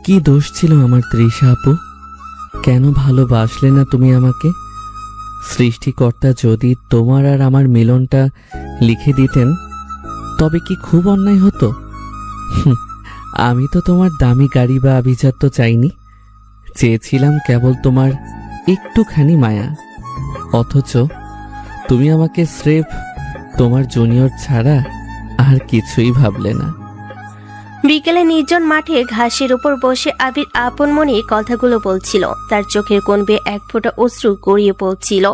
কি দোষ ছিল আমার তৃষা আপু? কেন ভালোবাসলে না তুমি আমাকে? সৃষ্টিকর্তা যদি তোমার আর আমার মিলনটা লিখে দিতেন তবে কি খুব অন্যায় হতো? আমি তো তোমার দামি গাড়ি বা আভিজাত্য চাইনি, চেয়েছিলাম কেবল তোমার একটুখানি মায়া। অথচ তুমি আমাকে স্রেফ তোমার জুনিয়র ছাড়া আর কিছুই ভাবলে না। বিকেলে নির্জন মাঠে ঘাসের উপর বসে আবির আপন মনে কথাগুলো বলছিল। তার চোখের কোণ বেয়ে এক ফোঁটা অশ্রু গড়িয়ে পড়ছিল।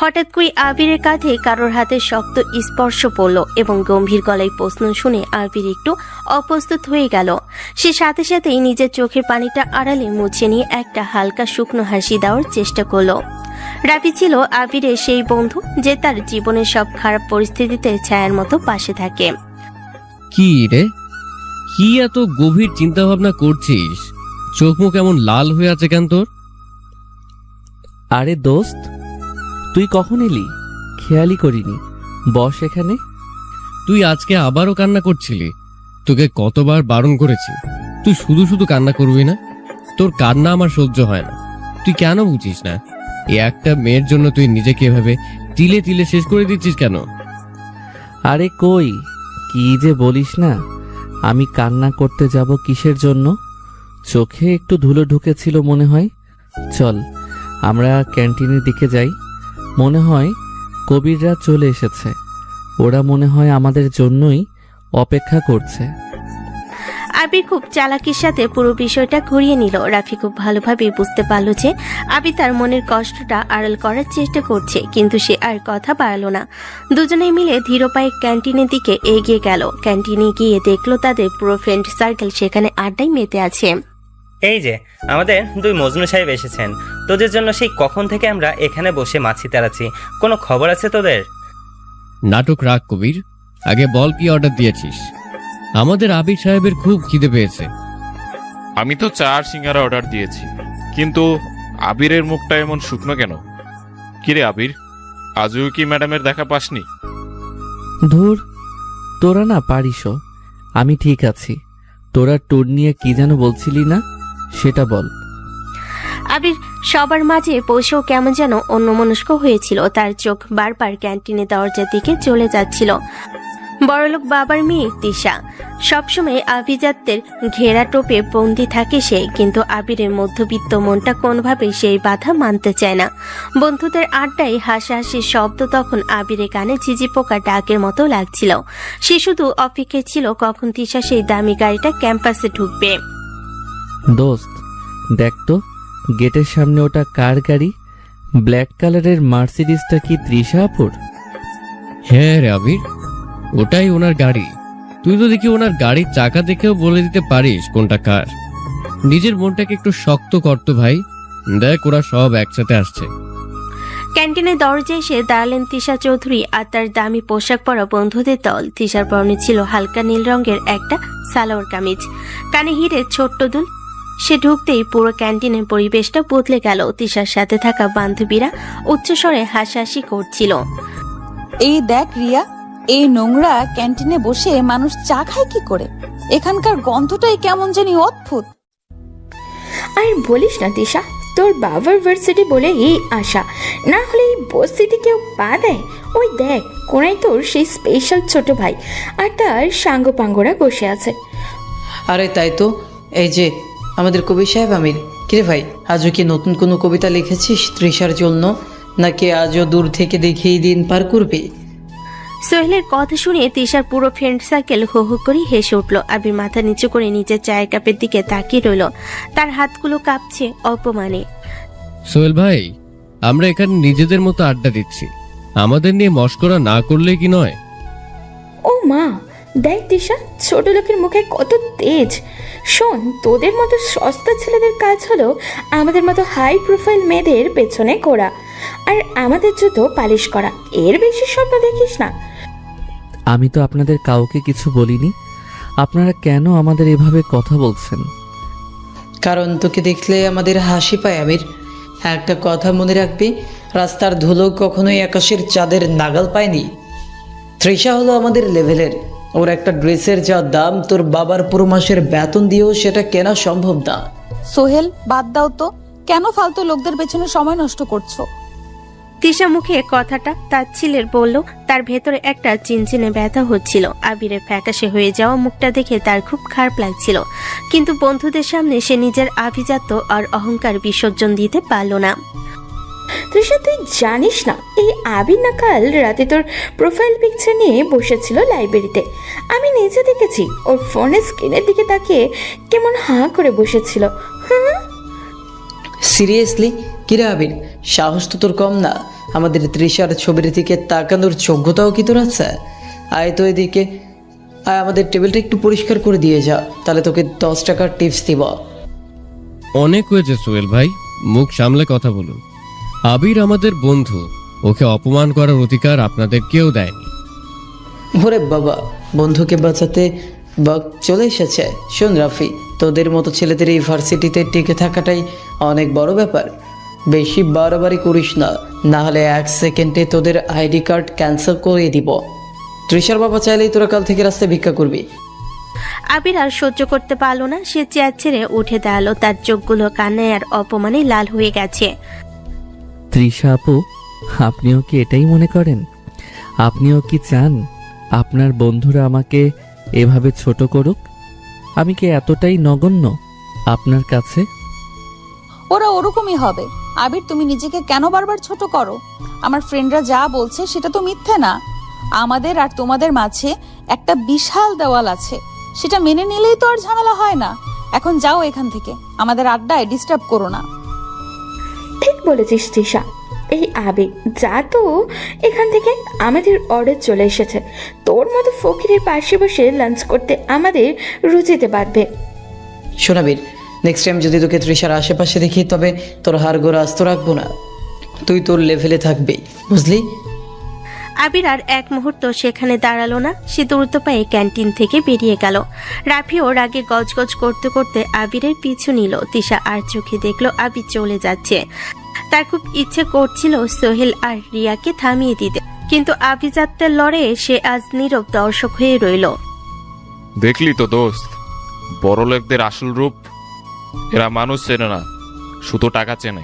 হঠাৎ করে আবিরের কাঁধে কারোর হাতে শক্ত স্পর্শ পড়ল এবং গম্ভীর গলায় প্রশ্ন শুনে আবির একটু অপ্রস্তুত হয়ে গেল। সে সাথে সাথেই নিজের চোখের পানিটা আড়ালে মুছে নিয়ে একটা হালকা শুকনো হাসি দেওয়ার চেষ্টা করলো। রাফি ছিল আবিরের সেই বন্ধু যে তার জীবনের সব খারাপ পরিস্থিতিতে ছায়ার মতো পাশে থাকে। কি রে, কি এত গভীর চিন্তা ভাবনা করছিস? চোখ মুখ এমন লাল হয়ে আছে কেন তোর? আরে দোস্ত, তুই কখন এলি? খেয়ালই করিনি। বস এখানে। তুই আজকে আবারও কান্না করছিলি? তোকে কতবার বারণ করেছি তুই শুধু শুধু কান্না করবি না। তোর কান্না আমার সহ্য হয় না। তুই কেন বুঝিস না? এই একটা মেয়ের জন্য তুই নিজেকে এভাবে তিলে তিলে শেষ করে দিচ্ছিস কেন? আরে কই, কি যে বলিস না। আমি কান্না করতে যাব কিসের জন্য? চোখে একটু ধুলো ঢুকেছিল মনে হয়। চল আমরা ক্যান্টিনের দিকে যাই। মনে হয় কবিররা চলে এসেছে। ওরা মনে হয় আমাদের জন্যই অপেক্ষা করছে। আবির খুব চালাকির সাথে পুরো বিষয়টা ঘুরিয়ে নিল। রাফি খুব ভালোভাবে বুঝতে পারল যে আবির তার মনের কষ্টটা আড়াল করার চেষ্টা করছে, কিন্তু সে আর কথা বাড়ালো না। দুজনে মিলে ধীর পায়ে ক্যান্টিনের দিকে এগিয়ে গেল। ক্যান্টিনে গিয়ে দেখলো তাদের পুরো ফ্রেন্ড সার্কেল সেখানে আড্ডায় মেতে আছে। এই যে আমাদের দুই মজনু সাহেব এসেছেন। তোদের জন্য সেই কখন থেকে আমরা এখানে বসে মাছি তাড়াচ্ছি। কোনো খবর আছে তোদের? নাটক রাখ কবির, আগে বল কি অর্ডার দিয়েছিস? আমাদের আবির সাহেবের খুব খিদে পেয়েছে। আমি তো 4 সিঙ্গারা অর্ডার দিয়েছি, কিন্তু আবিরের মুখটা এমন শুকনো কেন? কিরে আবির, আজও কি ম্যাডামের দেখা পাসনি? ধুর, তোরা না পারিসও। আমি ঠিক আছি। তোরা ট্যুর নিয়ে কি যেন বলছিলি না, সেটা বল। আবির সবার মাঝে পৌঁছেও কেমন যেন অন্যমনস্ক হয়েছিল। তার চোখ বারবার ক্যান্টিনের দরজার দিকে চলে যাচ্ছিল। বড়লোক বাবার মেয়ে তিশা। সবসময় আভিজাত্যের ঘেরা টোপে বন্দি থাকে সে, কিন্তু আবিরের মধ্যবিত্ত মনটা কোনোভাবে সেই বাধা মানতে চায় না। বন্ধুদের আড্ডায় হাসাহাসির শব্দ তখন আবিরের কানে ঝিঝি পোকা ডাকের মতো লাগছিল। সে শুধু অপেক্ষায় ছিল কখন তিশা সেই দামি গাড়িটা ক্যাম্পাসে ঢুকবে। দোস্ত দেখ তো, গেটের সামনে ওটা কার গাড়ি? ব্ল্যাক কালারের মার্সিডিজটা কি তৃষা আপুর? হ্যাঁ রে আবির, ওটাই ওনার গাড়ি। তুই তো দেখি ওনার গাড়ির চাকা দেখেও বলে দিতে পারিস কোনটা কার। নিজের মনটাকে একটু শক্ত করতো ভাই। দেখ ওরা সব একসাথে আসছে। ক্যান্টিনের দরজায় এসে দাঁড়ালেন তিশা চৌধুরী আর তার দামি পোশাক পরা বন্ধুদের দল। তিশার পরনে ছিল হালকা নীল রঙের একটা সালোয়ার কামিজ, কানে হিরের ছোট্ট দুল। সে ঢুকতেই পুরো ক্যান্টিনের পরিবেশটা বদলে গেল। তিশার সাথে থাকা বান্ধবীরা উচ্চস্বরে হাসাহাসি করছিল। এই দেখ রিয়া, এই নোংরা ক্যান্টিনে বসে মানুষ চা খায় কি করে? এখানকার গন্ধটাই কেমন জানি অদ্ভুত। আর বলিস না তিশা, তোর বাবার ভার্সিটি বলে এই আশা, না হলে এই বস্তিতে কেউ পা দেয়? ওই দেখ কোনায় তোর সেই স্পেশাল ছোট ভাই আর তার সাঙ্গপাঙ্গরা বসে আছে। আরে তাই তো, এই যে আমাদের কবি সাহেব আমির। কিরে ভাই, আজও কি নতুন কোনো কবিতা লিখেছিস তৃষার জন্য, নাকি আজও দূর থেকে দেখেই দিন পার করবে? সোহেলের কথা শুনে তিশার পুরো ফ্রেন্ড সার্কেল হো হো করে হেসে উঠল। আবির মাথা নিচু করে নিজের চায়ের কাপের দিকে তাকিয়ে রইল। তার হাতগুলো কাঁপছে অপমানে। সোহেল ভাই, আমরা এখানে নিজেদের মতো আড্ডা দিচ্ছি, আমাদের নিয়ে মশকরা না করলে কি নয়? ও মা, দেখ তিশা, ছোট লোকের মুখে কত তেজ। শোন, তোদের মতো সস্তা ছেলেদের কাজ হলো আমাদের মতো হাই প্রোফাইল মেয়েদের পেছনে ঘোরা আর আমাদের জুতো পালিশ করা। এর বেশি স্বপ্ন দেখিস না। আমি তো আপনাদের কাউকে কিছু বলিনি। আপনারা কেন আমাদের এভাবে কথা বলছেন? কারণ তোকে দেখলে আমাদের হাসি পায় আমির। একটা কথা মনে রাখবি, রাস্তার ধুলো কখনোই আকাশের চাঁদের নাগাল পায়নি। তৃষা হলো আমাদের লেভেলের, ওর একটা ড্রেসের যা দাম তোর বাবার পুরো মাসের বেতন দিয়েও সেটা কেনা সম্ভব না। সোহেল, বাদ দাও তো, কেন ফালতু লোকদের পেছনে সময় নষ্ট করছো? তিশা মুখে কথাটা তাচ্ছিলের বলল, তার ভেতরে একটা চিনচিনে ব্যথা হচ্ছিল। আবিরের ফ্যাকাশে হয়ে যাওয়া মুখটা দেখে তার খুব খারাপ লাগছিল, কিন্তু বন্ধুদের সামনে সে নিজের আভিজাত্য আর অহংকার বিসর্জন দিতে পারল না। তৃষা, তুই জানিস না এই আবির না কাল রাতে তোর প্রোফাইল পিকচার নিয়ে বসেছিল লাইব্রেরিতে। আমি নিজে দেখেছি, ওর ফোনের স্ক্রিনের দিকে তাকিয়ে কেমন হাঁ করে বসেছিল। সিরিয়াসলি? কিরে আবির, সাহস তো তোর কম না? আমাদের তৃষার ছবির দিকে তাকানোর যোগ্যতাও কি তোর আছে? আয় তো এদিকে আয়, আমাদের টেবিলটা একটু পরিষ্কার করে দিয়ে যা, তাহলে তোকে 10 টাকার টিপস দিব। অনেক হয়েছে সোহেল ভাই, মুখ সামলে কথা বলুন। আবির আমাদের বন্ধু, ওকে অপমান করার অধিকার আপনাদের কেউ দেয়নি। ওরে বাবা, বন্ধুকে বাঁচাতে বাঘ চলে এসেছে। শোন রাফি, তোদের মতো ছেলেদের এই ভার্সিটিতে টিকে থাকাটাই অনেক বড় ব্যাপার। বেশি বাড়াবাড়ি করিস না, না হলে 1 সেকেন্ডে তোদের আইডি কার্ড ক্যান্সেল করে দিব। তৃষার বাবা চাইলেই তোরা কাল থেকে রাস্তায় ভিক্ষা করবি। আবির আর সহ্য করতে পারল না, সে চেয়ার ছেড়ে উঠে দাঁড়ালো। তার চোখগুলো কান্নায় আর অপমানে লাল হয়ে গেছে। তৃষা আপু, আপনিও কি এটাই মনে করেন? আপনিও কি চান আপনার বন্ধুরা আমাকে এভাবে ছোট করুক? আমি কি এতটাই নগণ্য আপনার কাছে? ওরা ওরকমই হবে। আবির, তুমি নিজেকে কেন বারবার ছোট করো? আমার ফ্রেন্ডরা যা বলছে সেটা তো মিথ্যে না। আমাদের আর তোমাদের মাঝে একটা বিশাল দেওয়াল আছে, সেটা মেনে নিলেই তো আর ঝামেলা হয় না। এখন যাও এখান থেকে, আমাদের আড্ডায় ডিস্টার্ব করো না। ঠিক বলেছিস তৃষা, এই আবেগ যা তো এখান থেকে। আমাদের অর্ডার চলে এসেছে, তোর মতো ফকিরের পাশে বসে লাঞ্চ করতে আমাদের রুচিতে বাঁধবে। শোনাবির, নেক্সট টাইম যদি তোকে তৃষার আশেপাশে দেখি, তবে তোর হাড় গোড়া আস্ত রাখবো না। তুই তোর লেভেলে থাকবি, বুঝলি? আবির আর এক মুহূর্ত সেখানে দাঁড়ালো না, সে দ্রুত পায়ে ক্যান্টিন থেকে বেরিয়ে গেল। রাফিও রাগে গজগজ করতে করতে আবিরের পিছু নিল। তিশা আর চোখে দেখলো আবির চলে যাচ্ছে। তার খুব ইচ্ছে করছিল সোহেল আর রিয়াকে থামিয়ে দিতে, কিন্তু আভিজাত্যের লড়াইয়ে সে আজ নীরব দর্শক হয়ে রইল। দেখলি তো দোস্ত, বড় লোকদের আসল রূপ। এরা মানুষ চেনে না, শুধু টাকা চেনে।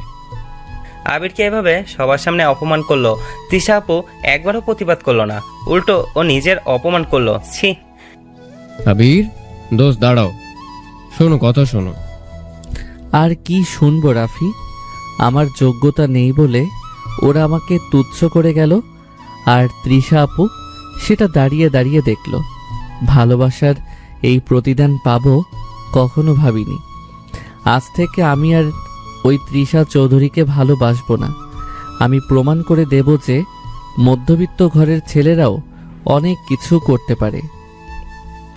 আবিরকে এভাবে সবার সামনে অপমান করলো। তৃষা আপু একবারও প্রতিবাদ করলো না, উল্টো ও নিজের অপমান করলো। ছি। আবির দোস্ত দাঁড়াও, শোনো কথা শোনো। আর কি শুনবো রাফি? আমার যোগ্যতা নেই বলে ওরা আমাকে তুচ্ছ করে গেল, আর তৃষা আপু সেটা দাঁড়িয়ে দাঁড়িয়ে দেখল। ভালোবাসার এই প্রতিদান পাবো কখনো ভাবিনি। আজ থেকে আমি আর ওই তৃষা চৌধুরীকে ভালোবাসবো না। আমি প্রমাণ করে দেব যে মধ্যবিত্ত ঘরের ছেলেরাও অনেক কিছু করতে পারে।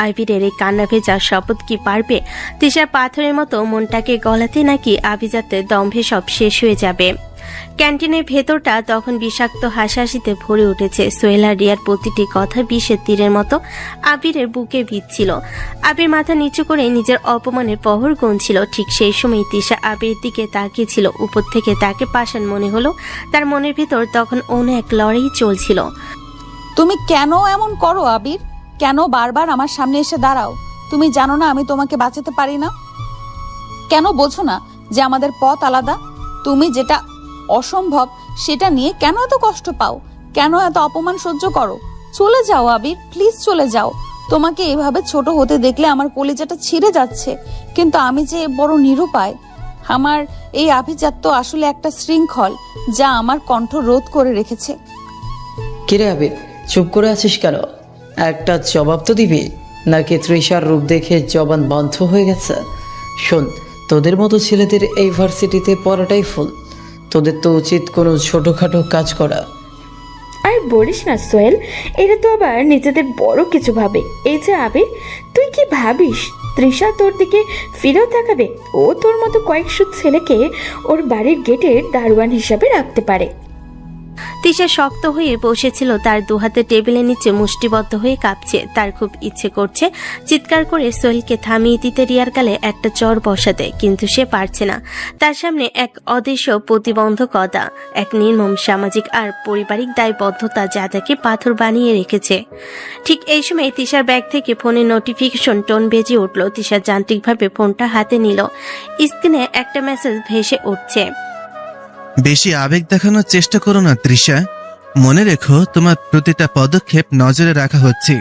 আবিরের এই কান্না ভেজা শপথ কি পারবে তিশার পাথরের মতো মনটাকে গলাতে, নাকি আভিজাত্যের দম্ভে সব শেষ হয়ে যাবে? ক্যান্টিনের ভেতরটা তখন বিষাক্ত হাসাহাসিতে ভরে উঠেছে। সোহেল আর রিয়ার প্রতিটি কথা বিষের তীরের মতো আবিরের বুকে বিঁধছিল। আবির মাথা নিচু করে নিজের অপমানের প্রহর গুনছিল। ঠিক সেই সময় তিশা আবিরের দিকে তাকিয়েছিল। উপর থেকে তাকে পাষাণ মনে হলো। তার মনের ভেতর তখন অন্য এক লড়াই চলছিল। তুমি কেন এমন করো আবির? কেন বারবার আমার সামনে এসে দাঁড়াও? তুমি জানো না আমি তোমাকে বাঁচাতে পারি না? কেন বোঝো না যে আমাদের পথ আলাদা? তুমি যেটা অসম্ভব সেটা নিয়ে কেন এত কষ্ট পাও? কেন এত অপমান সহ্য করো? চলে যাও আবির, প্লিজ চলে যাও। তোমাকে এভাবে ছোট হতে দেখলে আমার কলিজাটা ছিঁড়ে যাচ্ছে। কিন্তু আমি যে বড় নিরুপায়। আমার এই আভিজাত্য আসলে একটা শৃঙ্খল যা আমার কণ্ঠ রোধ করে রেখেছে। কিরে আবির, চুপ করে আছিস কেন? একটা জবাব তো দিবি, নাকি তৃষার রূপ দেখে জবান বন্ধ হয়ে গেছে? শোন, তোদের মতো ছেলেদের এই ভার্সিটিতে পড়াটাই ফুল। তোদের তো উচিত কোনো ছোটখাটো কাজ করা। আর বলিস না সোহেল, এরা তো আবার নিজেদের বড় কিছু ভাবে। এই যে আবির, তুই কি ভাবিস তৃষা তোর দিকে ফিরেও তাকাবে? ও তোর মতো কয়েকশো ছেলেকে ওর বাড়ির গেটের দারোয়ান হিসাবে রাখতে পারে। তিশা শক্ত হয়ে বসেছিল, তার দুহাতে টেবিলের নিচে মুষ্টিবদ্ধ হয়ে কাঁপছে। তার খুব ইচ্ছে করছে চিৎকার করে সোহেলকে থামিয়ে দিতে, রিয়ার গালে একটা চড় বসাতে, কিন্তু সে পারছে না। তার সামনে এক অদৃশ্য প্রতিবন্ধকতা, এক নির্মম সামাজিক আর পারিবারিক দায়বদ্ধতা যা তাকে পাথর বানিয়ে রেখেছে। ঠিক এই সময় তিশার ব্যাগ থেকে ফোনের নোটিফিকেশন টোন বেজে উঠল। তিশা যান্ত্রিকভাবে ফোনটা হাতে নিল। স্ক্রিনে একটা মেসেজ ভেসে উঠছে। বেশি আবেগ দেখানোর চেষ্টা করো না তৃষা। মনে রেখো, তোমার প্রতিটা পদক্ষেপ নজরে রাখা হচ্ছে।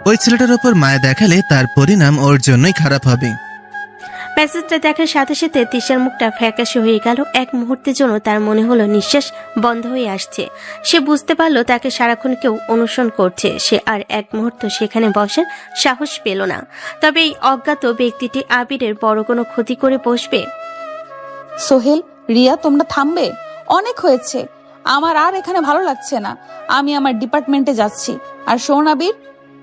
ওই ছেলেটার ওপর মায়া দেখালে তার পরিণাম ওর জন্যই খারাপ হবে। মেসেজটা দেখার সাথে সাথে তিশার মুখটা ফ্যাকাশে হয়ে গেল। এক মুহূর্তের জন্য তার মনে হলো নিঃশ্বাস বন্ধ হয়ে আসছে। সে বুঝতে পারলো তাকে সারাক্ষণ কেউ অনুসরণ করছে। সে আর এক মুহূর্ত সেখানে বসার সাহস পেল না। তবে এই অজ্ঞাত ব্যক্তিটি আবিরের বড় কোনো ক্ষতি করে বসবে? সোহেল, রিয়া, তোমরা থামবে? অনেক হয়েছে, আমার আর এখানে ভালো লাগছে না। আমি আমার ডিপার্টমেন্টে যাচ্ছি। আর শোন আবির,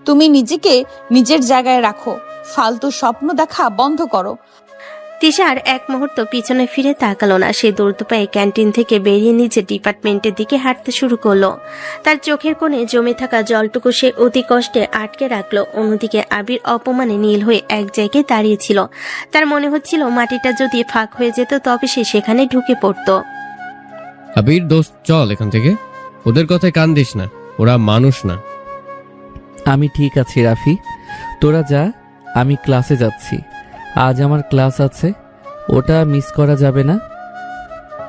তুমি নিজেকে নিজের জায়গায় রাখো, ফালতু স্বপ্ন দেখা বন্ধ করো। তিশা আর এক মুহূর্ত পিছনে ফিরে তাকালো না। সে দ্রুত পায়ে ক্যান্টিন থেকে বেরিয়ে নিজের ডিপার্টমেন্টের দিকে হাঁটতে শুরু করলো। তার চোখের কোণে জমে থাকা জলটুকু সে অতি কষ্টে আটকে রাখলো। অন্যদিকে আবির অপমানে নীল হয়ে এক জায়গায় দাঁড়িয়েছিল। তার মনে হচ্ছিল মাটিটা যদি ফাঁক হয়ে যেত তবে সে সেখানে ঢুকে পড়তো। আবির দোস্ত, চল এখান থেকে। ওদের কথায় কান দিস না, ওরা মানুষ না। আমি ঠিক আছি রাফি, তোরা যা, আমি ক্লাসে যাচ্ছি। আজ আমার ক্লাস আছে, ওটা মিস করা যাবে না।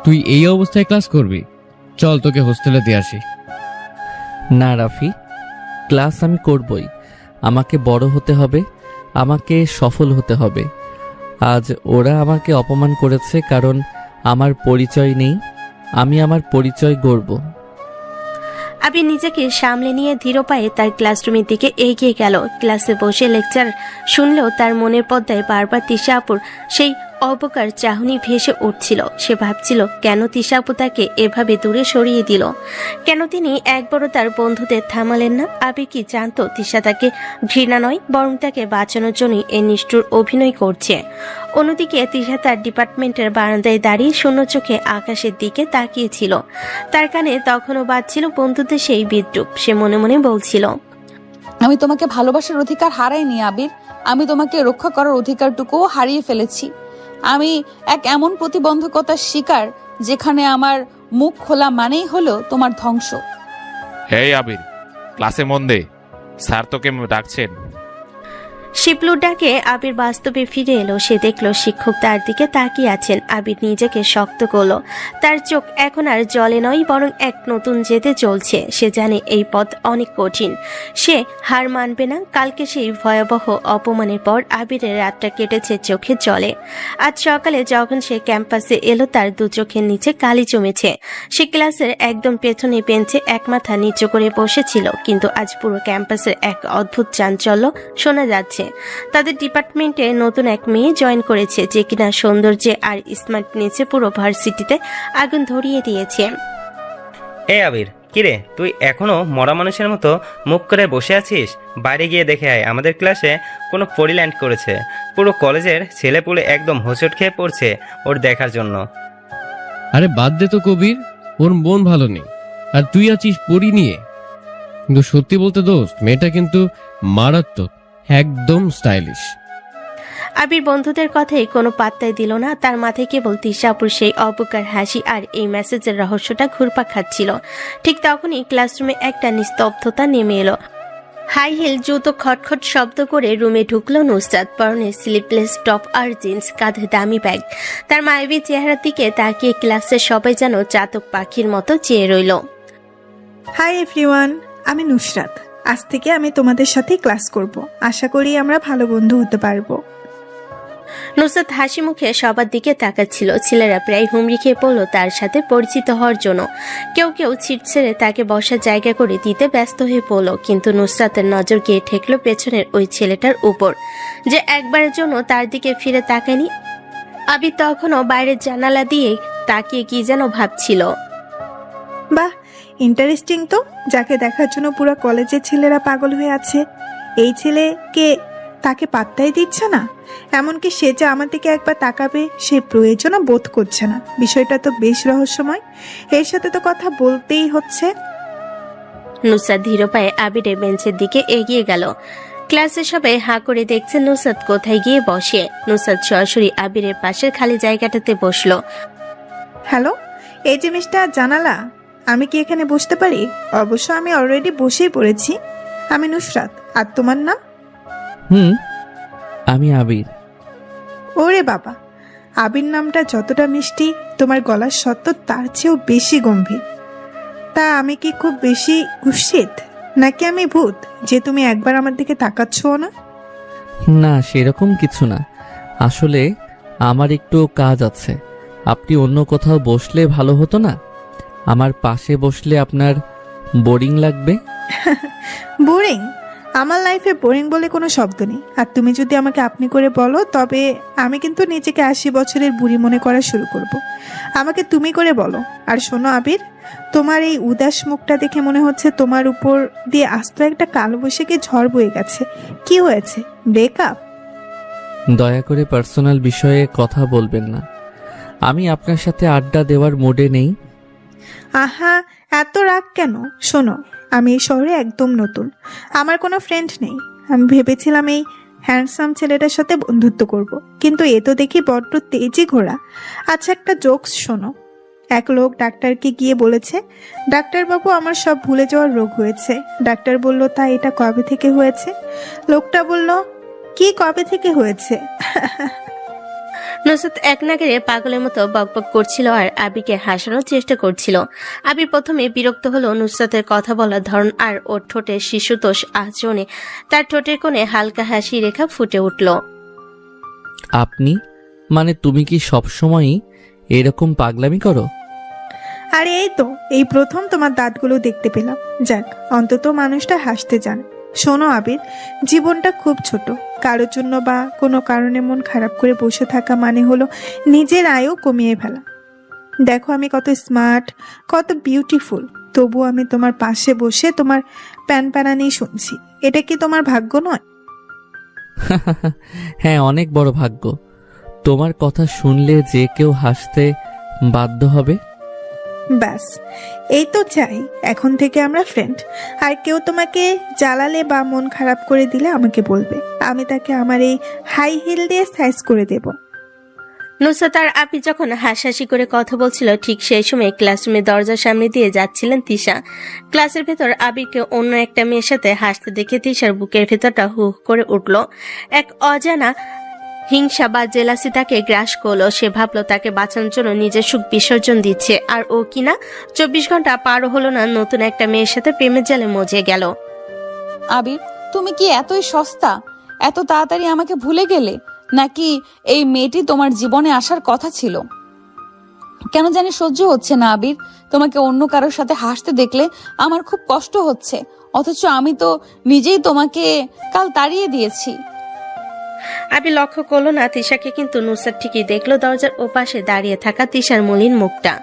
তুই এই অবস্থায় ক্লাস করবি? চল তোকে হোস্টেলে দিয়ে আসি। না রাফি, ক্লাস আমি করবই। আমাকে বড় হতে হবে, আমাকে সফল হতে হবে। আজ ওরা আমাকে অপমান করেছে কারণ আমার পরিচয় নেই। আমি আমার পরিচয় গড়ব। আবির নিজেকে সামলে নিয়ে ধীর পায়ে তার ক্লাসরুমের দিকে এগিয়ে গেল। ক্লাসে বসে লেকচার শুনলেও তার মনের পর্দায় বারবার তিশা আপুর সেই অবকার চাহনি ভেসে উঠছিল। সে ভাবছিল কেন তিশা আপু তাকে এভাবে দূরে সরিয়ে দিল, কেন তিনি একবারও তার বন্ধুদের থামালেন না। আবির কি জানতো তিশা তাকে ঘৃণা নয়, বরং তাকে বাঁচানোর জন্যই এই নিষ্ঠুর অভিনয় করছে। অন্যদিকে তিশা তার ডিপার্টমেন্টের বারান্দায় দাঁড়িয়ে শূন্য চোখে আকাশের দিকে তাকিয়েছিল। তার কানে তখনও বাজছিল বন্ধুদের সেই বিদ্রুপ। সে মনে মনে বলছিল, আমি তোমাকে ভালোবাসার অধিকার হারাইনি আবির, আমি তোমাকে রক্ষা করার অধিকারটুকুও হারিয়ে ফেলেছি। আমি এক এমন প্রতিবন্ধকতার শিকার যেখানে আমার মুখ খোলা মানেই হলো তোমার ধ্বংস। এই আবির, ক্লাসে মন দে, স্যার তোকে ডাকছেন। শিবলুর ডাকে আবির বাস্তবে ফিরে এলো। সে দেখলো শিক্ষক তার দিকে তাকিয়ে আছেন। আবির নিজেকে শক্ত করলো। তার চোখ এখন আর জলে নয়, বরং এক নতুন জেদে চলছে। সে জানে এই পথ অনেক কঠিন, সে হার মানবে না। কালকে সেই ভয়াবহ অপমানের পর আবিরের রাতটা কেটেছে চোখে জলে। আজ সকালে যখন সে ক্যাম্পাসে এলো তার দু চোখের নিচে কালি জমেছে। সে ক্লাসের একদম পেছনে বেঞ্চে এক মাথা নিচু করে বসেছিল, কিন্তু আজ পুরো ক্যাম্পাসের এক অদ্ভুত চাঞ্চল্য শোনা যাচ্ছে। তাদের ডিপার্টমেন্টে নতুন এক মেয়ে জয়েন করেছে, যে কিনা সৌন্দর্যে আর স্মার্টনেসে পুরো ভার্সিটিতে আগুন ধরিয়ে দিয়েছে। এ আবির, কিরে তুই এখনো মরা মানুষের মতো মুখ করে বসে আছিস? বাইরে গিয়ে দেখে আয়, আমাদের ক্লাসে কোনো পরিল্যান্ড করেছে। পুরো কলেজের ছেলেপুলে একদম হোঁচট খেয়ে পড়ছে ওর দেখার জন্য। আরে বাদ দে তো কবির, ওর মন ভালো নেই আর তুই আছিস পড়ি নিয়ে। কিন্তু সত্যি বলতে দোস্ত, মেয়েটা কিন্তু মারাত্মক, একদম স্টাইলিশ। আবির বন্ধুদের কথায় কোনো পাত্তাই দিল না। তার মাথায় কেবল তিশাপুর সেই অবকার হাসি আর এই মেসেজের রহস্যটা ঘুরপাক খাচ্ছিল। ঠিক তখনই ক্লাসরুমে একটা নিস্তব্ধতা নেমে এলো। হাই হিল জুতো খটখট শব্দ করে রুমে ঢুকলো নুসরাত। পরনে স্লিপলেস টপ আর জিন্স, কাঁধে দামি ব্যাগ। তার মায়াবী চেহারার দিকে তাকিয়ে ক্লাসের সবাই যেন চাতক পাখির মতো চেয়ে রইল। হাই এভরিওয়ান, আমি নুসরাত। আজ থেকে আমি তোমাদের সাথে ক্লাস করব। আশা করি আমরা ভালো বন্ধু হতে পারবো। নুসরাত হাসি মুখে সবার দিকে তাকাচ্ছিল। ছেলেরা প্রায় হুমড়ি খেয়ে পড়ল তার সাথে পরিচিত হওয়ার জন্য। কেউ কেউ ছিট ছেড়ে তাকে বসার জায়গা করে দিতে ব্যস্ত হয়ে পড়ল, কিন্তু নুসরাতের নজর গিয়ে ঠেকল পেছনের ওই ছেলেটার উপর, যে একবারের জন্য তার দিকে ফিরে তাকায়নি। আবির তখনও বাইরের জানালা দিয়ে তাকিয়ে কি যেন ভাবছিল। বাহ, ইন্টারেস্টিং তো। যাকে দেখার জন্য পুরো কলেজের ছেলেরা পাগল হয়ে আছে, এই ছেলেকে তাকে পাত্তাই দিচ্ছে না। এমনকি সে যে আমার দিকে একবার তাকাবে সে প্রয়োজনও বোধ করছে না। বিষয়টা তো বেশ রহস্যময়। এর সাথে তো কথা বলতেই হচ্ছে। নুসরাত ধীর পায়ে আবিরের বেঞ্চের দিকে এগিয়ে গেল। ক্লাসে সবাই হাঁ করে দেখছে নুসরাত কোথায় গিয়ে বসে। নুসরাত সরাসরি আবিরের পাশের খালি জায়গাটাতে বসলো। হ্যালো, এই যে মিস্টার জানালা, আমি কি এখানে বসতে পারি? অবশ্য আমি অলরেডি বসেই পড়েছি। আমি নুসরাত, আর তোমার নাম? আমি আবির। ওরে বাবা, আবির নামটা যতটা মিষ্টি তোমার গলার স্বত্ব তার চেয়েও বেশি গম্ভীর। তা আমি কি খুব বেশি কুৎসিত নাকি আমি ভূত যে তুমি একবার আমার দিকে তাকাচ্ছো না? না, সেরকম কিছু না। আসলে আমার একটু কাজ আছে। আপনি অন্য কোথাও বসলে ভালো হতো না? আমার পাশে বসলে আপনার বোরিং লাগবে। বোরিং? আমার লাইফে বোরিং বলে কোনো শব্দ নেই। আর তুমি যদি আমাকে আপনি করে বলো তবে আমি কিন্তু নিজেকে 80 বছরের বুড়ি মনে করা শুরু করব। আমাকে তুমি করে বলো। আর শোনো আবির, তোমার এই উদাস মুখটা দেখে মনে হচ্ছে তোমার উপর দিয়ে আস্ত একটা কালবৈশাখী ঝড় বয়ে গেছে। কি হয়েছে, ব্রেকআপ? দয়া করে পার্সোনাল বিষয়ে কথা বলবেন না। আমি আপনার সাথে আড্ডা দেওয়ার মুডে নেই। আহা, এত রাগ কেন? শোনো, আমি এই শহরে একদম নতুন। আমার কোনো ফ্রেন্ড নেই। আমি ভেবেছিলাম এই হ্যান্ডসাম ছেলেটার সাথে বন্ধুত্ব করব, কিন্তু এ তো দেখি বড্ড তেজি ঘোড়া। আচ্ছা, একটা জোকস শোনো। এক লোক ডাক্তারকে গিয়ে বলেছে, ডাক্তারবাবু আমার সব ভুলে যাওয়ার রোগ হয়েছে। ডাক্তার বলল, তা এটা কবে থেকে হয়েছে? লোকটা বলল, কি কবে থেকে হয়েছে? নুসরাত এক নাগারে পাগলের মতো বকবক করছিল আর আবিকে হাসানোর চেষ্টা করছিল। আবি প্রথমে বিরক্ত হলো নুসরাতের কথা বলার ধরন আর ওর ঠোঁটের শিশুতোষ আচরণে। তার ঠোঁটের কোণে হালকা হাসি রেখা ফুটে উঠল। আপনি মানে তুমি কি সবসময়ই এরকম পাগলামি করো? আরে এই তো, এই প্রথম তোমার দাঁতগুলো দেখতে পেলাম। যাক, অন্তত মানুষটা হাসতে জানে। শোনো আবির, জীবনটা খুব ছোট। কারোর জন্য বা কোনো কারণে মন খারাপ করে বসে থাকা মানে হলো নিজের আয়ও কমিয়ে ফেলা। দেখো আমি কত স্মার্ট, কত বিউটিফুল, তবু আমি তোমার পাশে বসে তোমার প্যানপ্যানানি শুনছি। এটা কি তোমার ভাগ্য নয়? হ্যাঁ, অনেক বড় ভাগ্য। তোমার কথা শুনলে যে কেউ হাসতে বাধ্য হবে। ব্যাস, এই তো চাই। এখন থেকে আমরা ফ্রেন্ড। আর কেউ তোমাকে জ্বালালে বা মন খারাপ করে দিলে আমাকে বলবে। আমি তাকে আমার এই হাই হিল দিয়ে সাইজ করে দেব। নুসরাত আর আবি যখন হাসাহাসি করে কথা বলছিল, ঠিক সেই সময় ক্লাসরুমের দরজার সামনে দিয়ে যাচ্ছিলেন তিশা। ক্লাসের ভেতর আবিরকে অন্য একটা মেয়ের সাথে হাসতে দেখে তিশার বুকের ভেতরটা হু হু করে উঠল। এক অজানা হিংসা বা জেলাসি তাকে গ্রাস করলো। সে ভাবলো তাকে বাঁচানোর জন্য নিজের সুখ বিসর্জন দিচ্ছে, আর ও কিনা 24 ঘন্টা পারও হলো না নতুন একটা মেয়ের সাথে প্রেমের জালে মজে গেল। আবির, তুমি কি এতই সস্তা? এত তাড়াতাড়ি আমাকে ভুলে গেলে? নাকি এই মেয়েটি তোমার জীবনে আসার কথা ছিল? কেন জানি সহ্য হচ্ছে না আবির। তোমাকে অন্য কারোর সাথে হাসতে দেখলে আমার খুব কষ্ট হচ্ছে, অথচ আমি তো নিজেই তোমাকে কাল তাড়িয়ে দিয়েছি। আবি লক্ষ্য করলো না তিশাকে, কিন্তু নুসরাত ঠিকই দেখলো দরজার ওপাশে দাঁড়িয়ে থাকা তিশার মলিন মুখটা।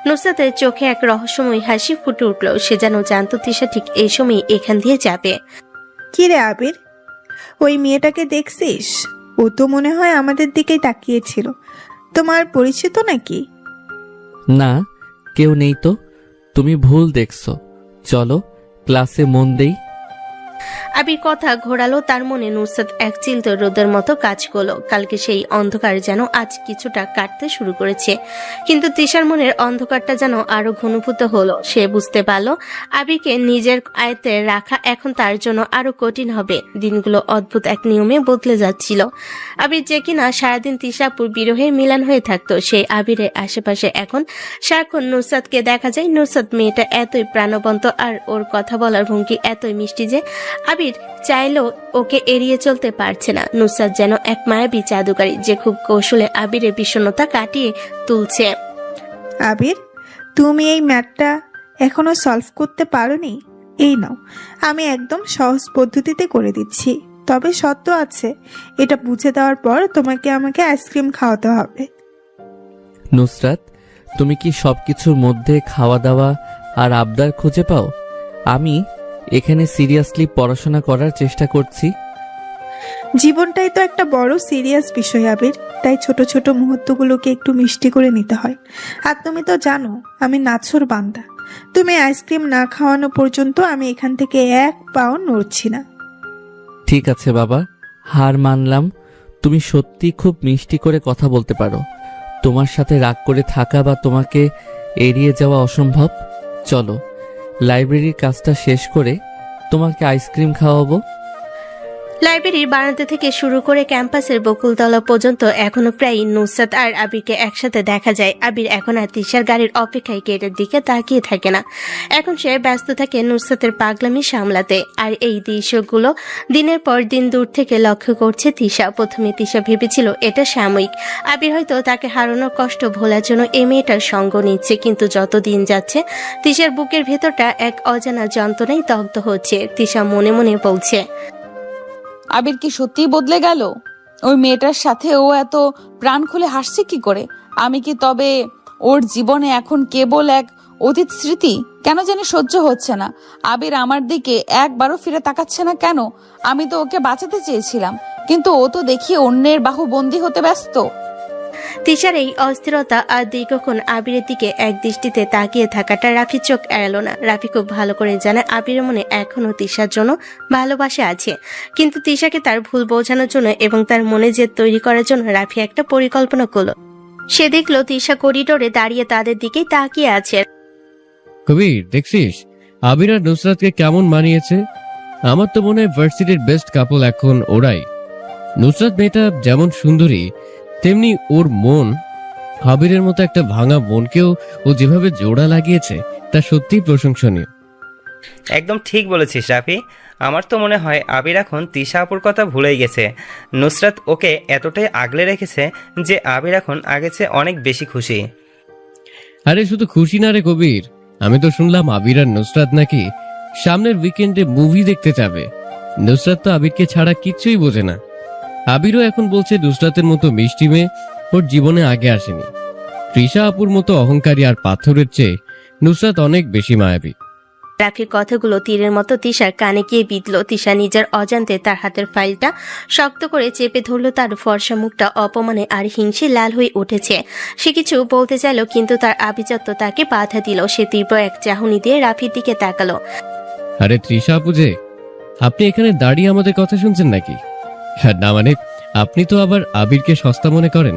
নুসরাতের চোখে এক রহস্যময় হাসি ফুটে উঠল। সে যেন জানতো তিশা ঠিক এই সময় এখান দিয়ে যাবে। কি রে আবির, ওই মেয়েটাকে দেখছিস? ও তো মনে হয় আমাদের দিকেই তাকিয়েছিল। তোমার পরিচিত নাকি? না, কেউ নেই তো। তুমি ভুল দেখছো। চলো ক্লাসে মন দেই। আবির কথা ঘোরালো তার মনে। নুসরাত এক চিলতে রোদের মতো কাজ করলো। কালকে সেই অন্ধকার যেন আজ কিছুটা কাটতে শুরু করেছে, কিন্তু তিশার মনের অন্ধকারটা যেন আরো ঘনীভূত হলো। সে বুঝতে পারলো আবিরকে নিজের আয়ত্তে রাখা এখন তার জন্য আরো কঠিন হবে। দিনগুলো অদ্ভুত এক নিয়মে বদলে যাচ্ছিল। আবির যে কিনা সারাদিন তিশাপুর বিরহের মিলন হয়ে থাকতো, সেই আবিরের আশেপাশে এখন সারাক্ষণ নুসরাতকে দেখা যায়। নুসরাত মেয়েটা এতই প্রাণবন্ত আর ওর কথা বলার ভঙ্গি এতই মিষ্টি যে আবির চাইলেও ওকে এড়িয়ে চলতে পারছে না। নুসরাত যেন এক মায়াবী জাদুকারী যে খুব কৌশলে আবিরের বিষণ্ণতা কাটিয়ে তুলছে। আবির, তুমি এই ম্যাথটা এখনো সলভ করতে পারোনি? এই নাও, আমি একদম সহজ পদ্ধতিতে করে দিচ্ছি। তবে শর্ত আছে। এটা বুঝে দেওয়ার পর তোমাকে আমাকে আইসক্রিম খাওয়াতে হবে। নুসরাত, তুমি কি সবকিছুর মধ্যে খাওয়া দাওয়া আর আবদার খুঁজে পাও? আমি এখানে সিরিয়াসলি পড়াশোনা করার চেষ্টা করছি। জীবনটাই তো একটা বড় সিরিয়াস বিষয় আবির, তাই ছোট ছোট মুহূর্তগুলোকে একটু মিষ্টি করে নিতে হয়। আর তুমি তো জানো আমি নাছর বান্দা, তুমি আইসক্রিম না খাওয়ানো পর্যন্ত আমি এখান থেকে এক পাও নড়ছি না। ঠিক আছে বাবা, হার মানলাম। তুমি সত্যি খুব মিষ্টি করে কথা বলতে পারো। তোমার সাথে রাগ করে থাকা বা তোমাকে এড়িয়ে যাওয়া অসম্ভব। চলো, লাইব্রেরির কাজটা শেষ করে তোমাকে আইসক্রিম খাওয়াবো। লাইব্রেরির বারান্দা থেকে শুরু করে ক্যাম্পাসের বকুলতলা পর্যন্ত এখনো প্রায় নুসরাত আর আবিরকে একসাথে দেখা যায়। আবির এখন আর তিশার গাড়ির অপেক্ষায় গেটের দিকে তাকিয়ে থাকে না। এখন সে ব্যস্ত থাকে নুসরাতের পাগলামি সামলাতে। আর এই দৃশ্যগুলো দিনের পর দিন দূর থেকে লক্ষ্য করছে তিশা। প্রথমে তিশা ভেবেছিল এটা সাময়িক, আবির হয়তো তাকে হারানোর কষ্ট ভোলার জন্য এই মেয়েটার সঙ্গ নিচ্ছে। কিন্তু যত দিন যাচ্ছে তিশার বুকের ভেতরটা এক অজানা যন্ত্রণায় দগ্ধ হচ্ছে। তিশা মনে মনে বলছে, আবির কি সত্যিই বদলে গেল? ওই মেয়েটার সাথে ও এত প্রাণ খুলে হাসছে কি করে? আমি কি তবে ওর জীবনে এখন কেবল এক অতীত স্মৃতি? কেন জানি সহ্য হচ্ছে না। আবির আমার দিকে একবারও ফিরে তাকাচ্ছে না কেন? আমি তো ওকে বাঁচাতে চেয়েছিলাম, কিন্তু ও তো দেখি অন্যের বাহুবন্দী হতে ব্যস্ত। তিশার এই অস্থিরতা আর দীর্ঘক্ষণ আবিরের দিকে এক দৃষ্টিতে তাকিয়ে থাকাটা রাফির চোখ এড়ালো না। রাফি খুব ভালো করে জানে আবিরের মনে এখনো তিশার জন্য ভালোবাসা আছে, কিন্তু তিশাকে তার ভুল বোঝানোর জন্য এবং তার মনে জেদ তৈরি করার জন্য রাফি একটা পরিকল্পনা করলো। সে দেখলো তিশা করিডোরে দাঁড়িয়ে তাদের দিকেই তাকিয়ে আছে। কবির, দেখছিস আবির আর নুসরাতকে কেমন মানিয়েছে? আমার তো মনে হয় ভার্সিটির বেস্ট কাপল এখন ওরাই। নুসরাত মেয়েটা যেমন সুন্দরী, তেমনি ওর মন আবিরের মতো একটা ভাঙা মনকেও ও যেভাবে জোড়া লাগিয়েছে তা সত্যিই প্রশংসনীয়। একদম ঠিক বলেছিস রাফি। আমার তো মনে হয় আবির এখন তিশা আপুর কথা ভুলেই গেছে। নুসরাত ওকে এতটাই আগলে রেখেছে যে আবির এখন আগের চেয়ে অনেক বেশি খুশি। আরে শুধু খুশি না রে কবির, আমি তো শুনলাম আবির আর নুসরাত নাকি সামনের উইকেন্ডে মুভি দেখতে যাবে। নুসরাত তো আবিরকে ছাড়া কিচ্ছুই বোঝে না। আবিরও এখন বলছে নুসরাতের মতো মিষ্টি মেয়ে ওর জীবনে আগে আসেনি। তৃষা আপুর মতো অহংকারী আর পাথরের চেয়ে নুসরাত অনেক বেশি মায়াবী। রাফির কথাগুলো তীরের মতো তিশার কানে গিয়ে বিঁধল। তিশা নিজের অজান্তে তার হাতের ফাইলটা শক্ত করে চেপে ধরল। তার ফর্সা মুখটা অপমানে আর হিংসে লাল হয়ে উঠেছে। সে কিছু বলতে চাইল, কিন্তু তার আভিজাত্য তাকে বাধা দিল। সে তীব্র এক চাহনি দিয়ে রাফির দিকে তাকালো। আরে তৃষা আপু যে, আপনি এখানে দাঁড়িয়ে আমাদের কথা শুনছেন নাকি? হ্যাঁ, না মানে আপনি তো আবার আবিরকে সস্তা মনে করেন,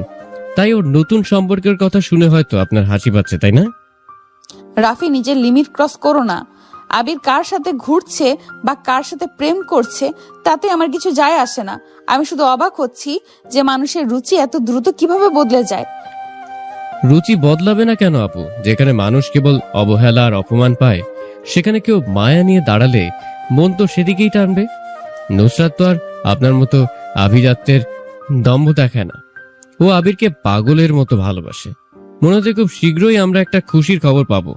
তাই ওর নতুন সম্পর্কের কথা শুনে হয়তো আপনার হাসি পাচ্ছে, তাই না? রাফি, নিজের লিমিট ক্রস করো না। আবির কার সাথে ঘুরছে বা কার সাথে প্রেম করছে তাতে আমার কিছু যায় আসে না। আমি শুধু অবাক হচ্ছি যে মানুষের রুচি এত দ্রুত কিভাবে বদলে যায়। রুচি বদলাবে না কেন আপু? যেখানে মানুষ কেবল অবহেলা আর অপমান পায়, সেখানে কেউ মায়া নিয়ে দাঁড়ালে মন তো সেদিকেই টানবে। নুসরাত তো আর আপনার মতো আভিজাত্যের দম্ভ দেখায় না। ও আবিরকে পাগলের মতো ভালোবাসে। মনে হচ্ছে খুব শীঘ্রই আমরা একটা খুশির খবর পাবো।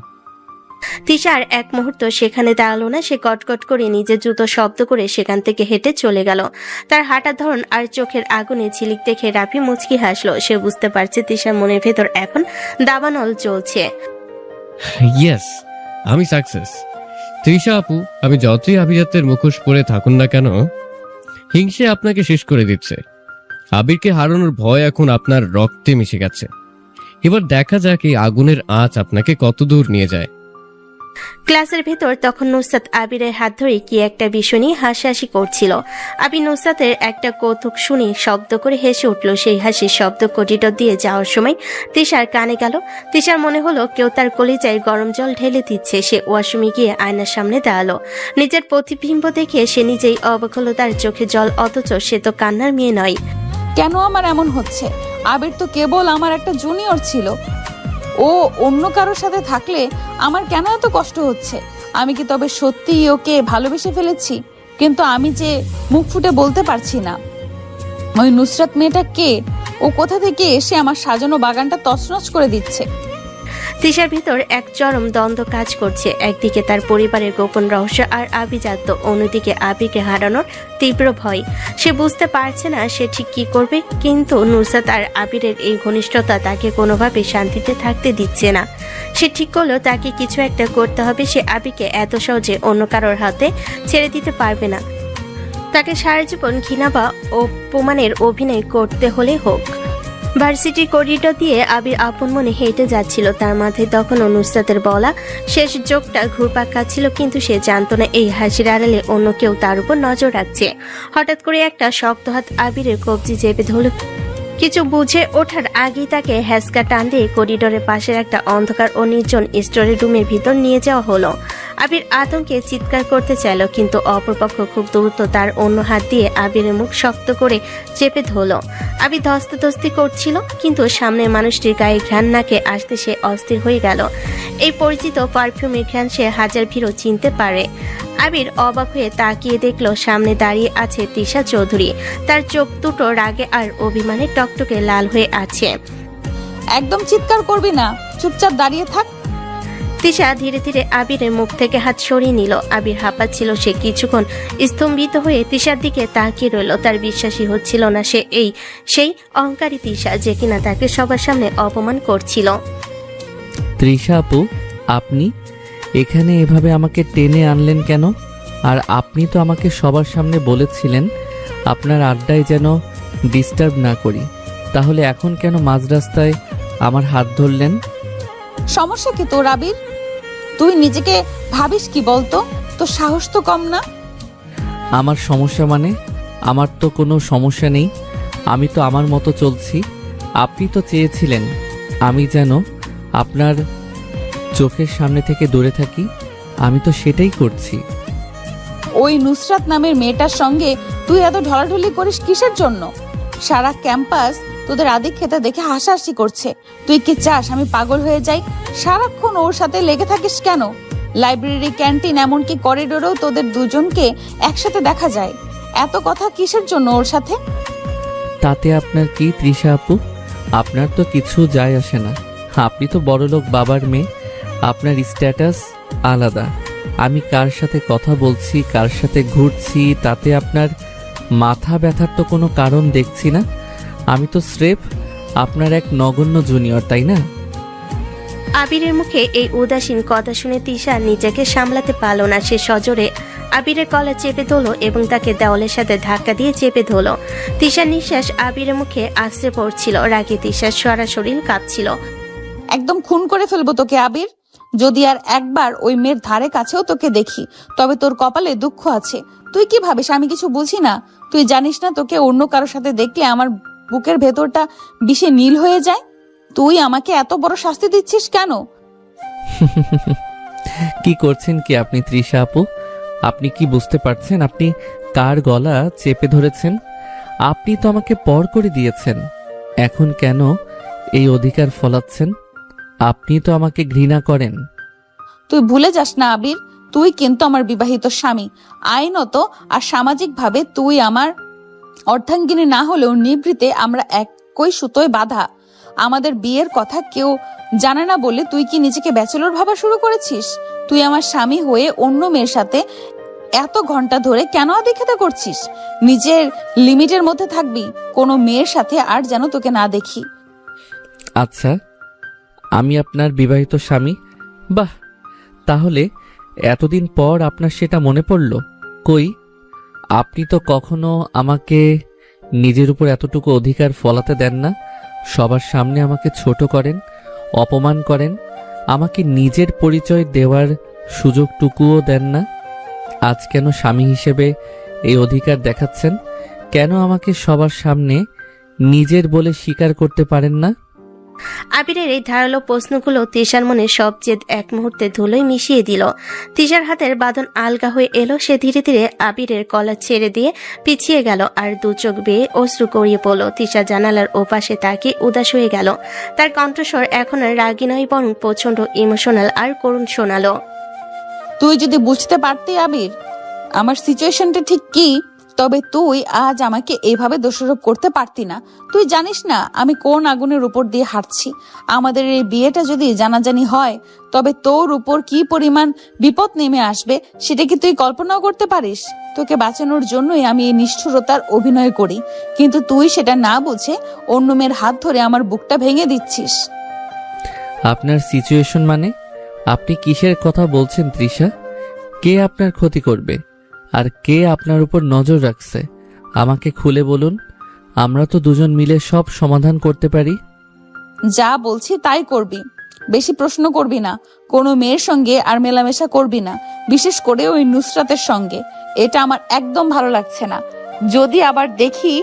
তিশার এক মুহূর্ত সেখানে দাঁড়ালো না। সে কটকট করে নিজের জুতো শব্দ করে সেখান থেকে হেঁটে চলে গেল। তার হাঁটার ধরন আর চোখের আগুনে ঝিলিক দেখে রাফি মুচকি হাসলো। সে বুঝতে পারছে তিশার মনের ভেতর এখন দাবানল চলছে। ইয়েস, আমি সাকসেস। তৃষা আপু, আমি যতই আভিজাত্যের মুখোশ পরে থাকুন না কেন, হিংসে আপনাকে শেষ করে দিচ্ছে। আবিরকে হারানোর ভয় এখন আপনার রক্তে মিশে গেছে। এবার দেখা যাক এই আগুনের আঁচ আপনাকে কত দূর নিয়ে যায়। ক্লাসের ভেতর তখন নুসরাত আবিরের হাত ধরে কি একটা বিষয় নিয়ে হাসাহাসি করছিল। আবির নুসরাতের একটা কৌতুক শুনে শব্দ করে হেসে উঠল। সেই হাসির শব্দ করিডোর দিয়ে যাওয়ার সময় তিশার কানে গেল। তিশার মনে হলো কেউ তার কলিজায় গরম জল ঢেলে দিচ্ছে। সে ওয়াশরুমে গিয়ে আয়নার সামনে দাঁড়ালো। নিজের প্রতিবিম্ব দেখে সে নিজেই অবাক হলো। তার চোখে জল, অথচ সে তো কান্নার মেয়ে নয়। কেন আমার এমন হচ্ছে? আবির তো কেবল আমার একটা জুনিয়র ছিল। ও অন্য কারোর সাথে থাকলে আমার কেন এত কষ্ট হচ্ছে? আমি কি তবে সত্যিই ওকে ভালোবেসে ফেলেছি? কিন্তু আমি যে মুখ ফুটে বলতে পারছি না। ওই নুসরাত মেয়েটা কে? ও কোথা থেকে এসে আমার সাজানো বাগানটা তছনছ করে দিচ্ছে? তিশার ভিতর এক চরম দ্বন্দ্ব কাজ করছে। একদিকে তার পরিবারের গোপন রহস্য আর আভিজাত্য, অন্যদিকে আবিরকে হারানোর তীব্র ভয়। সে বুঝতে পারছে না সে ঠিক কি করবে। কিন্তু নুসরাত আর আবিরের এই ঘনিষ্ঠতা তাকে কোনোভাবে শান্তিতে থাকতে দিচ্ছে না। সে ঠিক করলো তাকে কিছু একটা করতে হবে। সে আবিরকে এত সহজে অন্য কারোর হাতে ছেড়ে দিতে পারবে না। তাকে সারা জীবন ঘৃণা বা অপমানের অভিনয় করতে হলে হোক। ভার্সিটি করিডোর দিয়ে আবির আপন মনে হেঁটে যাচ্ছিল। তার মাথায় তখনও নুসরাতের বলা শেষ যোগটা ঘুরপাক খাচ্ছিল, কিন্তু সে জানতো না এই হাসির আড়ালে অন্য কেউ তার উপর নজর রাখছে। হঠাৎ করে একটা শক্ত হাত আবিরের কবজি চেপে ধরল। কিছু বুঝে ওঠার আগেই তাকে হ্যাসকা টান দিয়ে করিডোরের পাশের একটা অন্ধকার ও নির্জন স্টোরি রুমের ভিতর নিয়ে যাওয়া হলো। আবির আতঙ্কে চিৎকার করতে চাইল, কিন্তু অপরপক্ষ খুব দ্রুত তার অন্য হাত দিয়ে আবিরের মুখ শক্ত করে চেপে ধরল। আবির ধস্তাধস্তি করছিল, কিন্তু সামনের মানুষটির গায়ে ঘ্রাণ নাকে আসতে সে অস্থির হয়ে গেল। এই পরিচিত পারফিউমের ঘ্রাণ সে হাজার ভিড়ও চিনতে পারে। আবির অবাক হয়ে তাকিয়ে দেখল সামনে দাঁড়িয়ে আছে তিশা চৌধুরী। তার চোখ দুটো রাগে আর অভিমানে টকটকে লাল হয়ে আছে। একদম চিৎকার করবি না, চুপচাপ দাঁড়িয়ে থাক। তিশা ধীরে ধীরে আবিরের মুখ থেকে হাত সরিয়ে নিল। আবির হাঁপাচ্ছিল। সে কিছুক্ষণ স্তম্ভিত হয়ে তিশার দিকে তাকিয়ে রইল। তার বিশ্বাসই হচ্ছিল না সে সেই অহংকারী তিশা, যে কিনা তাকে সবার সামনে অপমান করছিল। তৃষা আপু, আপনি এখানে এভাবে আমাকে টেনে আনলেন কেন? আর আপনি তো আমাকে সবার সামনে বলেছিলেন আপনার আড্ডায় যেন ডিস্টার্ব না করি, তাহলে এখন কেন মাঝ রাস্তায় আমার হাত ধরলেন? সমস্যা কি তোর আবির? তুই নিজেকে ভাবিস কি বলতো? তোর সাহস তো কম না। আমার সমস্যা মানে? আমার তো কোনো সমস্যা নেই, আমি তো আমার মতো চলছি। আপনি তো চেয়েছিলেন আমি যেন আপনার চোখের সামনে থেকে দূরে থাকি, আমি তো সেটাই করছি। ওই নুসরাত নামের মেয়েটার সঙ্গে তুই এত ঢলাঢলি করিস কিসের জন্য? সারা ক্যাম্পাস তোদের আদিক খেতে দেখে হাসাহাসি করছে। তুই কি চাস আমি পাগল হয়ে যাই? সারাক্ষণ ওর সাথে লেগে থাকিস কেন? লাইব্রেরি, ক্যান্টিন, এমনকি করিডোরেও তোদের দুজনকে একসাথে দেখা যায়। এত কথা কিসের জন্য ওর সাথে? তাতে আপনার কি তৃষা আপু? আপনার তো কিছু যায় আসে না। আপনি তো বড়লোক বাবার মেয়ে, আপনার স্ট্যাটাস আলাদা। আমি কার সাথে কথা বলছি, কার সাথে ঘুরছি, তাতে আপনার মাথা ব্যথার তো কোনো কারণ দেখছি না। আমি তো স্রেফ আপনার এক নগণ্য জুনিয়র, তাই না? আবিরের মুখে এই উদাসীন কথা শুনে তিশা নিজেকে সামলাতে পারল না। সে সজোরে আবিরের গলা চেপে ধরল এবং তাকে দেওয়ালের সাথে ধাক্কা দিয়ে চেপে ধরল। তিশার নিঃশ্বাস আবিরের মুখে আশ্রে পড়ছিল। রাগে তিশার সারা শরীর কাঁপছিল। একদম খুন করে ফেলবো তোকে আবির। যদি আর একবার ওই মেয়ের ধারে কাছেও তোকে দেখি, তবে তোর কপালে দুঃখ আছে। তুই কি ভাবিস আমি কিছু বুঝি না? তুই জানিস না তোকে অন্য কারোর সাথে দেখলে আমার বুকের ভেতরটা বিষে নীল হয়ে যায়? তুই আমাকে এত বড় শাস্তি দিচ্ছিস কেন? কি করছেন কি আপনি তৃষা আপু? আপনি কি বুঝতে পারছেন আপনি কার গলা চেপে ধরেছেন? আপনি তো আমাকে পর করে দিয়েছেন, এখন কেন এই অধিকার ফলাচ্ছেন? আপনি তো আমাকে ঘৃণা করেন। তুই ভুলে যাস না আবির, তুই কিন্তু আমার বিবাহিত স্বামী। আইনত আর সামাজিকভাবে তুই আমার অর্ধাঙ্গিনী না হলেও নিভৃতে আমরা একই সুতোয় বাঁধা। আমাদের বিয়ের কথা কেউ জানে না বলে তুই কি নিজেকে ব্যাচেলর ভাবা শুরু করেছিস? তুই আমার স্বামী হয়ে অন্য মেয়ের সাথে এত ঘন্টা ধরে কেন আদিক্ষেতা করছিস? নিজের লিমিটের মধ্যে থাকবি। কোনো মেয়ের সাথে আর যেন তোকে না দেখি। আচ্ছা, আমি আপনার বিবাহিত স্বামী? বাহ, তাহলে এতদিন পর আপনার সেটা মনে পড়ল। কই, আপনি তো কখনো আমাকে নিজের উপর এতটুকু অধিকার ফলাতে দেন না। সবার সামনে আমাকে ছোট করেন, অপমান করেন, আমাকে নিজের পরিচয় দেওয়ার সুযোগটুকুও দেন না। আজ কেন স্বামী হিসেবে এই অধিকার দেখাচ্ছেন? কেন আমাকে সবার সামনে নিজের বলে স্বীকার করতে পারেন না? আবিরের এই ধারালো প্রশ্নগুলো তিশার মনে সব জেদ এক মুহূর্তে ধুলোয় মিশিয়ে দিল। তিশার হাতের বাঁধন আলগা হয়ে এলো। সে ধীরে ধীরে আবিরের কলা ছেড়ে দিয়ে পিছিয়ে গেল আর দু চোখ বেয়ে অশ্রু গড়িয়ে পড়ল। তিশা জানালার ওপাশে তাকিয়ে উদাস হয়ে গেল। তার কণ্ঠস্বর এখন আর রাগী নয়, বরং প্রচন্ড ইমোশনাল আর করুণ শোনালো। তুই যদি বুঝতে পারতি আবির আমার সিচুয়েশনটা ঠিক কি, তবে তুই আজ আমাকে এইভাবে দোষারোপ করতে পারতি না। তুই জানিস না আমি কোন আগুনের উপর দিয়ে হাঁটছি। আমাদের এই বিয়েটা যদি জানাজানি হয়, তবে তোর উপর কি পরিমাণ বিপদ নেমে আসবে সেটা কি তুই কল্পনাও করতে পারিস? তোকে বাঁচানোর জন্যই আমি এই নিষ্ঠুরতার অভিনয় করি, কিন্তু তুই সেটা না বুঝে অন্য মেয়ের হাত ধরে আমার বুকটা ভেঙে দিচ্ছিস। আপনার সিচুয়েশন মানে? আপনি কিসের কথা বলছেন তৃষা? কে আপনার ক্ষতি করবে? আর কে আপনার উপর নজর রাখছে আমাকে খুলে বলুন। আমরা তো দুজন মিলে সব সমাধান করতে পারি। যা বলছি তাই করবি, বেশি প্রশ্ন করবি না। কোনো মেয়ের সঙ্গে আর মেলামেশা করবি না, বিশেষ করে ওই নুসরাতের সঙ্গে। এটা আমার একদম ভালো লাগছে না। যদি আবার দেখি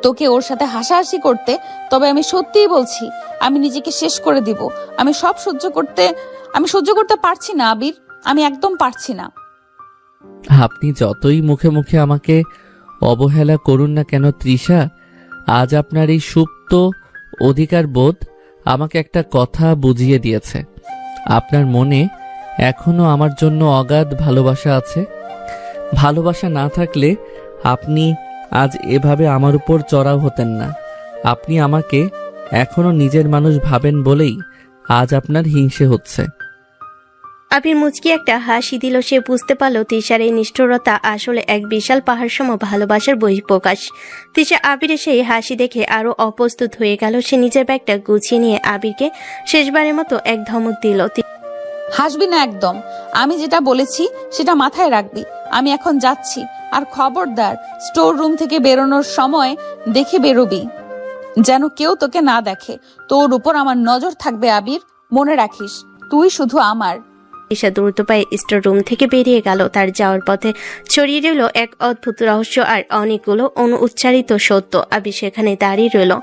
তোকে ওর সাথে হাসাহাসি করতে, তবে আমি সত্যিই বলছি আমি নিজেকে শেষ করে দিব। আমি সহ্য করতে পারছি না আবির, আমি একদম পারছি না। আপনি যতই মুখে মুখে আমাকে অবহেলা করুন না কেন তৃষা, আজ আপনার এই সুপ্ত অধিকার বোধ আমাকে একটা কথা বুঝিয়ে দিয়েছে। আপনার মনে এখনো আমার জন্য অগাধ ভালোবাসা আছে। ভালোবাসা না থাকলে আপনি আজ এভাবে আমার উপর চড়াও হতেন না। আপনি আমাকে এখনো নিজের মানুষ ভাবেন বলেই আজ আপনার হিংসে হচ্ছে। আবির মুচকি একটা হাসি দিল। সে বুঝতে পারল তিশার এই নিষ্ঠুরতা আসলে এক বিশাল পাহাড় সম ভালোবাসার বহিঃপ্রকাশ। তিশা আবিরের সেই হাসি দেখে আরো অপ্রস্তুত হয়ে গেল। সে নিজের ব্যাগটা গুছিয়ে নিয়ে আবিরকে শেষবারের মতো এক ধমক দিল। হাসবি না একদম। আমি যেটা বলেছি সেটা মাথায় রাখবি। আমি এখন যাচ্ছি, আর খবরদার স্টোর রুম থেকে বেরোনোর সময় দেখে বেরোবি, যেন কেউ তোকে না দেখে। তোর উপর আমার নজর থাকবে আবির, মনে রাখিস তুই শুধু আমার। তিশা দ্রুত পায়ে স্টোর রুম থেকে বেরিয়ে গেল। তার যাওয়ার পথে ছড়িয়ে রইল এক অদ্ভুত রহস্য আর অনেকগুলো অনুচ্চারিত সত্য। আবির সেখানে দাঁড়িয়ে রইল।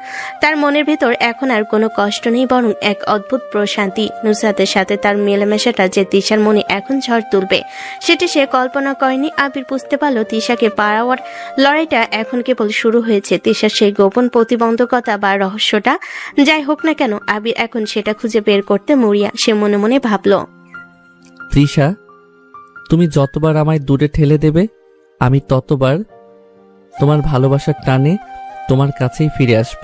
তার মনের ভেতর এখন আর কোনো কষ্ট নেই, বরং এক অদ্ভুত প্রশান্তি। নুসরাতের সাথে তার মেলামেশাটা যে তিশার মনে এখন ঝড় তুলবে, সেটি সে কল্পনা করেনি। আবির বুঝতে পারল তিশাকে পাওয়ার লড়াইটা এখন কেবল শুরু হয়েছে। তিশার সেই গোপন প্রতিবন্ধকতা বা রহস্যটা যাই হোক না কেন, আবির এখন সেটা খুঁজে বের করতে মরিয়া। সে মনে মনে ভাবল, তৃষা, তুমি যতবার আমায় দূরে ঠেলে দেবে আমি ততবার তোমার ভালোবাসার টানে তোমার কাছেই ফিরে আসব।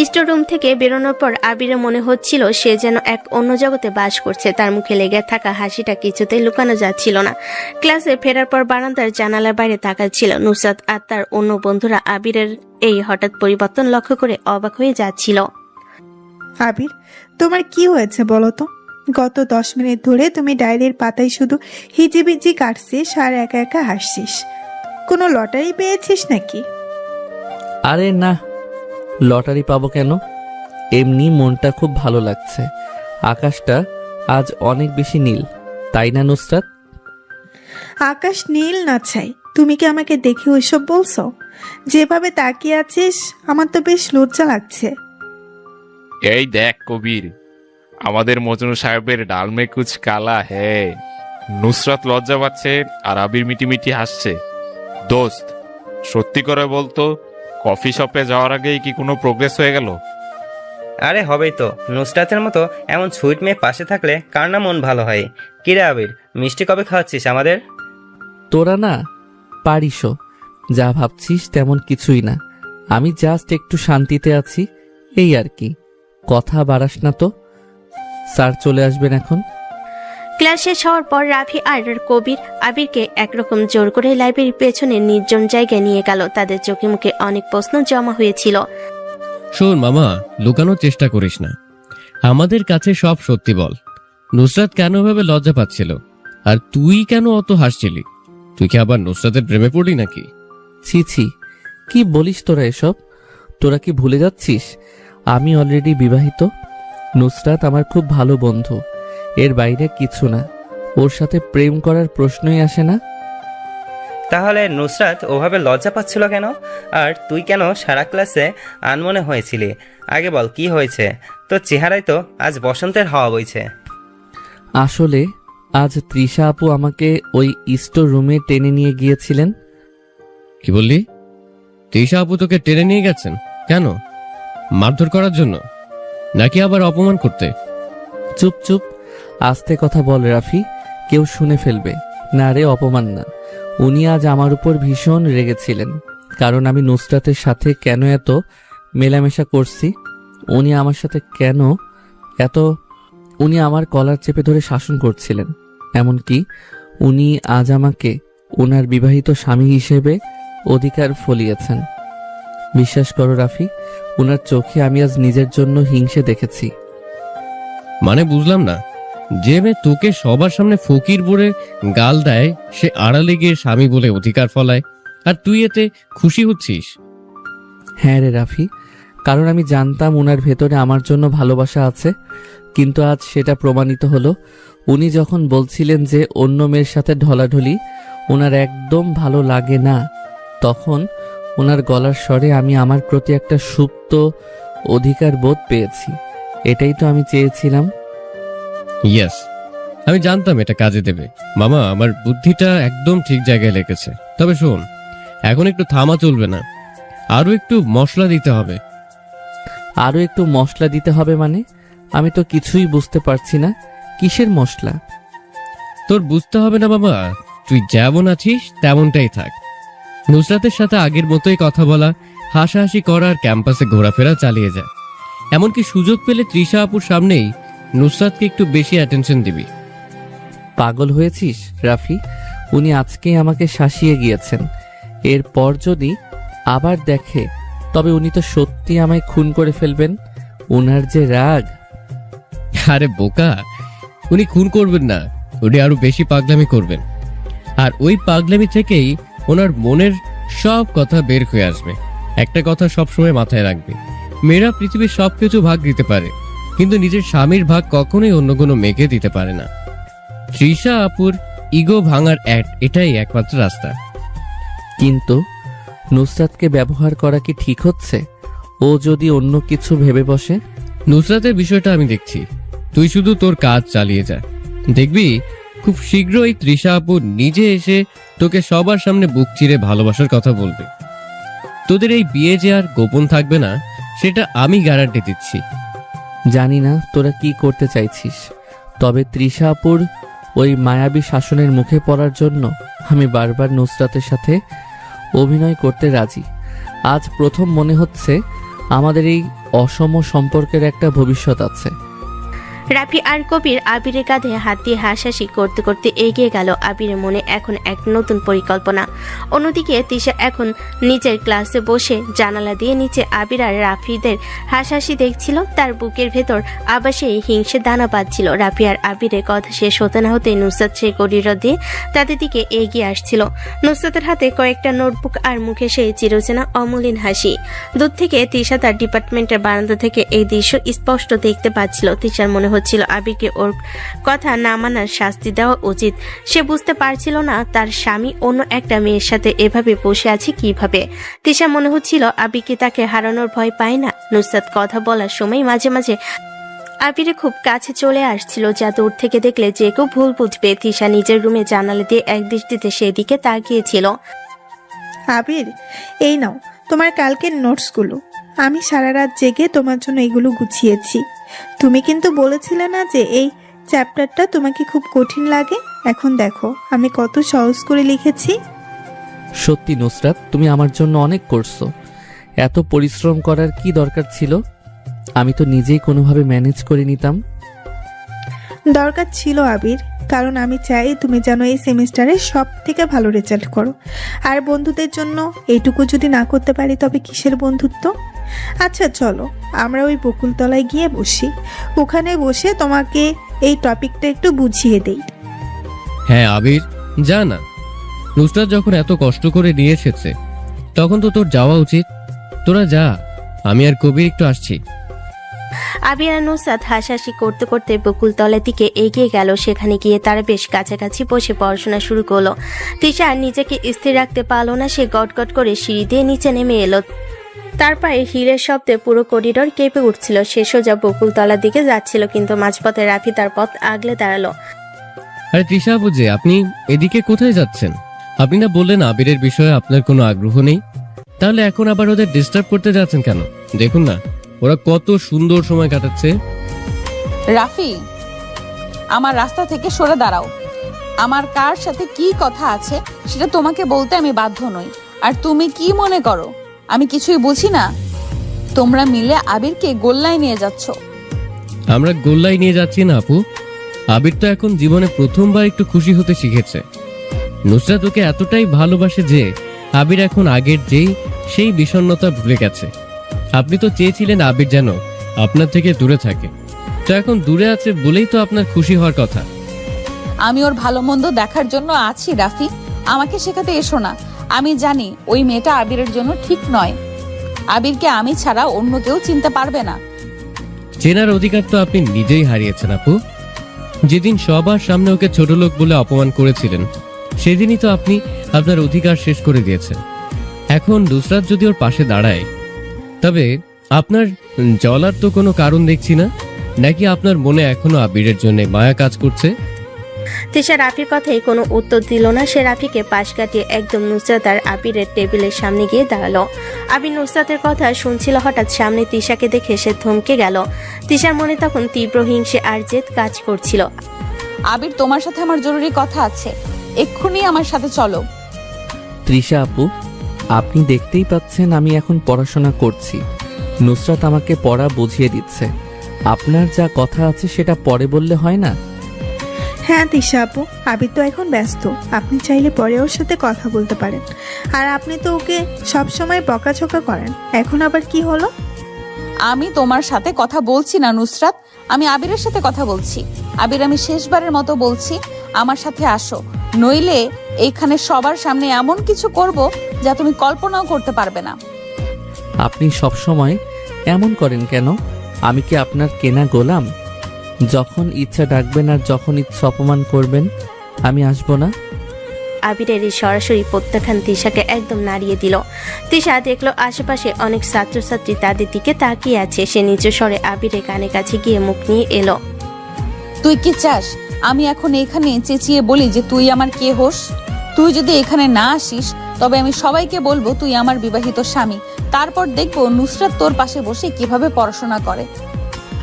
স্টোর রুম থেকে বেরোনোর পর আবিরের মনে হচ্ছিল সে যেন এক অন্য জগতে বাস করছে। তার মুখে লেগে থাকা হাসিটা কিছুতেই লুকানো যাচ্ছিল না। ক্লাসে ফেরার পর বারান্দার জানালার বাইরে তাকাচ্ছিল নুসরাত আর তার অন্য বন্ধুরা আবিরের এই হঠাৎ পরিবর্তন লক্ষ্য করে অবাক হয়ে যাচ্ছিল। আবির, তোমার কি হয়েছে বলো তো? গত 10 মিনিট ধরে তুমি ডায়েরির পাতায় শুধু হিজিবিজি কাটছিস আর একা একা হাসছিস। কোনো লটারি পেয়েছিস নাকি? আরে না, লটারি পাবো কেন? এমনি মনটা খুব ভালো লাগছে। আকাশটা আজ অনেক বেশি নীল, তাই না নুসরাত? আকাশ নীল না চাই, তুমি কি আমাকে দেখে ওইসব বলছো? যেভাবে তাকিয়ে আছিস আমার তো বেশ লজ্জা লাগছে। এই দেখ কবির, আমাদের মজনু সাহেবের ডাল মে কুছ কালা হে। নুসরাত লজ্জা পাচ্ছে আর আবির মিটিমিটি হাসছে। দোস্ত, সত্যি করে বলতো, কফি শপে যাওয়ার আগেই কি কোনো প্রোগ্রেস হয়ে গেল? আরে হবেই তো। নুসরাতের মতো এমন সুইট মেয়ে পাশে থাকলে কার না মন ভালো হয়। কিরে আবির, মিষ্টি কবে খাওয়াচ্ছিস আমাদের? তোরা না পারিসও, যা ভাবছিস তেমন কিছুই না। আমি জাস্ট একটু শান্তিতে আছি, এই আর কি। কথা বাড়াস না তো। স্যার চলে আসবেন এখন। ক্লাস শেষ হওয়ার পর রাফি আর কবির আবিরকে একরকম জোর করে লাইব্রেরির পেছনে নির্জন জায়গায় নিয়ে গেল। তাদের চোখে মুখে অনেক প্রশ্ন জমা হয়েছিল। শোন মামা, লুকানোর চেষ্টা করিস না, আমাদের কাছে সব সত্যি বল। নুসরাত কেন ভাবে লজ্জা পাচ্ছিল, আর তুই কেন অত হাসছিলি? তুই কি আবার নুসরাতের প্রেমে পড়লি নাকি? ছি ছি, কি বলিস তোরা এসব? তোরা কি ভুলে যাচ্ছিস আমি অলরেডি বিবাহিত? নুসরাত আমার খুব ভালো বন্ধু, এর বাইরে কিছু না। ওর সাথে প্রেম করার প্রশ্নই আসে না। তাহলে নুসরাত ওভাবে লজ্জা পাচ্ছিল কেন? আর তুই কেন সারা ক্লাসে আনমনে হয়েছিলি? আগে বল, কি হয়েছে? তোর চেহারায় তো আজ বসন্তের হাওয়া বইছে। আসলে আজ তৃষা আপু আমাকে ওই স্টোর রুমে টেনে নিয়ে গিয়েছিলেন। কি বললি? তৃষা আপু তোকে টেনে নিয়ে গেছেন কেন? মারধর করার জন্য নাকি আবার অপমান করতে? চুপ চুপ, আস্তে কথা বল রাফি, কেউ শুনে ফেলবে। না রে, অপমান না। উনি আজ আমার উপর ভীষণ রেগেছিলেন, কারণ আমি নুসরাতের সাথে কেন এত মেলামেশা করছি। উনি আমার সাথে কেন এত উনি আমার কলার চেপে ধরে শাসন করছিলেন। এমনকি উনি আজ আমাকে ওনার বিবাহিত স্বামী হিসেবে অধিকার ফলিয়েছেন। বিশ্বাস করো রাফি, ওনার চোখে আমি আজ নিজের জন্য হিংসে দেখেছি। মানে বুঝলাম না, যে মেয়ে তোকে সবার সামনে ফকির বলে গাল দেয়, সে আড়ালে গিয়ে স্বামী বলে অধিকার ফলায়, আর তুই এতে খুশি হচ্ছিস? হ্যাঁ রে রাফি, কারণ আমি জানতাম ওনার ভেতরে আমার জন্য ভালোবাসা আছে, কিন্তু আজ সেটা প্রমাণিত হলো। উনি যখন বলছিলেন যে অন্য মেয়ের সাথে ঢলাঢলি ওনার একদম ভালো লাগে না, তখন ওনার গলার স্বরে আমি আমার প্রতি একটা সুপ্ত অধিকার বোধ পেয়েছি। এটাই তো আমি চেয়েছিলাম। ইয়েস, আমি জানতাম এটা কাজে দেবে। মামা, আমার বুদ্ধিটা একদম ঠিক জায়গায় লেগেছে। তবে শোন, এখন একটু থামা চলবে না, আরো একটু মশলা দিতে হবে। আরও একটু মশলা দিতে হবে মানে? আমি তো কিছুই বুঝতে পারছি না, কিসের মশলা? তোর বুঝতে হবে না বাবা, তুই যেমন আছিস তেমনটাই থাক। নুসরাতের সাথে আগের মতোই কথা বলা, হাসাহাসি করা আর ক্যাম্পাসে ঘোরাফেরা চালিয়ে যায়। এমনকি সুযোগ পেলে তৃষা আপুর সামনেই নুসরাতকে একটু বেশি অ্যাটেনশন দিবি। পাগল হয়েছিস রাফি? উনি আজকেই আমাকে শাসিয়ে গিয়েছেন, এরপর যদি আবার দেখে তবে উনি তো সত্যি আমায় খুন করে ফেলবেন। ওনার যে রাগ! আরে বোকা, উনি খুন করবেন না, উনি আরো বেশি পাগলামি করবেন। আর ওই পাগলামি থেকেই ওনার মনের সব কথা বের হয়ে আসবে। একটা কথা সবসময় মাথায় রাখবে, মেয়েরা পৃথিবীর সবকিছু ভাগ দিতে পারে, কিন্তু নিজের স্বামীর ভাগ কখনোই অন্য কোনো মেয়েকে দিতে পারে না। তৃষা আপুর ইগো ভাঙার এটাই একমাত্র রাস্তা। কিন্তু নুসরাতকে ব্যবহার করা কি ঠিক হচ্ছে? ও যদি অন্য কিছু ভেবে বসে? নুসরাতের বিষয়টা আমি দেখছি, তুই শুধু তোর কাজ চালিয়ে যা। দেখবি খুব শীঘ্রই তৃষা আপু নিজে এসে তোকে সবার সামনে বুক চিরে ভালোবাসার কথা বলবে। তোদের এই বিয়ে যে আর গোপন থাকবে না, সেটা আমি গ্যারান্টি দিচ্ছি। জানি না তোরা কি করতে চাইছিস, তবে তৃষা আপুর ওই মায়াবী শাসনের মুখে পড়ার জন্য আমি বারবার নুসরাতের সাথে অভিনয় করতে রাজি। আজ প্রথম মনে হচ্ছে আমাদের এই অসম সম্পর্কের একটা ভবিষ্যৎ আছে। রাফি আর কবির আবিরের কাঁধে হাত দিয়ে হাসাহাসি করতে করতে এগিয়ে গেল। আবিরের মনে এখন এক নতুন পরিকল্পনা। অন্যদিকে তিশা এখন নিজের ক্লাসে বসে জানালা দিয়ে নিচে আবির আর রাফিদের হাসাহাসি দেখছিল। তার বুকের ভেতর আবার সেই হিংসে দানা বাঁধছিল। রাফি আর আবিরের কথা শেষ হতে না হতে নুসরাত সেই করিডোর দিয়ে তাদের দিকে এগিয়ে আসছিল। নুসরাতের হাতে কয়েকটা নোটবুক আর মুখে সেই চিরচেনা অমলিন হাসি। দূর থেকে তিশা তার ডিপার্টমেন্টের বারান্দা থেকে এই দৃশ্য স্পষ্ট দেখতে পাচ্ছিল। তিশার মনে হচ্ছিল আবিরকে ওর কথা না মানার শাস্তি দেওয়া উচিত। সে বুঝতে পারছিল না তার স্বামী অন্য একটা মেয়ের সাথে এভাবে বসে আছে কিভাবে। তিশা মনে হচ্ছিল আবিরকে তাকে হারানোর ভয় পায় না। নুসরাত কথা বলার সময় মাঝে মাঝে আবিরে খুব কাছে চলে আসছিল, যা দূর থেকে দেখলে যে কেউ ভুল বুঝবে। তিশা নিজের রুমে জানালা দিয়ে এক দৃষ্টিতে সেদিকে তাকিয়েছিল। আবির, এই নাও তোমার কালকের নোটসগুলো। আমি সারা রাত জেগে তোমার জন্য এগুলো গুছিয়েছি। তুমি কিন্তু বলেছিলে না যে এই চ্যাপ্টারটা তোমাকে খুব কঠিন লাগে? এখন দেখো আমি কত সহজ করে লিখেছি। সত্যি নুসরাত, তুমি আমার জন্য অনেক করছো। এত পরিশ্রম করার কি দরকার ছিল? আমি তো নিজেই কোনোভাবে ম্যানেজ করে নিতাম। দরকার ছিল আবির, কারণ আমি চাই তুমি যেন এই সেমিস্টারে সব থেকে ভালো রেজাল্ট করো। আর বন্ধুদের জন্য এইটুকু যদি না করতে পারি তবে কিসের বন্ধুত্ব? আচ্ছা চলো আমরা ওই বকুলতলায় গিয়ে বসি, ওখানে বসে তোমাকে এই টপিকটা একটু বুঝিয়ে দেই। হ্যাঁ আবির, যা না। নুসরাত যখন এত কষ্ট করে নিয়ে এসেছে তখন তো তোর যাওয়া উচিত। তোরা যা, আমি আর কবির একটু আসছি। আবির আর নুসরাত হাসাহাসি করতে করতে বকুলতলার দিকে এগিয়ে গেল। সেখানে গিয়ে তারা বেশ কাছাকাছি বসে পড়াশোনা শুরু করলো। তিশা নিজেকে স্থির রাখতে পারল না, সে গটগট করে সিঁড়ি দিয়ে নিচে নেমে এলো। তার পায়ে হিলের শব্দে পুরো করিডোর কেঁপে উঠছিল। সে সোজা বকুলতলার দিকে যাচ্ছিল, কিন্তু মাঝপথে রাফি তার পথ আগলে দাঁড়ালো। আরে তৃষা আপু যে, আপনি এদিকে কোথায় যাচ্ছেন? আপনি না বললেন আবিরের বিষয়ে আপনার কোনো আগ্রহ নেই, তাহলে এখন আবার ওদের ডিস্টার্ব করতে যাচ্ছেন কেন? দেখুন না ওরা কত সুন্দর সময় কাটাচ্ছে। রাফি, আমার রাস্তা থেকে সরে দাঁড়াও। আমার কার সাথে কি কথা আছে সেটা তোমাকে বলতে আমি বাধ্য নই। আর তুমি কি মনে করো আমি কিছুই বুঝি না? তোমরা মিলে আবিরকে গোল্লায় নিয়ে যাচ্ছ। আমরা গোল্লায় নিয়ে যাচ্ছি না আপু, আবির তো এখন জীবনে প্রথমবার একটু খুশি হতে শিখেছে। নুসরাত ওকে এতটাই ভালোবাসে যে আবির এখন আগের সেই বিষণ্ণতা ভুলে গেছে। আপনি তো চেয়েছিলেন আবির যেন আপনার থেকে দূরে থাকে, তো এখন দূরে আছে বলেই তো আপনার খুশি হওয়ার কথা। আমি ওর ভালো মন্দ দেখার জন্য আছি রাফি, আমাকে শেখাতে এসো না। আমি জানি ওই মেয়েটা আবিরের জন্য ঠিক নয়। আবিরকে আমি ছাড়া অন্য কেউ চিনতে পারবে না। চেনার অধিকার তো আপনি নিজেই হারিয়েছেন আপু। যেদিন সবার সামনে ওকে ছোট লোক বলে অপমান করেছিলেন, সেদিনই তো আপনি আপনার অধিকার শেষ করে দিয়েছেন। এখন নুসরাত যদি ওর পাশে দাঁড়ায়, তবে আপনার জ্বলার তো কোনো কারণ দেখছি না। নাকি আপনার মনে এখনো আবিরের জন্য মায়া কাজ করছে? তিশা রাফির কথায় কোনো উত্তর দিল না। সে রাফিকে পাশ কাটিয়ে একদম নুসরাত আর আবিরের টেবিলের সামনে গিয়ে দাঁড়ালো। আবির নুসরাতের কথা শুনছিল, হঠাৎ সামনে তিশাকে দেখে সে থমকে গেল। তিশার মনে তখন তীব্র হিংসে আর জেদ কাজ করছিল। আবির, তোমার সাথে আমার জরুরি কথা আছে, এক্ষুনি আমার সাথে চলো। তৃষা আপু, আপনি দেখতেই পাচ্ছেন আমি এখন পড়াশোনা করছি। নুসরাত আমাকে পড়া বুঝিয়ে দিচ্ছে। আপনার যা কথা আছে সেটা পরে বললে হয় না? হ্যাঁ তিশা আপু, আবির তো এখন ব্যস্ত, আপনি চাইলে পরে ওর সাথে কথা বলতে পারেন। আর আপনি তো ওকে সবসময় বকাঝকা করেন, এখন আবার কি হলো? আমি তোমার সাথে কথা বলছি না নুসরাত, আমি আবিরের সাথে কথা বলছি। আবির, আমি শেষবারের মতো বলছি, আমার সাথে আসো, নইলে এইখানে সবার সামনে এমন কিছু করব যা তুমি কল্পনাও করতে পারবে না। আপনি সবসময় এমন করেন কেন? আমি কি আপনার কেনা গোলাম? যখন ইচ্ছা ডাকবেন আর যখন ইচ্ছা অপমান করবেন আমি আসবো না? আবিরের এই সরাসরি প্রত্যাখ্যান তিশাকে একদম নাড়িয়ে দিল। তিশা দেখলো আশেপাশে অনেক ছাত্রছাত্রী তাদের দিকে তাকিয়ে আছে। সে নিচু স্বরে আবিরের কানে কাছে গিয়ে মুখ নিয়ে এলো। তুই কি চাস আমি এখন এখানে চেঁচিয়ে বলি যে তুই আমার কে হোস? তুই যদি এখানে না আসিস তবে আমি সবাইকে বলবো তুই আমার বিবাহিত স্বামী। তারপর দেখবো নুসরাত তোর পাশে বসে কিভাবে পড়াশোনা করে।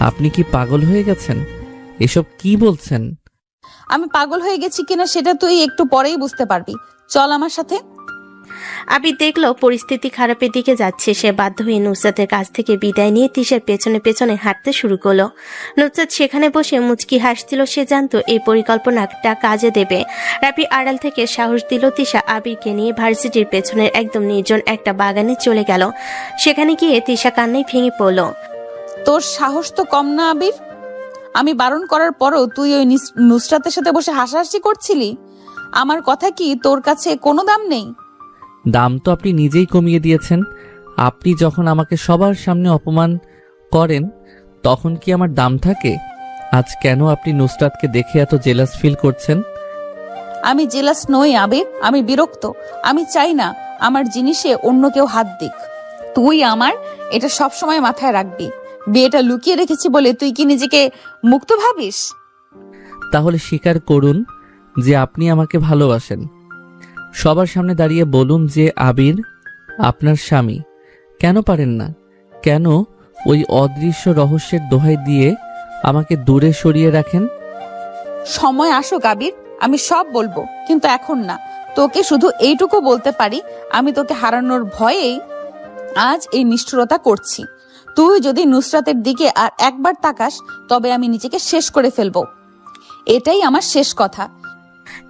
আপনি কি পাগল হয়ে গেছেন? এসব কি বলছেন? আমি পাগল হয়ে গেছি কিনা সেটা তুই একটু পরেই বুঝতে পারবি, চল আমার সাথে। আবির দেখলো পরিস্থিতি খারাপের দিকে যাচ্ছে। সে বাধ্য হয়ে নুসরাতের কাছ থেকে বিদায় নিয়ে তিশার পেছনে পেছনে হাঁটতে শুরু করলো। নুসরাত সেখানে বসে মুচকি হাসছিল। সে জানতো এই পরিকল্পনাটা কাজে দেবে। রাফি আড়াল থেকে সাহস দিল। তিশা আবিরকে নিয়ে ভার্সিটির পেছনের একদম নির্জন একটা বাগানে চলে গেল। সেখানে গিয়ে তিশা কান্নায় ভেঙে পড়ল। তোর সাহস তো কম না আবির, আমি বারণ করার পরও তুই ওই নুসরাতের সাথে বসে হাসাহাসি করছিলি। আমার কথা কি তোর কাছে কোনো দাম নেই? দাম তো আপনি নিজেই কমিয়ে দিয়েছেন। আপনি যখন আমাকে সবার সামনে অপমান করেন তখন কি আমার দাম থাকে? আজ কেন আপনি নুসরাতকে দেখে এত জেলাস ফিল করছেন? আমি জেলাস নই আবির, আমি বিরক্ত। আমি চাই না আমার জিনিসে অন্য কেউ হাত দিক। তুই আমার এটা সব সময় মাথায় রাখবি। বিয়েটা লুকিয়ে রেখেছি বলে তুই কি নিজেকে মুক্ত ভাবিস? তাহলে স্বীকার করুন যে আপনি আমাকে ভালোবাসেন। সবার সামনে দাঁড়িয়ে বলুন যে আবির আপনার স্বামী। কেন পারেন না? কেন ওই অদৃশ্য রহস্যের দোহাই দিয়ে আমাকে দূরে সরিয়ে রাখেন? সময় আসুক আবির, আমি সব বলবো, কিন্তু এখন না। তোকে শুধু এইটুকু বলতে পারি, আমি তোকে হারানোর ভয়েই আজ এই নিষ্ঠুরতা করছি। তুই যদি নুসরাতের দিকে আর একবার তাকাস তবে আমি নিজেকে শেষ করে ফেলবো। এটাই আমার শেষ কথা।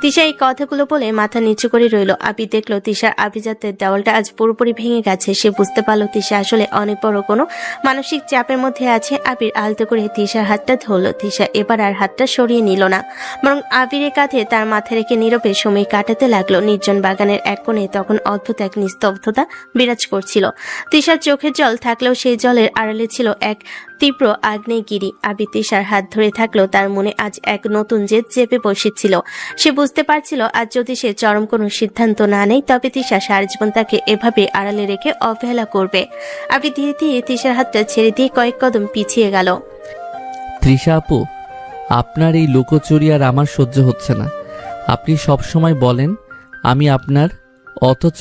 তিশা এই কথাগুলো বলে মাথা নিচু করে রইল। আবির দেখলো তিশার আভিজাত্যের দেওয়ালটা আজ পুরোপুরি ভেঙে গেছে। সে বুঝতে পারলো তিশা আসলে অনেক বড় কোনো মানসিক চাপের মধ্যে আছে। আবির আলতো করে তিশার হাতটা ধরল। তিশা এবার আর হাতটা সরিয়ে নিল না, বরং আবিরের কাঁধে তার মাথা রেখে নীরবে সময় কাটাতে লাগলো। নির্জন বাগানের এক কোণে তখন অদ্ভুত এক নিস্তব্ধতা বিরাজ করছিল। তিশার চোখের জল থাকলেও সেই জলের আড়ালে ছিল এক তীব্র আগ্নেয়গিরি। আবির তিশার হাত ধরে থাকলো। তার মনে আজ এক নতুন জেদ চেপে বসেছিল। সে বুঝতে পারছিল আজ যদি সে চরম কোনো সিদ্ধান্ত না নেয় তবে তিশা সারা জীবন তাকে এভাবে আড়ালে রেখে অবহেলা করবে। আবির ধীরে ধীরে তিশার হাতটা ছেড়ে দিয়ে কয়েক কদম পিছিয়ে গেল। তৃষা আপু, আপনার এই লুকোচুরি আর আমার সহ্য হচ্ছে না। আপনি সব সময় বলেন আমি আপনার, অথচ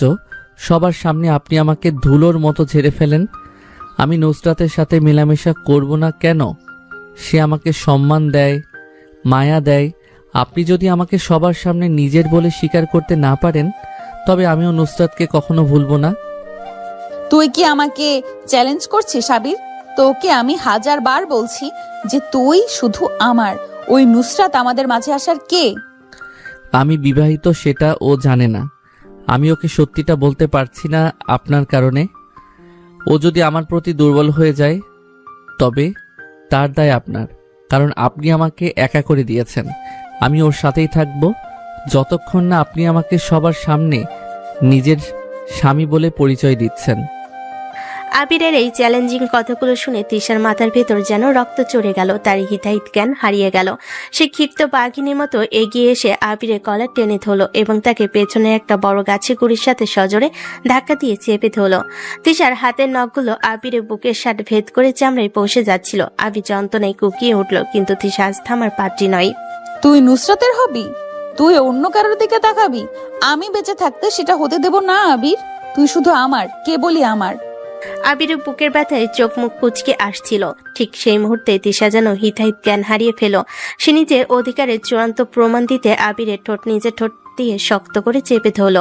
সবার সামনে আপনি আমাকে ধুলোর মতো ঝেড়ে ফেলেন। আমি নুসরাতের সাথে মেলামেশা করব না কেন? সে আমাকে সম্মান দেয়, মায়া দেয়। আপনি যদি আমাকে সবার সামনে নিজের বলে স্বীকার করতে না পারেন তবে আমিও নুসরাতকে কখনো ভুলব না। তুই কি আমাকে চ্যালেঞ্জ করছিস আবির? তোকে আমি 1000 বার বলছি যে তুই শুধু আমার, ওই নুসরাত আমাদের মাঝে আসার কে? আমি বিবাহিত সেটা ও জানে না। আমি ওকে সত্যিটা বলতে পারছি না আপনার কারণে। ও যদি আমার প্রতি দুর্বল হয়ে যায় তবে তার দায় আপনার। কারণ আপনি আমাকে একা করে দিয়েছেন। আমি ওর সাথেই থাকবো যতক্ষণ না আপনি আমাকে সবার সামনে নিজের স্বামী বলে পরিচয় দিচ্ছেন। আবিরের এই চ্যালেঞ্জিং কথাগুলো শুনে তৃষার মাথার ভেতর যেন রক্ত চড়ে গেল, তার হিতাহিত জ্ঞান হারিয়ে গেল। সে ক্ষিপ্ত বাঘিনীর মতো এগিয়ে এসে আবিরের কলার টেনে ধরল এবং তাকে পেছনে একটা বড় গাছের গুড়ির সাথে সজোরে ধাক্কা দিয়ে চেপে ধরল। তৃষার হাতের নখগুলো আবিরের বুকের শার্ট ভেদ করে চামড়ায় পৌঁছে যাচ্ছিল। আবির যন্ত্রণায় কুকিয়ে উঠল, কিন্তু তৃষা আজ থামার পাত্রী নয়। তুই নুসরাতের হবি? তুই অন্য কারোর দিকে তাকাবি? আমি বেঁচে থাকতে সেটা হতে দেব না আবির। তুই শুধু আমার, কেবলই আমার। আবিরের বুকের ব্যথায় চোখ মুখ কুচকে আসছিল। ঠিক সেই মুহূর্তে তৃষা যেন হিতাহিত জ্ঞান হারিয়ে ফেল। সে নিজের অধিকারের চূড়ান্ত প্রমাণ দিতে আবিরের ঠোঁট নিজের ঠোঁট দিয়ে শক্ত করে চেপে ধরল।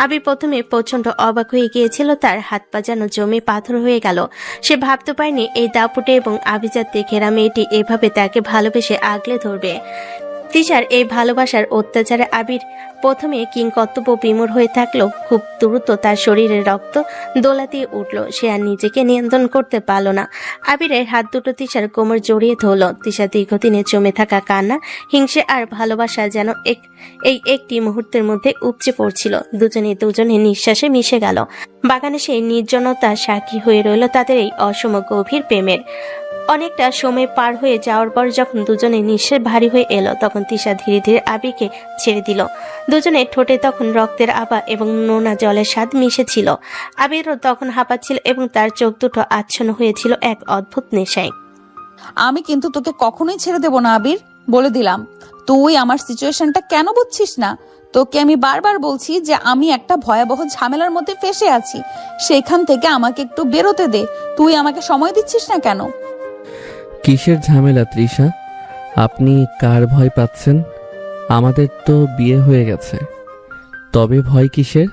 আবির প্রথমে প্রচন্ড অবাক হয়ে গিয়েছিল, তার হাত পা যেন জমে পাথর হয়ে গেল। সে ভাবতে পারেনি এই দাপুটে এবং আভিজাত্যে ঘেরা মেয়েটি এভাবে তাকে ভালোবেসে আগলে ধরবে। তৃষার এই ভালোবাসার অত্যাচারে আবির প্রথমে কিংকর্তব্য বিমূঢ় হয়ে থাকলো। খুব দ্রুত তার শরীরে রক্ত দোলা দিয়ে উঠল। সে আর নিজেকে নিয়ন্ত্রণ করতে পারল না। আবিরের হাত দুটো তৃষার কোমর জড়িয়ে ধরল। তৃষা দীর্ঘদিনে জমে থাকা কান্না, হিংসে আর ভালোবাসা যেন এই একটি মুহূর্তের মধ্যে উপচে পড়ছিল। দুজনে নিঃশ্বাসে মিশে গেল। বাগানে সেই নির্জনতার সাক্ষী হয়ে রইল তাদের এই অসম গভীর প্রেমের। অনেকটা সময় পার হয়ে যাওয়ার পর যখন দুজনে নিঃশ্বাস ভারী হয়ে এলো, তখন তৃষা ধীরে ধীরে আবিরকে ছেড়ে দিল। দুজনের ঠোঁটে তখন রক্তের আভা এবং নোনা জলের স্বাদ মিশেছিল। আবিরও তখন হাঁপাচ্ছিল এবং তার চোখ দুটো আচ্ছন্ন হয়েছিল এক অদ্ভুত নেশায়। আমি কিন্তু তোকে কখনোই ছেড়ে দেব না আবির, বলে দিলাম। তুই আমার সিচুয়েশনটা কেন বুঝছিস না? তোকে আমি বারবার বলছি যে আমি একটা ভয়াবহ ঝামেলার মধ্যে ফেসে আছি, সেখান থেকে আমাকে একটু বেরোতে দে। তুই আমাকে সময় দিচ্ছিস না কেন? কিসের ঝামেলা তৃষা? আপনি কার ভয় পাচ্ছেন? আমাদের তো বিয়ে হয়ে গেছে, তবে ভয় কিসের?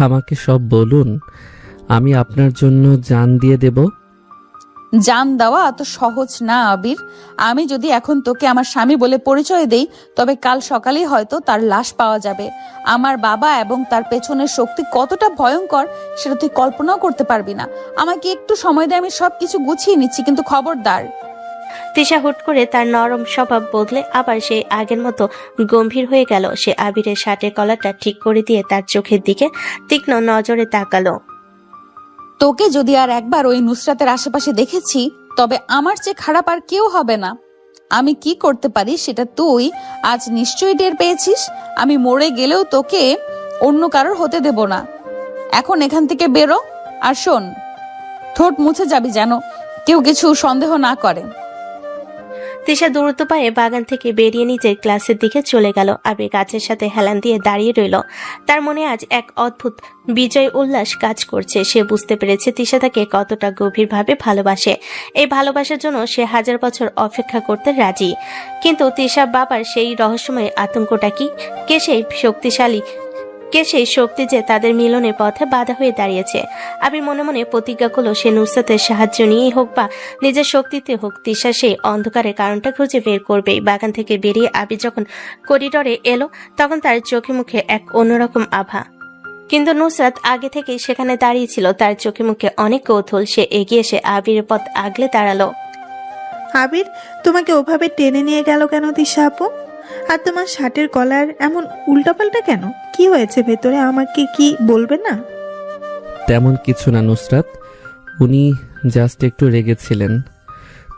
আমাকে সব বলুন, আমি আপনার জন্য জান দিয়ে দেব। জান দেওয়া এত সহজ না আবির। আমি যদি এখন তোকে আমার স্বামী বলে পরিচয় দেই, তবে কাল সকালেই হয়তো তার লাশ পাওয়া যাবে। আমার বাবা এবং তার পেছনের শক্তি কতটা ভয়ঙ্কর সেটা তুই কল্পনাও করতে পারবি না। আমাকে একটু সময় দে, আমি সবকিছু গুছিয়ে নিচ্ছি, কিন্তু খবরদার। তৃষা হুট করে তার নরম স্বভাব বদলে আবার সেই আগের মতো গম্ভীর হয়ে গেল। সে আবিরের শার্টের কলারটা ঠিক করে দিয়ে তার চোখের দিকে তীক্ষ্ণ নজরে তাকালো। তোকে যদি আর একবার ওই নুসরাতের আশেপাশে দেখেছি, তবে আমার চেয়ে খারাপ আর কেউ হবে না। আমি কি করতে পারি সেটা তুই আজ নিশ্চয়ই টের পেয়েছিস। আমি মরে গেলেও তোকে অন্য কারোর হতে দেব না। এখন এখান থেকে বেরো, আর শোন, ঠোঁট মুছে যাবি যেন কেউ কিছু সন্দেহ না করে। তৃষা দ্রুত পায়ে বাগান থেকে বেরিয়ে নিজের ক্লাসের দিকে চলে গেল। আবির গাছের সাথে হেলান দিয়ে দাঁড়িয়ে রইল। তার মনে আজ এক অদ্ভুত বিজয় উল্লাস কাজ করছে। সে বুঝতে পেরেছে তৃষা তাকে কতটা গভীরভাবে ভালোবাসে। এই ভালোবাসার জন্য সে 1000 বছর অপেক্ষা করতে রাজি। কিন্তু তৃষা বাবার সেই রহস্যময় আতঙ্কটা কি? কে সেই শক্তি যে তাদের মিলনের পথে বাধা হয়ে দাঁড়িয়েছে? আবির মনে মনে প্রতিজ্ঞা করলো সে নুসরাতের সাহায্য নিয়েই হোক বা নিজের শক্তিতে হোক, তৃষা সেই অন্ধকারের কারণটা খুঁজে বের করবে। বাগান থেকে বেরিয়ে আবির যখন করিডোরে এলো, তখন তার চোখে মুখে এক অন্যরকম আভা। কিন্তু নুসরাত আগে থেকেই সেখানে দাঁড়িয়েছিল, তার চোখে মুখে অনেক কৌতূহল। সে এগিয়ে এসে আবিরের পথ আগলে দাঁড়ালো। আবির, তোমাকে ওভাবে টেনে নিয়ে গেল কেন তৃষা আপু? আর তোমার শার্টের কলার এমন উল্টাপাল্টা কেন? কি হয়েছে ভেতরে, আমাকে কি বলবে না? তেমন কিছু না নুসরাত, উনি জাস্ট একটু রেগেছিলেন।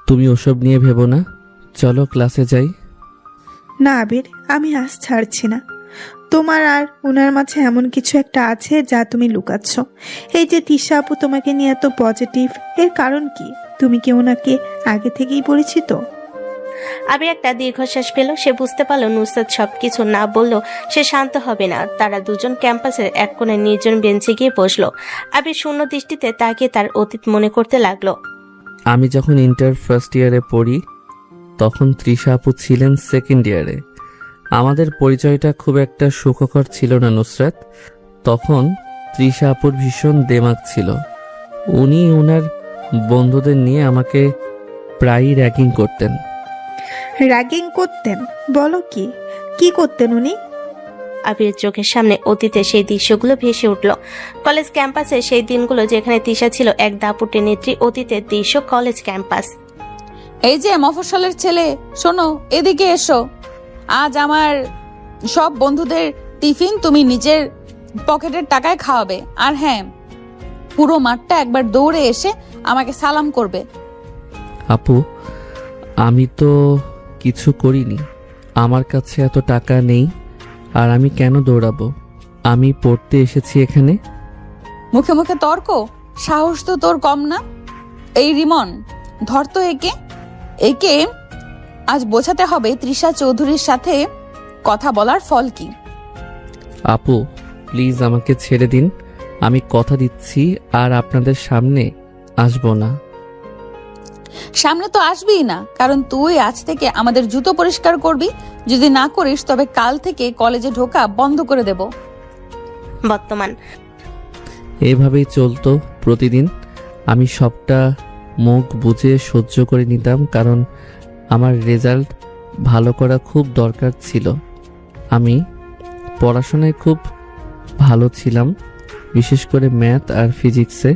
তুমি ওসব নিয়ে ভেবো না, চলো ক্লাসে যাই। না আবির, আমি আজ ছাড়ছি না। তোমার আর ওনার মাঝে এমন কিছু একটা আছে যা তুমি লুকাচ্ছ। এই যে তৃষা আপু তোমাকে নিয়ে এত পজিটিভ, এর কারণ কি? তুমি কি ওনাকে আগে থেকেই পরিচিত? আবির একটা দীর্ঘশ্বাস পেল। সে বুঝতে পারলো নুসরাত সবকিছু না বললেও সে শান্ত হবে না। তারা দুজন ক্যাম্পাসের এক কোণে নির্জন বেঞ্চে গিয়ে বসলো। আবির শূন্য দৃষ্টিতে তাকিয়ে তার অতীত মনে করতে লাগলো। আমি যখন ইন্টার ফার্স্ট ইয়ারে পড়ি, তখন তৃষা আপু ছিলেন সেকেন্ড ইয়ারে। আমাদের পরিচয়টা খুব একটা সুখকর ছিল না নুসরাত। তখন তৃষা আপুর ভীষণ দেমাগ ছিল। উনি ওনার বন্ধুদের নিয়ে আমাকে প্রায়ই র্যাগিং করতেন। র্যাগিং করতেন? বলো কি, কি করতেন উনি? আবিরের চোখের সামনে অতীতে সেই দৃশ্যগুলো ভেসে উঠল। কলেজ ক্যাম্পাসে সেই দিনগুলো যেখানে তৃষা ছিল এক দাপুটে নেত্রী। অতীতের দৃশ্য, কলেজ ক্যাম্পাস। এই যে মফস্বলের ছেলে, শোনো, এদিকে এসো। আজ আমার সব বন্ধুদের টিফিন তুমি নিজের পকেটের টাকায় খাওয়াবে। আর হ্যাঁ, পুরো মাঠটা একবার দৌড়ে এসে আমাকে সালাম করবে। আপু, আমি তো কিছু করিনি, আমার কাছে এত টাকা নেই। আর আমি কেন দৌড়াবো? আমি পড়তে এসেছি এখানে। মুখে মুখে তর্ক, সাহস তো তোর কম না। এই রিমন, ধর তো একে। একে আজ বোঝাতে হবে তৃষা চৌধুরীর সাথে কথা বলার ফল কি। আপু প্লিজ আমাকে ছেড়ে দিন, আমি কথা দিচ্ছি আর আপনাদের সামনে আসবো না। সামনে তো আসবিই না, কারণ তুই আজ থেকে আমাদের জুতো পরিষ্কার করবি। যদি না করিস তবে কাল থেকে কলেজে ঢোকা বন্ধ করে দেব। বর্তমান এভাবেই চলতো প্রতিদিন। আমি সবটা মুখ বুঝে সহ্য করে নিতাম, কারণ আমার রেজাল্ট ভালো করা খুব দরকার ছিল। আমি পড়াশোনায় খুব ভালো ছিলাম, বিশেষ করে ম্যাথ আর ফিজিক্সে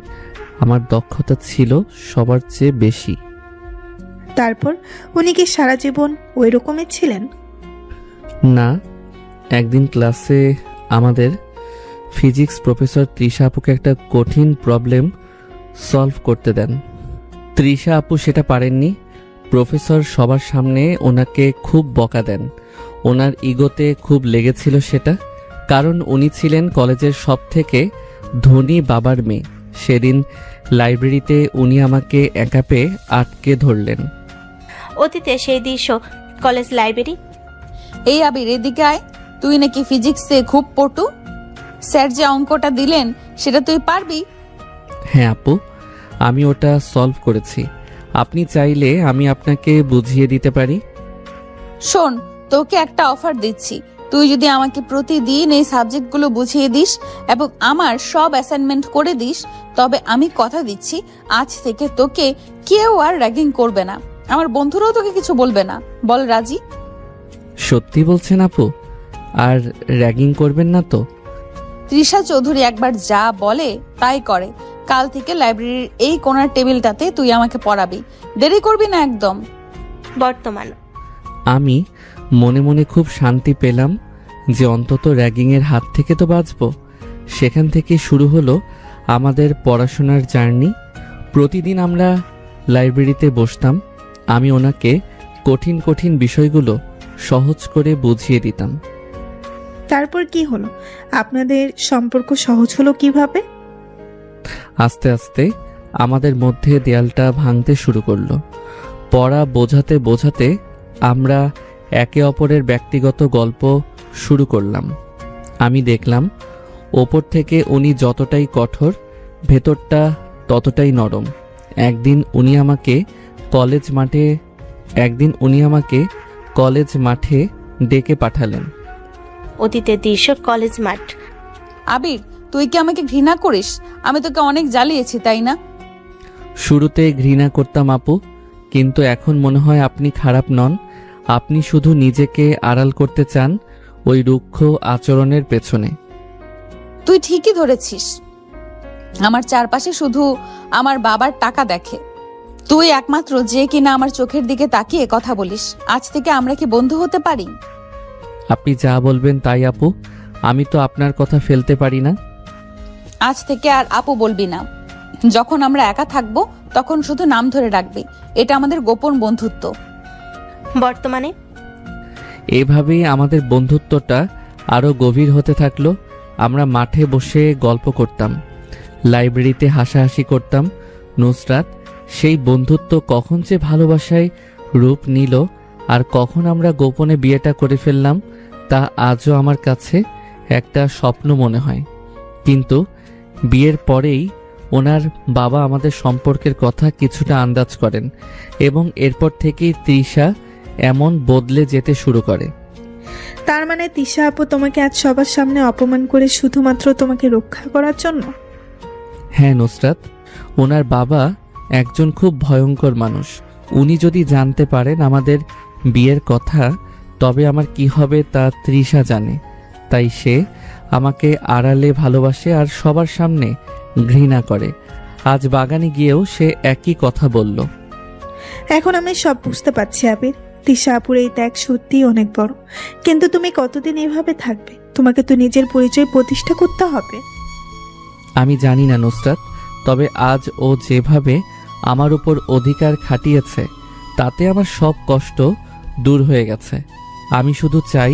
আমার দক্ষতা ছিল সবার চেয়ে বেশি। তারপর উনি কি সারা জীবন ওই রকমই ছিলেন? না, একদিন ক্লাসে আমাদের ফিজিক্স প্রফেসর তৃষা আপুকে একটা কঠিন প্রবলেম সলভ করতে দেন। তৃষা আপু সেটা পারেননি। প্রফেসর সবার সামনে ওনাকে খুব বকা দেন। ওনার ইগোতে খুব লেগেছিল সেটা, কারণ উনি ছিলেন কলেজের সবথেকে ধনী বাবার মেয়ে। সেদিন লাইব্রেরিতে উনি আমাকে একা পেয়ে আটকে ধরলেন। অতীতে সেই দৃশ্য, কলেজ লাইব্রেরি। এই আবির, এদিকে আয়। তুই নাকি ফিজিক্সে খুব পটু। স্যার যে অঙ্কটা দিলেন সেটা তুই পারবি? হ্যাঁ আপু, আমি ওটা সলভ করেছি। আপনি চাইলে আমি আপনাকে বুঝিয়ে দিতে পারি। শোন, তোকে একটা অফার দিচ্ছি। তুই যদি আমাকে প্রতিদিন এই সাবজেক্টগুলো বুঝিয়ে দিস এবং আমার সব অ্যাসাইনমেন্ট করে দিস, তবে আমি কথা দিচ্ছি আজ থেকে তোকে কেউ আর র্যাগিং করবে না, আমার বন্ধুরাও তোকে কিছু বলবে না। বল রাজি? সত্যি বলছেন আপু? আর র্যাগিং করবেন না তো? তৃষা চৌধুরী একবার যা বলে তাই করে। কাল থেকে লাইব্রেরির এই কোণার টেবিলটাতে তুই আমাকে পড়াবি। দেরি করবি না একদম। বর্তমান আমি মনে মনে খুব শান্তি পেলাম যে অন্তত র্যাগিংয়ের হাত থেকে তো বাঁচব। সেখান থেকে শুরু হলো আমাদের পড়াশোনার জার্নি। প্রতিদিন আমরা লাইব্রেরিতে বসতাম। আমি ওনাকে কঠিন কঠিন বিষয়গুলো সহজ করে বুঝিয়ে দিতাম। তারপর কি হলো? আপনাদের সম্পর্ক সহজ হলো কিভাবে? আস্তে আস্তে আমাদের মধ্যে দেয়ালটা ভাঙতে শুরু করলো। পড়া বোঝাতে বোঝাতে আমরা একে অপরের ব্যক্তিগত গল্প শুরু করলাম। আমি দেখলাম ওপর থেকে উনি যতটাই কঠোর, ভেতরটা ততটাই নরম। একদিন উনি আমাকে কলেজ মাঠে ডেকে পাঠালেন। অতীতের দৃশ্য, কলেজ মাঠ। আবির, তুই কি আমাকে ঘৃণা করিস? আমি তোকে অনেক জ্বালিয়েছি, তাই না? শুরুতে ঘৃণা করতাম আপু, কিন্তু এখন মনে হয় আপনি খারাপ নন। আপনি শুধু নিজেকে আড়াল করতে চান ওই রুক্ষ আচরণের পেছনে। তুই ঠিকই ধরেছিস। আমার চারপাশে শুধু আমার বাবার টাকা দেখে। তুই একমাত্র যে কিনা আমার চোখের দিকে তাকিয়ে কথা বলিস। আজ থেকে আমরা কি বন্ধু হতে পারি? আপনি যা বলবেন তাই আপু, আমি তো আপনার কথা ফেলতে পারি না। আজ থেকে আর আপু বলবি না। যখন আমরা একা থাকবো তখন শুধু নাম ধরে রাখবি। এটা আমাদের গোপন বন্ধুত্ব। বর্তমানে এভাবেই আমাদের বন্ধুত্বটা আরো গভীর হতে থাকলো। আমরা মাঠে বসে গল্প করতাম, লাইব্রেরিতে হাসাহাসি করতাম। নুসরাত, সেই বন্ধুত্ব কখন যে ভালোবাসায় রূপ নিল আর কখন আমরা গোপনে বিয়েটা করে ফেললাম, তা আজও আমার কাছে একটা স্বপ্ন মনে হয়। কিন্তু বিয়ের পরেই ওনার বাবা আমাদের সম্পর্কের কথা কিছুটা আন্দাজ করেন এবং এরপর থেকেই তৃষা এমন বদলে যেতে শুরু করে। তার মানে তিশা আপু তোমাকে আজ সবার সামনে অপমান করে শুধুমাত্র তোমাকে রক্ষা করার জন্য? হ্যাঁ নুসরাত, ওনার বাবা একজন খুব ভয়ঙ্কর মানুষ। উনি যদি জানতে পারেন আমাদের বিয়ের কথা, তবে আমার কি হবে তা তৃষা জানে। তাই সে আমাকে আড়ালে ভালোবাসে আর সবার সামনে ঘৃণা করে। আজ বাগানে গিয়েও সে একই কথা বলল। এখন আমি সব বুঝতে পারছি আবির। তিশা আপুর এই ত্যাগ সত্যিই অনেক বড়, কিন্তু তুমি কতদিন এভাবে থাকবে? তোমাকে তো নিজের পরিচয় প্রতিষ্ঠা করতে হবে। আমি জানি না নুসরাত, তবে আজ ও যেভাবে আমার উপর অধিকার খাটিয়েছে তাতে আমার সব কষ্ট দূর হয়ে গেছে। আমি শুধু চাই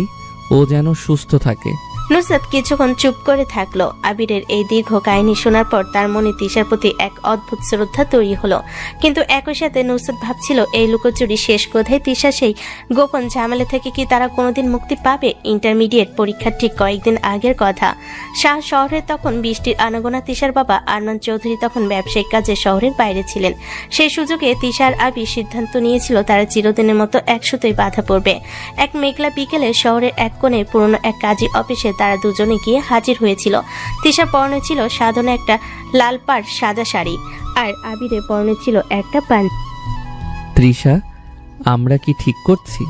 ও যেন সুস্থ থাকে। নুসরাত কিছুক্ষণ চুপ করে থাকলো। আবিরের এই দীর্ঘ কাহিনী শোনার পর তার মনে তিশার প্রতি এক অদ্ভুত শ্রদ্ধা তৈরি হলো, কিন্তু একই সাথে নুসরাত ভাবছিল এই লুকোচুরি শেষ কোথায় তিশা সেই গোপন ঝামেলা থেকে কি তারা কোনোদিন মুক্তি পাবে? ইন্টারমিডিয়েট পরীক্ষার ঠিক কয়েকদিন আগের কথা। শাহ শহরে তখন বৃষ্টির আনাগোনা। তিশার বাবা আরমান চৌধুরী তখন ব্যবসায়িক কাজে শহরের বাইরে ছিলেন। সেই সুযোগে তিশার আবির সিদ্ধান্ত নিয়েছিল তারা চিরদিনের মতো একসাথেই বাধা পড়বে। এক মেঘলা বিকেলে শহরের এক কোণে পুরনো এক কাজী অফিসে তারা দুজনে গিয়ে হাজির হয়েছিল। তিশা পরনে ছিল সাধারণ একটা লাল পাড় সাদা শাড়ি, আর আবিরে পরনে ছিল একটা পাঞ্জাবি। তৃষা, আমরা কি ঠিক করছি?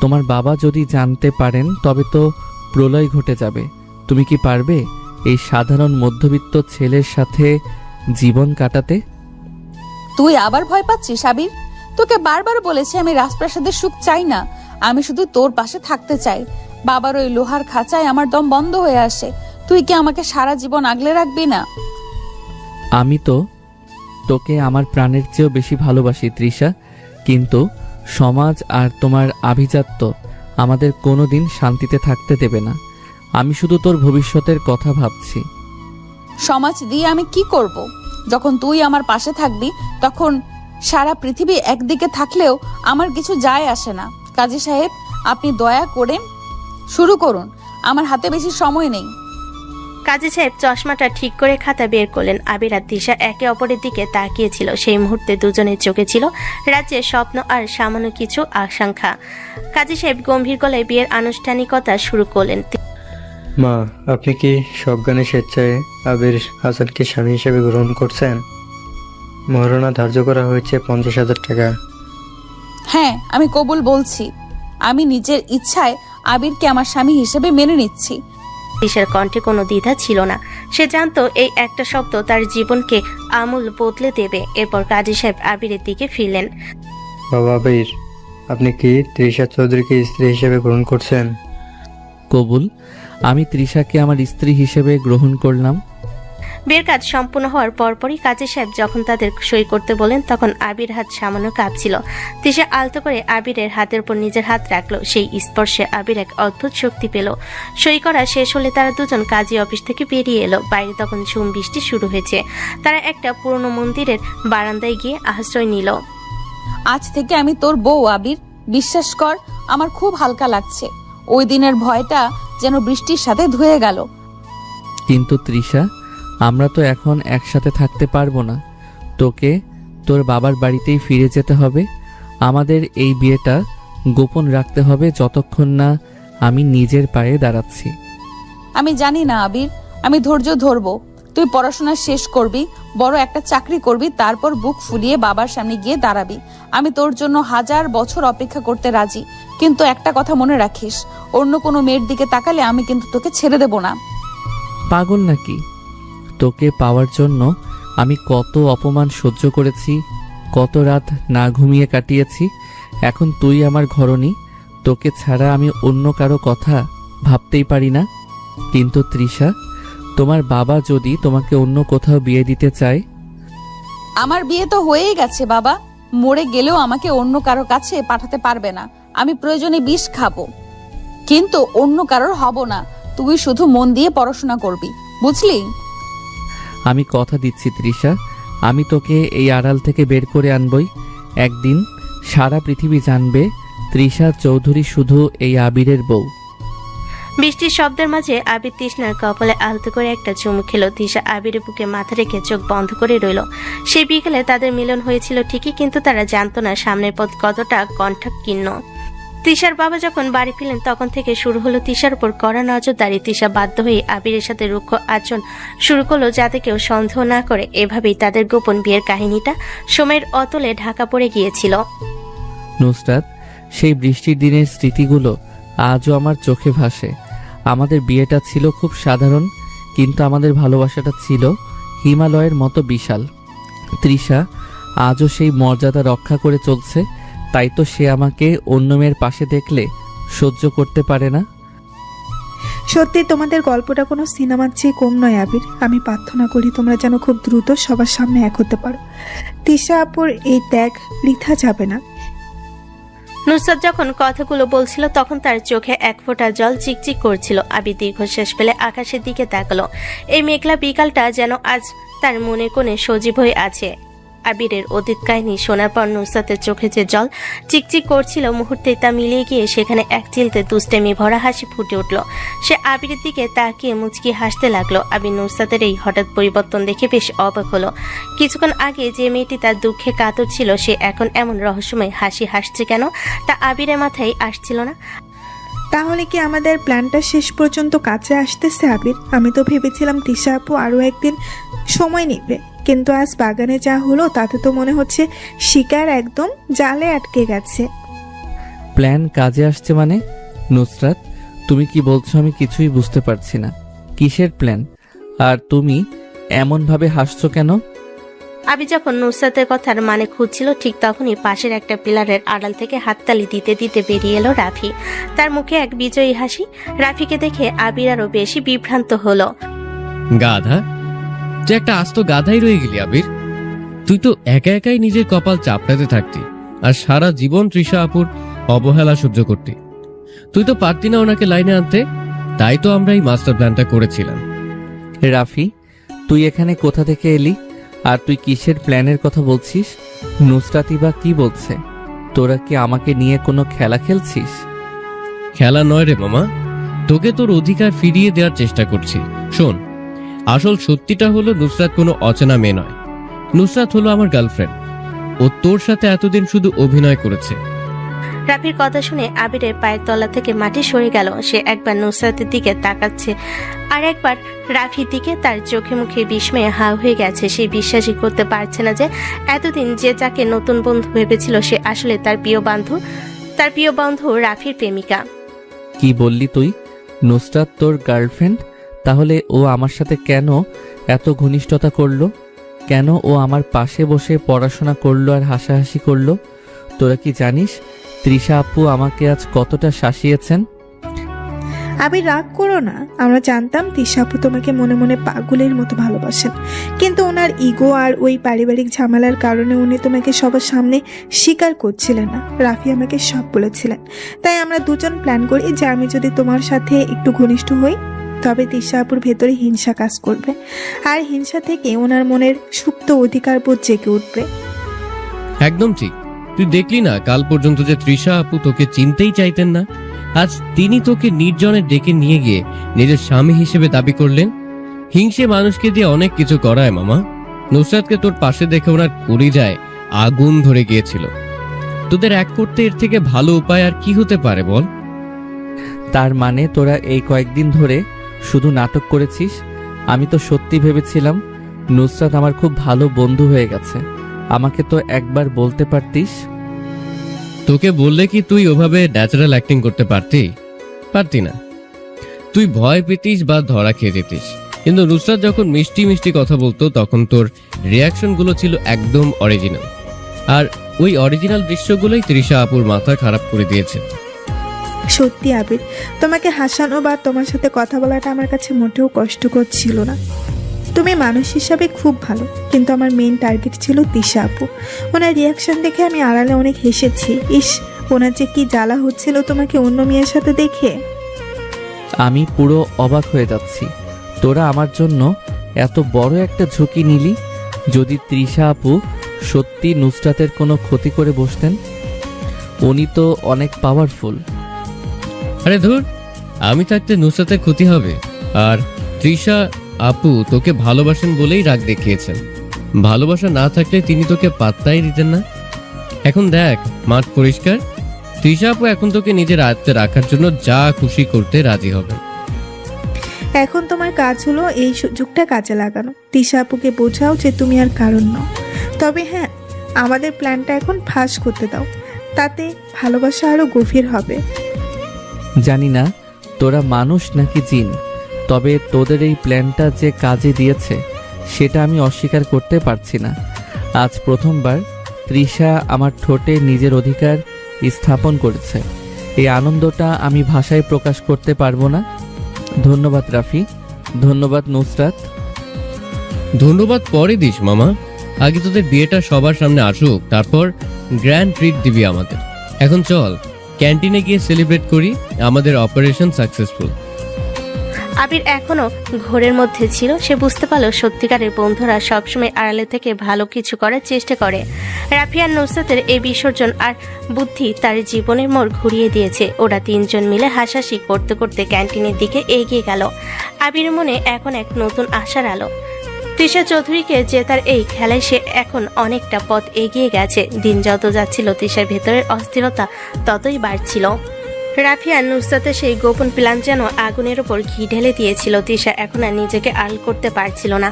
তোমার বাবা যদি জানতে পারেন তবে তো প্রলয় ঘটে যাবে। তুমি কি পারবে এই সাধারণ মধ্যবিত্ত ছেলের সাথে জীবন কাটাতে? তুই আবার ভয় পাচ্ছিস আবির? তোকে বারবার বলেছি আমি রাজপ্রাসাদের সুখ চাই না, আমি শুধু তোর পাশে থাকতে চাই। বাবার ওই লোহার খাঁচায় আমার দম বন্ধ হয়ে আসে। তুই কি আমাকে সারা জীবন আগলে রাখবি না? আমি তো তোকে আমার প্রাণের চেয়েও বেশি ভালোবাসি তৃষা, কিন্তু সমাজ আর তোমার আভিজাত্য আমাদের কোনোদিন শান্তিতে থাকতে দেবে না। আমি শুধু তোর ভবিষ্যতের কথা ভাবছি। সমাজ দিয়ে আমি কি করব? যখন তুই আমার পাশে থাকবি তখন সারা পৃথিবী একদিকে থাকলেও আমার কিছু যায় আসে না। কাজী সাহেব, আপনি দয়া করে শুরু করুন, আমার হাতে বেশি সময় নেই। কাজী সাহেব চশমাটা ঠিক করে খাতা বের করলেন। আবির আর তিশা একে অপরের দিকে তাকিয়েছিল। সেই মুহূর্তে দুজনের চোখে ছিল রাজ্যের স্বপ্ন আর সামান্য কিছু আকাঙ্ক্ষা। কাজী সাহেব গম্ভীর গলায় বিয়ের আনুষ্ঠানিকতা শুরু করলেন। মা, আপনি কি সজ্ঞানে স্বেচ্ছায় আবির হাসানকে স্বামী হিসেবে গ্রহণ করছেন? মহারণা ধার্য করা হয়েছে 50,000 টাকা। হ্যাঁ, আমি কবুল বলছি। আমি নিজের ইচ্ছায় আবিরকে আমার স্বামী হিসেবে মেনে নিচ্ছি। তিশার কণ্ঠে কোনো দ্বিধা ছিল না। সে জানতো এই একটা শব্দ তার জীবনকে আমূল বদলে দেবে। এরপর কাজী সাহেব আবিরের দিকে ফিরলেন। বাবা আবির, আপনি কি তৃষা চৌধুরীকে স্ত্রী হিসেবে গ্রহণ করছেন? কবুল, আমি তৃষাকে আমার স্ত্রী হিসেবে গ্রহণ করলাম। বিয়ের কাজ সম্পূর্ণ হওয়ার পরপরই কাজী সাহেব যখন তাদের সই করতে বলেন তখন আবির হাত সামান্য কাঁপছিল। তিশা আলতো করে আবিরের হাতের উপর নিজের হাত রাখলো। সেই স্পর্শে আবির এক অদ্ভুত শক্তি পেল। সই করা শেষ হলে তারা দুজন কাজী অফিস থেকে বেরিয়ে এলো। বাইরে তখন ঝুম বৃষ্টি শুরু হয়েছে। তারা একটা পুরনো মন্দিরের বারান্দায় গিয়ে আশ্রয় নিল। আজ থেকে আমি তোর বউ আবির, বিশ্বাস কর আমার খুব হালকা লাগছে। ওই দিনের ভয়টা যেন বৃষ্টির সাথে ধুয়ে গেল। কিন্তু তৃষা, আমরা তো এখন একসাথে থাকতে পারবো না। তোকে তোর বাবার বাড়িতেই ফিরে যেতে হবে। আমাদের এই বিয়েটা গোপন রাখতে হবে যতক্ষণ না আমি নিজের পায়ে দাঁড়াচ্ছি। আমি জানি না আবির, আমি ধৈর্য ধরবো। তুই পড়াশোনা শেষ করবি, বড় একটা চাকরি করবি, তারপর বুক ফুলিয়ে বাবার সামনে গিয়ে দাঁড়াবি। আমি তোর জন্য 1000 বছর অপেক্ষা করতে রাজি, কিন্তু একটা কথা মনে রাখিস, অন্য কোনো মেয়ের দিকে তাকালে আমি কিন্তু তোকে ছেড়ে দেব না। পাগল নাকি? তোকে পাওয়ার জন্য আমি কত অপমান সহ্য করেছি, কত রাত না ঘুমিয়ে কাটিয়েছি। এখন তুই আমার ঘরণী, তোকে ছাড়া আমি অন্য কারো কথা ভাবতেই পারি না। কিন্তু তৃষা, তোমার বাবা যদি তোমাকে অন্য কোথাও বিয়ে দিতে চায়? আমার বিয়ে তো হয়েই গেছে বাবা, মরে গেলেও আমাকে অন্য কারো কাছে পাঠাতে পারবে না। আমি প্রয়োজনে বিষ খাবো, কিন্তু অন্য কারোর হব না। তুই শুধু মন দিয়ে পড়াশোনা করবি, বুঝলি? আমি কথা দিচ্ছি তৃষা, আমি তোকে এই আড়াল থেকে বের করে আনবই। একদিন সারা পৃথিবী জানবে তৃষা চৌধুরী শুধু এই আবিরের বউ। বৃষ্টির শব্দের মাঝে আবির তৃষ্ণার কপালে আলতো করে একটা চুমু খেলো। তৃষা আবিরের বুকে মাথা রেখে চোখ বন্ধ করে রইল। সেই বিকেলে তাদের মিলন হয়েছিল ঠিকই, কিন্তু তারা জানতো না সামনের পথ কতটা কণ্ঠকীর্ণ। তৃষার বাবা যখন বাড়ি ফিরলেন তখন থেকে শুরু হলো তৃষার উপর কড়া নজরদারি। তৃষা বাধ্য হয়ে আবিরের সাথে রুক্ষ আচরণ শুরু করলো যাতে কেউ সন্দেহ না করে। এভাবেই তাদের গোপন বিয়ের কাহিনীটা সময়ের অতলে ঢাকা পড়ে গিয়েছিল। নুসরাত, সেই বৃষ্টির দিনের স্মৃতিগুলো আজও আমার চোখে ভাসে। আমাদের বিয়েটা ছিল খুব সাধারণ, কিন্তু আমাদের ভালোবাসাটা ছিল হিমালয়ের মতো বিশাল। তৃষা, আজও সেই মর্যাদা রক্ষা করে চলছে, তাই তো সে আমাকে অন্য মেয়ের পাশে দেখলে সহ্য করতে পারে না। সত্যি তোমাদের গল্পটা কোনো সিনেমার চেয়ে কম নয় আবির। আমি প্রার্থনা করি তোমরা যেন খুব দ্রুত সবার সামনে এক হতে পারো। তিশা আপুর এই ত্যাগ বৃথা যাবে না। নুসরাত যখন কথাগুলো বলছিল তখন তার চোখে এক ফোঁটা জল চিকচিক করছিল। আবির দীর্ঘশ্বাস ফেলে আকাশের দিকে তাকালো। এই মেঘলা বিকালটা যেন আজ তার মনে কোণে সজীব হয়ে আছে। আবিরের অতীত কাহিনী শোনার পর নুসরাতের চোখে যে জল চিকচিক করছিল, মুহূর্তে তা মিলিয়ে গিয়ে সেখানে এক চিলতে দুষ্টেমি ভরা হাসি ফুটে উঠল। সে আবিরের দিকে তাকিয়ে মুচকি হাসতে লাগলো। আবির নুসরাতের এই হঠাৎ পরিবর্তন দেখে বেশ অবাক হলো। কিছুক্ষণ আগে যে মেয়েটি তার দুঃখে কাতর ছিল, সে এখন এমন রহস্যময় হাসি হাসছে কেন, তা আবিরের মাথায় আসছিল না। তাহলে কি আমাদের প্ল্যানটা শেষ পর্যন্ত কাছে আসতেছে আবির? আমি তো ভেবেছিলাম তিশা আপু আরও একদিন সময় নেবে, কিন্তু আজ বাগানে যা হলো তাতে তো মনে হচ্ছে শিকার একদম জালে আটকে গেছে। প্ল্যান কাজে আসছে মানে? নুসরাত, তুমি কি বলছো আমি কিছুই বুঝতে পারছি না। কিসের প্ল্যান? আর তুমি এমনভাবে হাসছো কেন? আবি যখন নুসরাতের কথার মানে খুঁজছিল, ঠিক তখনই পাশের একটা পিলারের আড়াল থেকে হাততালি দিতে দিতে বেরিয়ে এলো রাফি। তার মুখে এক বিজয়ী হাসি। রাফিকে দেখে আবির আরো বেশি বিভ্রান্ত হলো। গাধা, যে একটা আস্ত গাধাই রয়ে গেলি আবির। তুই তো একা একাই নিজের কপাল চাপড়াতে থাকতি আর সারা জীবন তৃষা আপুর অবহেলা সহ্য করতি। তুই তো পারতি না ওনাকে লাইনে আনতে, তাই তো আমরা এই মাস্টার প্ল্যানটা করেছিলাম। রাফি, তুই এখানে কোথা থেকে এলি? আর তুই কিসের প্ল্যানের কথা বলছিস? নুসরাতি বা কি বলছে? তোরা কি আমাকে নিয়ে কোনো খেলা খেলছিস? খেলা নয় রে মামা, তোকে তোর অধিকার ফিরিয়ে দেওয়ার চেষ্টা করছি। শোন, আসল সত্যিটা হলো নুসরাত কোনো অচেনা মেয়ে নয়। নুসরাত হলো আমার গার্লফ্রেন্ড। ও তোর সাথে এতদিন শুধু অভিনয় করেছে। রাফির কথা শুনে আবিরের পায়ের তলা থেকে মাটি সরে গেল। সে একবার নুসরাতের দিকে তাকাচ্ছে, আর একবার রাফির দিকে। তার চোখে মুখে বিস্ময়ে হা হয়ে গেছে। সে বিশ্বাসই করতে পারছে না যে এতদিন যে যাকে নতুন বন্ধু ভেবেছিল, সে আসলে তার প্রিয় বন্ধু রাফির প্রেমিকা। কি বললি তুই? নুসরাত তোর গার্লফ্রেন্ড? তাহলে ও আমার সাথে কেন এত ঘনিষ্ঠতা করলো? কেন ও আমার পাশে বসে পড়াশোনা করলো আর হাসাহাসি করলো? তোরা কি জানিস তৃষা আপু আমাকে আজ কতটা শাসিয়েছেন? আবির রাগ করো না, আমরা জানতাম তিশা আপু তোমাকে মনে মনে পাগলের মতো ভালোবাসেন, কিন্তু ওনার ইগো আর ওই পারিবারিক ঝামেলার কারণে উনি তোমাকে সবার সামনে স্বীকার করছিলেন না। রাফি আমাকে সব বলেছিলেন। তাই আমরা দুজন প্ল্যান করি যে আমি যদি তোমার সাথে একটু ঘনিষ্ঠ হই, তবে তিশা আপুর ভেতরে হিংসা কাজ করবে, আর হিংসা থেকে ওনার মনের সুপ্ত অধিকার বোধ জেগে উঠবে। একদম ঠিক। তুই দেখলি না কাল পর্যন্ত যে তৃষা আপু তোকে চিনতেই চাইতেন না, আজ তিনি তোকে নির্জনে ডেকে নিয়ে গিয়ে নিজের স্বামী হিসেবে দাবি করলেন। হিংসে মানুষকে দিয়ে অনেক কিছু করায় মামা। নুসরাতকে তোর পাশে দেখে ওনার কলিজায় আগুন ধরে গিয়েছিল। তোদের এক করতে এর থেকে ভালো উপায় আর কি হতে পারে বল? তার মানে তোরা এই কয়েকদিন ধরে শুধু নাটক করেছিস? আমি তো সত্যি ভেবেছিলাম নুসরাত আমার খুব ভালো বন্ধু হয়ে গেছে। আমাকে তো একবার বলতে পারতিস। তোকে বললে কি তুই ওভাবে ন্যাচারাল অ্যাক্টিং করতে পারতি না? তুই ভয় পেতিস বা ধরা খেয়ে যেতিস। কিন্তু নুসরাত যখন মিষ্টি মিষ্টি কথা বলতো, তখন তোর রিয়াকশন গুলো ছিল একদম অরিজিনাল। আর ওই অরিজিনাল দৃশ্যগুলোই তৃষা আপুর মাথা খারাপ করে দিয়েছে। সত্যি আবির, তোমাকে হাসানো বা তোমার সাথে কথা বলাটা আমার কাছে মোটেও কষ্টকর ছিল না। তুমি মানুষ হিসাবে খুব ভালো, কিন্তু আমার মেইন টার্গেট ছিল তিশা আপু। ওনার রিয়াকশন দেখে আমি আড়ালে অনেক হেসেছি। ইস, ওনার যে কি জ্বালা হচ্ছিল তোমাকে অন্য মেয়ের সাথে দেখে। আমি পুরো অবাক হয়ে যাচ্ছি। তোরা আমার জন্য এত বড় একটা ঝুঁকি নিলি। যদি তৃষা আপু সত্যি নুসরাতের কোনো ক্ষতি করে বসতেন? উনি তো অনেক পাওয়ারফুল। আরে ধুর, আমি থাকতে নুসরাতের ক্ষতি হবে? আর তৃষা আপু তোকে ভালোবাসেন বলেই রাগ দেখিয়েছেন। ভালোবাসা না থাকলে তিনি তোকে পাত্তাই দিতেন না। এখন দেখ, মাঠ পরিষ্কার। তৃষা আপু এখন তোকে নিজের আয়ত্তে রাখার জন্য যা খুশি করতে রাজি হবে। এখন তোমার কাজ হলো এই সুযোগটা কাজে লাগানো। তিশা আপুকে বোঝাও যে তুমি আর কারণ নও। তবে হ্যাঁ, আমাদের প্ল্যানটা এখন ফাঁস করতে দাও, তাতে ভালোবাসা আরো গভীর হবে। জানি না তোরা মানুষ নাকি জিন, তবে তোদের এই প্ল্যানটা যে কাজে দিয়েছে সেটা আমি অস্বীকার করতে পারছি না। আজ প্রথমবার তৃষা আমার ঠোঁটে নিজের অধিকার স্থাপন করেছে। এই আনন্দটা আমি ভাষায় প্রকাশ করতে পারবো না। ধন্যবাদ রাফি, ধন্যবাদ নুসরাত। ধন্যবাদ পরে দিস মামা, আগে তোদের বিয়েটা সবার সামনে আসুক, তারপর গ্র্যান্ড ট্রিট দিবি আমাদের। এখন চল ক্যান্টিনে গিয়ে সেলিব্রেট করি আমাদের অপারেশন সাকসেসফুল। আবির এখনো ঘোরের মধ্যে ছিল। সে বুঝতে পারল সত্যিকারের বন্ধুরা সবসময় আড়ালে থেকে ভালো কিছু করার চেষ্টা করে। রাফি আর নুসরাতের এই বিসর্জন আর বুদ্ধি তার জীবনের মোড় ঘুরিয়ে দিয়েছে। ওরা তিনজন মিলে হাসাহাসি করতে করতে ক্যান্টিনের দিকে এগিয়ে গেল। আবির মনে এখন এক নতুন আশার আলো। তৃষা চৌধুরীকে জেতার এই খেলায় সে এখন অনেকটা পথ এগিয়ে গেছে। দিন যত যাচ্ছিল তৃষার ভেতরের অস্থিরতা ততই বাড়ছিল। রাফি আর নুসরাতের সেই গোপন প্ল্যান যেন আগুনের ওপর ঘি ঢেলে দিয়েছিল। তৃষা এখন আর নিজেকে আড়াল করতে পারছিল না।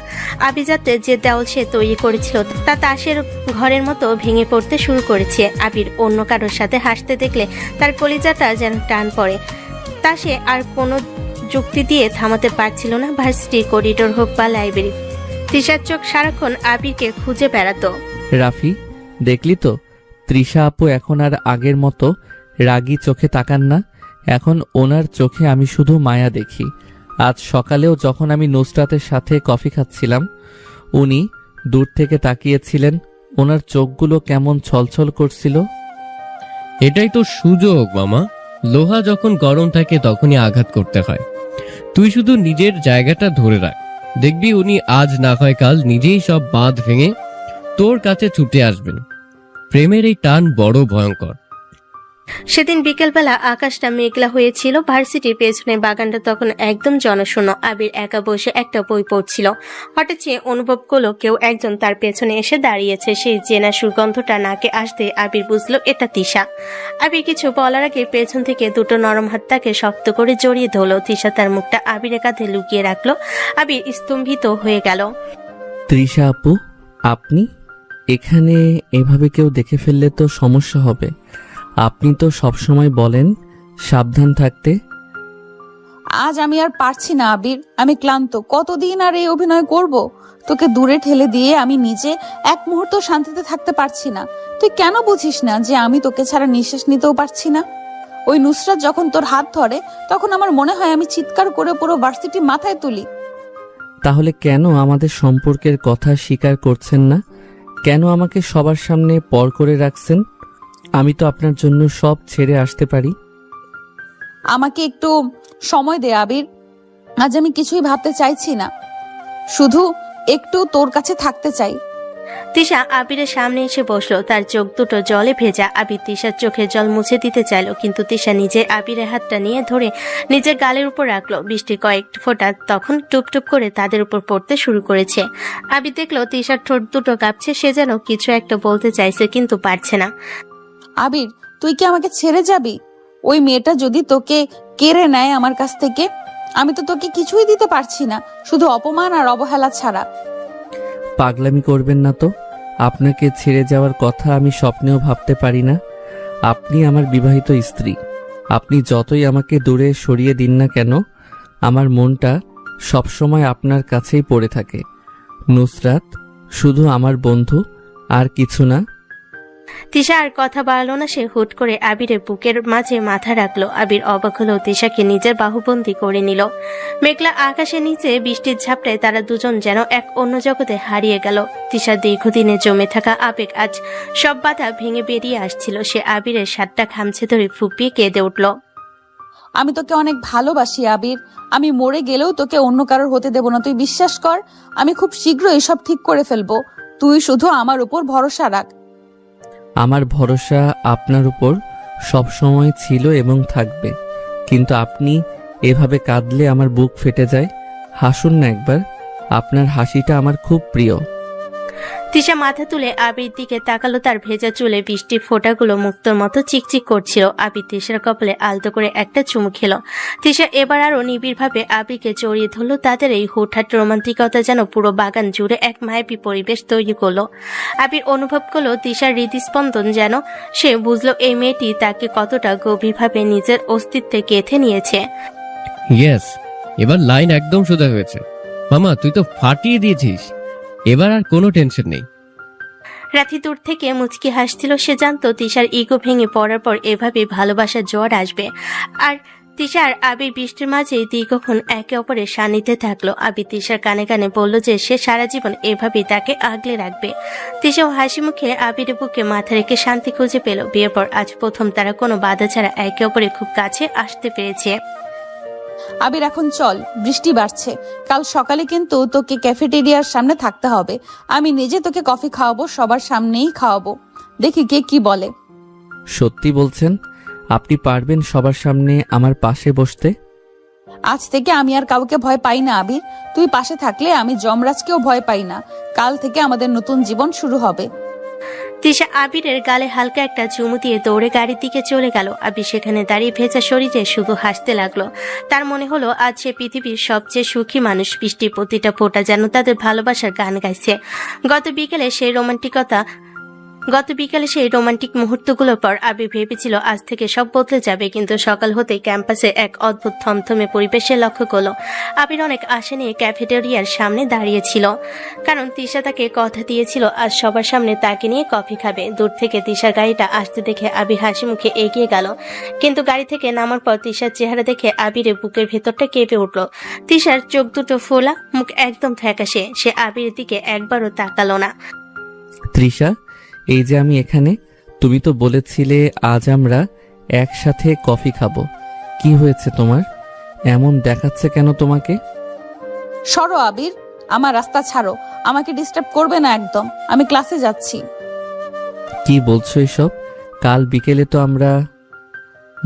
আবিজাতে যে দেওয়াল সে তৈরি করেছিল তা তাসের ঘরের মতো ভেঙে পড়তে শুরু করেছে। আবির অন্য কারোর সাথে হাসতে দেখলে তার কলিজাটা যেন টান পড়ে। তা সে আর কোনো যুক্তি দিয়ে থামাতে পারছিল না। ভার্সিটি করিডোর হোক বা লাইব্রেরি, তৃষার চোখ সারাক্ষণ আবিরকে খুঁজে বেড়াতো। রাফি, দেখলি তো তৃষা আপু এখন আর আগের মতো রাগী চোখে তাকান না। এখন ওনার চোখে আমি শুধু মায়া দেখি। আজ সকালেও যখন আমি নুসরাতের সাথে কফি খাচ্ছিলাম, উনি দূর থেকে তাকিয়েছিলেন। ওনার চোখগুলো কেমন ছলছল করছিল। এটাই তো সুযোগ মামা, লোহা যখন গরম থাকে তখনই আঘাত করতে হয়। তুই শুধু নিজের জায়গাটা ধরে রাখ, দেখবি উনি আজ না হয় কাল নিজেই সব বাঁধ ভেঙে তোর কাছে ছুটে আসবেন। প্রেমের এই টান বড় ভয়ঙ্কর। সেদিন বিকেলবেলা আকাশটা মেঘলা হয়েছিল। ভার্সিটির পেছনে বাগানটা তখন একদম জনশূন্য। আবির একা বসে একটা বই পড়ছিল। হঠাৎ সে অনুভব করলো কেউ একজন তার পেছনে এসে দাঁড়িয়েছে। সেই চেনা সুগন্ধটা নাকে আসতে আবির বুঝলো এটা তৃষা। আবির কিছু বলার আগে পেছন থেকে দুটো নরম হাত তাকে শক্ত করে জড়িয়ে ধরলো। তৃষা তার মুখটা আবিরের কাঁধে লুকিয়ে রাখলো। আবির স্তম্ভিত হয়ে গেল। তৃষা আপু, আপনি এখানে? এভাবে কেউ দেখে ফেললে তো সমস্যা হবে। আপনি তো সবসময় বলেন সাবধান থাকতে। আজ আমি আর পারছি না আবির, আমি ক্লান্ত। কতদিন আর এই অভিনয় করব? তোকে দূরে ঠেলে দিয়ে আমি নিজে এক মুহূর্ত শান্তিতে থাকতে পারছি না। তুই কেন বুঝিস না যে আমি তোকে ছাড়া নিঃশ্বাস নিতেও পারছি না? ওই নুসরাত যখন তোর হাত ধরে তখন আমার মনে হয় আমি চিৎকার করে পুরো ভার্সিটি মাথায় তুলি। তাহলে কেন আমাদের সম্পর্কের কথা স্বীকার করছেন না? কেন আমাকে সবার সামনে পর করে রাখছেন? আমি তো আপনার জন্য সব ছেড়ে আসতে পারি। আমাকে একটু সময় দে আবির। আজ আমি কিছুই ভাবতে চাইছি না, শুধু একটু তোর কাছে থাকতে চাই। তৃষা আবিরের সামনে এসে বসলো। তার চোখ দুটো জলে ভেজা। আবির তৃষার চোখের জল মুছে দিতে চাইলো, কিন্তু তৃষা নিজে আবিরের হাতটা নিয়ে ধরে নিজের গালের উপর রাখলো। বৃষ্টির কয়েক ফোঁটা তখন টুপ টুপ করে তাদের উপর পড়তে শুরু করেছে। আবির দেখলো তৃষার ঠোঁট দুটো কাঁপছে। সে যেন কিছু একটা বলতে চাইছে কিন্তু পারছে না। আবির, তুই কি আমাকে ছেড়ে যাবি? ওই মেয়েটা যদি তোকে কেড়ে নেয় আমার কাছ থেকে, আমি তো তোকে কিছুই দিতে পারছি না, শুধু অপমান আর অবহেলা ছাড়া। পাগলামি করবেন না তো। আপনাকে ছেড়ে যাওয়ার কথা আমি স্বপ্নেও ভাবতে পারি না। আপনি আমার বিবাহিত স্ত্রী। আপনি যতই আমাকে দূরে সরিয়ে দিন না কেন, আমার মনটা সবসময় আপনার কাছেই পড়ে থাকে। নুসরাত শুধু আমার বন্ধু, আর কিছু না। তৃষা আর কথা বাড়লো না। সে হুট করে আবিরের বুকের মাঝে মাথা রাখলো। আবির অবাক হলো, তৃষাকে নিজের বাহুবন্দী করে নিল। মেঘলা আকাশের নিচে বৃষ্টির ঝাপটায় তারা দুজন যেন এক অন্য জগতে হারিয়ে গেল। তৃষার দীর্ঘদিনে জমে থাকা আবেগ আজ সব বাধা ভেঙে বেরিয়ে আসছিল। সে আবিরের শার্টটা খামছে ধরে ফুপিয়ে কেঁদে উঠল। আমি তোকে অনেক ভালোবাসি আবির। আমি মরে গেলেও তোকে অন্য কারোর হতে দেব না। তুই বিশ্বাস কর, আমি খুব শীঘ্রই সব ঠিক করে ফেলবো। তুই শুধু আমার উপর ভরসা রাখ। আমার ভরসা আপনার উপর সব সময় ছিল এবং থাকবে, কিন্তু আপনি এভাবে কাঁদলে আমার বুক ফেটে যায়। হাসুন না একবার, আপনার হাসিটা আমার খুব প্রিয়। তৃষা মাথা তুলে আবির দিকে তাকালো। তার ভেজা চুলে বৃষ্টির ফোঁটাগুলো মুক্তোর মতো চিকচিক করছিল। আবির তৃষার কপালে আলতো করে একটা চুমু খেলো। তৃষা এবার আরো নিবিড়ভাবে আবিরকে জড়িয়ে ধরলো। তাদের এই হুটহাট রোমান্টিকতা যেন পুরো বাগান জুড়ে এক মায়াবী পরিবেশ তৈরি করলো। আবির অনুভব করলো তৃষার হৃদস্পন্দন, যেন সে বুঝলো এই মেয়েটি তাকে কতটা গভীরভাবে নিজের অস্তিত্বে গেঁথে নিয়েছে। ইয়েস, এবার লাইন একদম সোজা হয়েছে। মামা তুই তো ফাটিয়ে দিয়েছিস, এবার আর কোনো টেনশন নেই। রাথি দূর থেকে মুচকি হাসছিল। সে জানতো তিশার ইগো ভেঙে পড়ার পর এভাবে ভালোবাসার জোয়ার আসবে। আর তিশা আর আবির বৃষ্টির মাঝে দীর্ঘক্ষণ একে অপরের সান্নিধ্যে থাকলো। আবির তিশার কানে কানে বলল যে সে সারা জীবন এভাবেই তাকে আগলে রাখবে। তিশাও হাসি মুখে আবিরের বুকে মাথা রেখে শান্তি খুঁজে পেল। বিয়ের পর আজ প্রথম তারা কোনো বাধা ছাড়া একে অপরের খুব কাছে আসতে পেরেছে। আবির এখন চল, বৃষ্টি বাড়ছে। কাল সকালে কিন্তু তোকে ক্যাফেটেরিয়ার সামনে থাকতে হবে। আমি নিজে তোকে কফি খাওয়াবো, সবার সামনেই খাওয়াবো। দেখি কে কি বলে। সত্যি বলছেন? আপনি পারবেন সবার সামনে আমার পাশে বসতে? আজ থেকে আমি আর কাউকে ভয় পাই না আবির। তুই পাশে থাকলে আমি যমরাজকেও ভয় পাই না। কাল থেকে আমাদের নতুন জীবন শুরু হবে। তিশা আবিরের গালে হালকা একটা চুমু দিয়ে দৌড়ে গাড়ির দিকে চলে গেল। আবির সেখানে দাঁড়িয়ে ভেজা শরীরে শুধু হাসতে লাগলো। তার মনে হলো আজ সে পৃথিবীর সবচেয়ে সুখী মানুষ। বৃষ্টির প্রতিটা ফোঁটা যেন তাদের ভালোবাসার গান গাইছে। গত বিকেলে সেই রোমান্টিক মুহূর্তগুলোর পর আবির ভেবেছিল আজ থেকে সব বদলে যাবে, কিন্তু সকাল হতেই ক্যাম্পাসে এক অদ্ভুত থমথমে পরিবেশে লক্ষ্য করলো। আবির অনেক আশা নিয়ে ক্যাফেটেরিয়ার সামনে দাঁড়িয়েছিল, কারণ তিশা তাকে কথা দিয়েছিল আজ সবার সামনে তাকে নিয়ে কফি খাবে। দূর থেকে তিশার গাড়িটা আসতে দেখে আবির হাসি মুখে এগিয়ে গেল, কিন্তু গাড়ি থেকে নামার পর তিশার চেহারা দেখে আবিরের বুকের ভেতরটা কেঁপে উঠল। তিশার চোখ দুটো ফোলা, মুখ একদম ফ্যাকাশে। সে আবিরের দিকে একবারও তাকালো না। তৃষা, এই যে আমি এখানে, তুমি তো বলেছিলে আজ আমরা একসাথে কফি খাবো। কি হয়েছে তোমার? এমন দেখাচ্ছে কেন তোমাকে? সরো আবির, আমার রাস্তা ছাড়ো। আমাকে ডিস্টার্ব করবে না একদম। আমি ক্লাসে যাচ্ছি। কি বলছো এসব? কাল বিকেলে তো আমরা,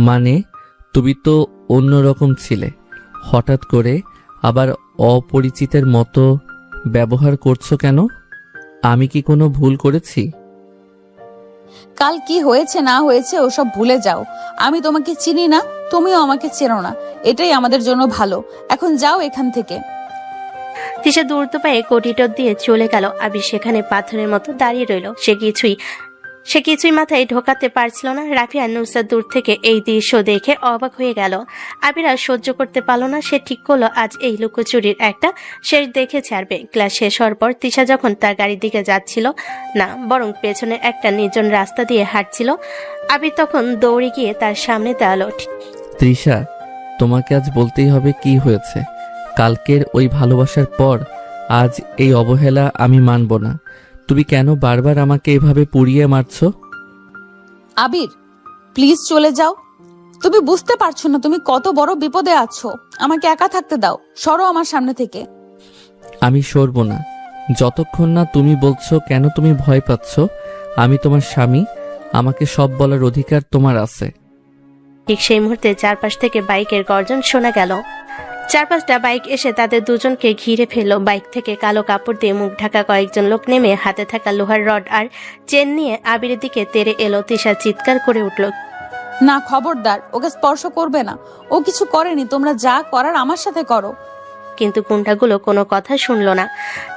মানে তুমি তো অন্যরকম ছিলে, হঠাৎ করে আবার অপরিচিতের মতো ব্যবহার করছো কেন? আমি কি কোনো ভুল করেছি? কাল কি হয়েছে না হয়েছে ওসব ভুলে যাও। আমি তোমাকে চিনি না, তুমিও আমাকে চেনো না। এটাই আমাদের জন্য ভালো। এখন যাও এখান থেকে। তিশা দ্রুত পায়ে করিডোর দিয়ে চলে গেল। আবির সেখানে পাথরের মতো দাঁড়িয়ে রইল। সে কিছুই মাথায় ঢোকাতে পারছিল না। রাফি আর নুসরাত দূর থেকে এই দৃশ্য দেখে অবাক হয়ে গেল। আবির আর সহ্য করতে পারল না। সে ঠিক করলো আজ এই লুকোচুরির একটা শেষ দেখে ছাড়বে। ক্লাস শেষ হওয়ার পর তিশা যখন তার গাড়ির দিকে যাচ্ছিল না, বরং পেছনে একটা নির্জন রাস্তা দিয়ে হাঁটছিল, আবির তখন দৌড়ে গিয়ে তার সামনে দাঁড়ালো। তৃষা, তোমাকে আজ বলতেই হবে কি হয়েছে। কালকের ওই ভালোবাসার পর আজ এই অবহেলা আমি মানব না। তুমি কেন বারবার আমাকে এভাবে পুড়িয়ে মারছো? আবির, প্লিজ চলে যাও। তুমি বুঝতে পারছো না তুমি কত বড় বিপদে আছো। আমাকে একা থাকতে দাও। সরো আমার সামনে থেকে। আমি সরব না যতক্ষণ না তুমি বলছো কেন তুমি ভয় পাচ্ছ। আমি তোমার স্বামী, আমাকে সব বলার অধিকার তোমার আছে। ঠিক সেই মুহূর্তে চারপাশ থেকে বাইকের গর্জন শোনা গেল। 4-5টা বাইক এসে তাদের দুজনকে ঘিরে ফেলল। বাইক থেকে কালো কাপড় দিয়ে মুখ ঢাকা কয়েকজন লোক নেমে হাতে থাকা লোহার রড আর চেন নিয়ে আবিরের দিকে তেড়ে এলো। তিশা চিৎকার করে উঠল, না, খবরদার, ওকে স্পর্শ করবে না। ও কিছু করেনি। তোমরা যা করার আমার সাথে করো। কিন্তু গুন্ডাগুলো কোনো কথা শুনল না।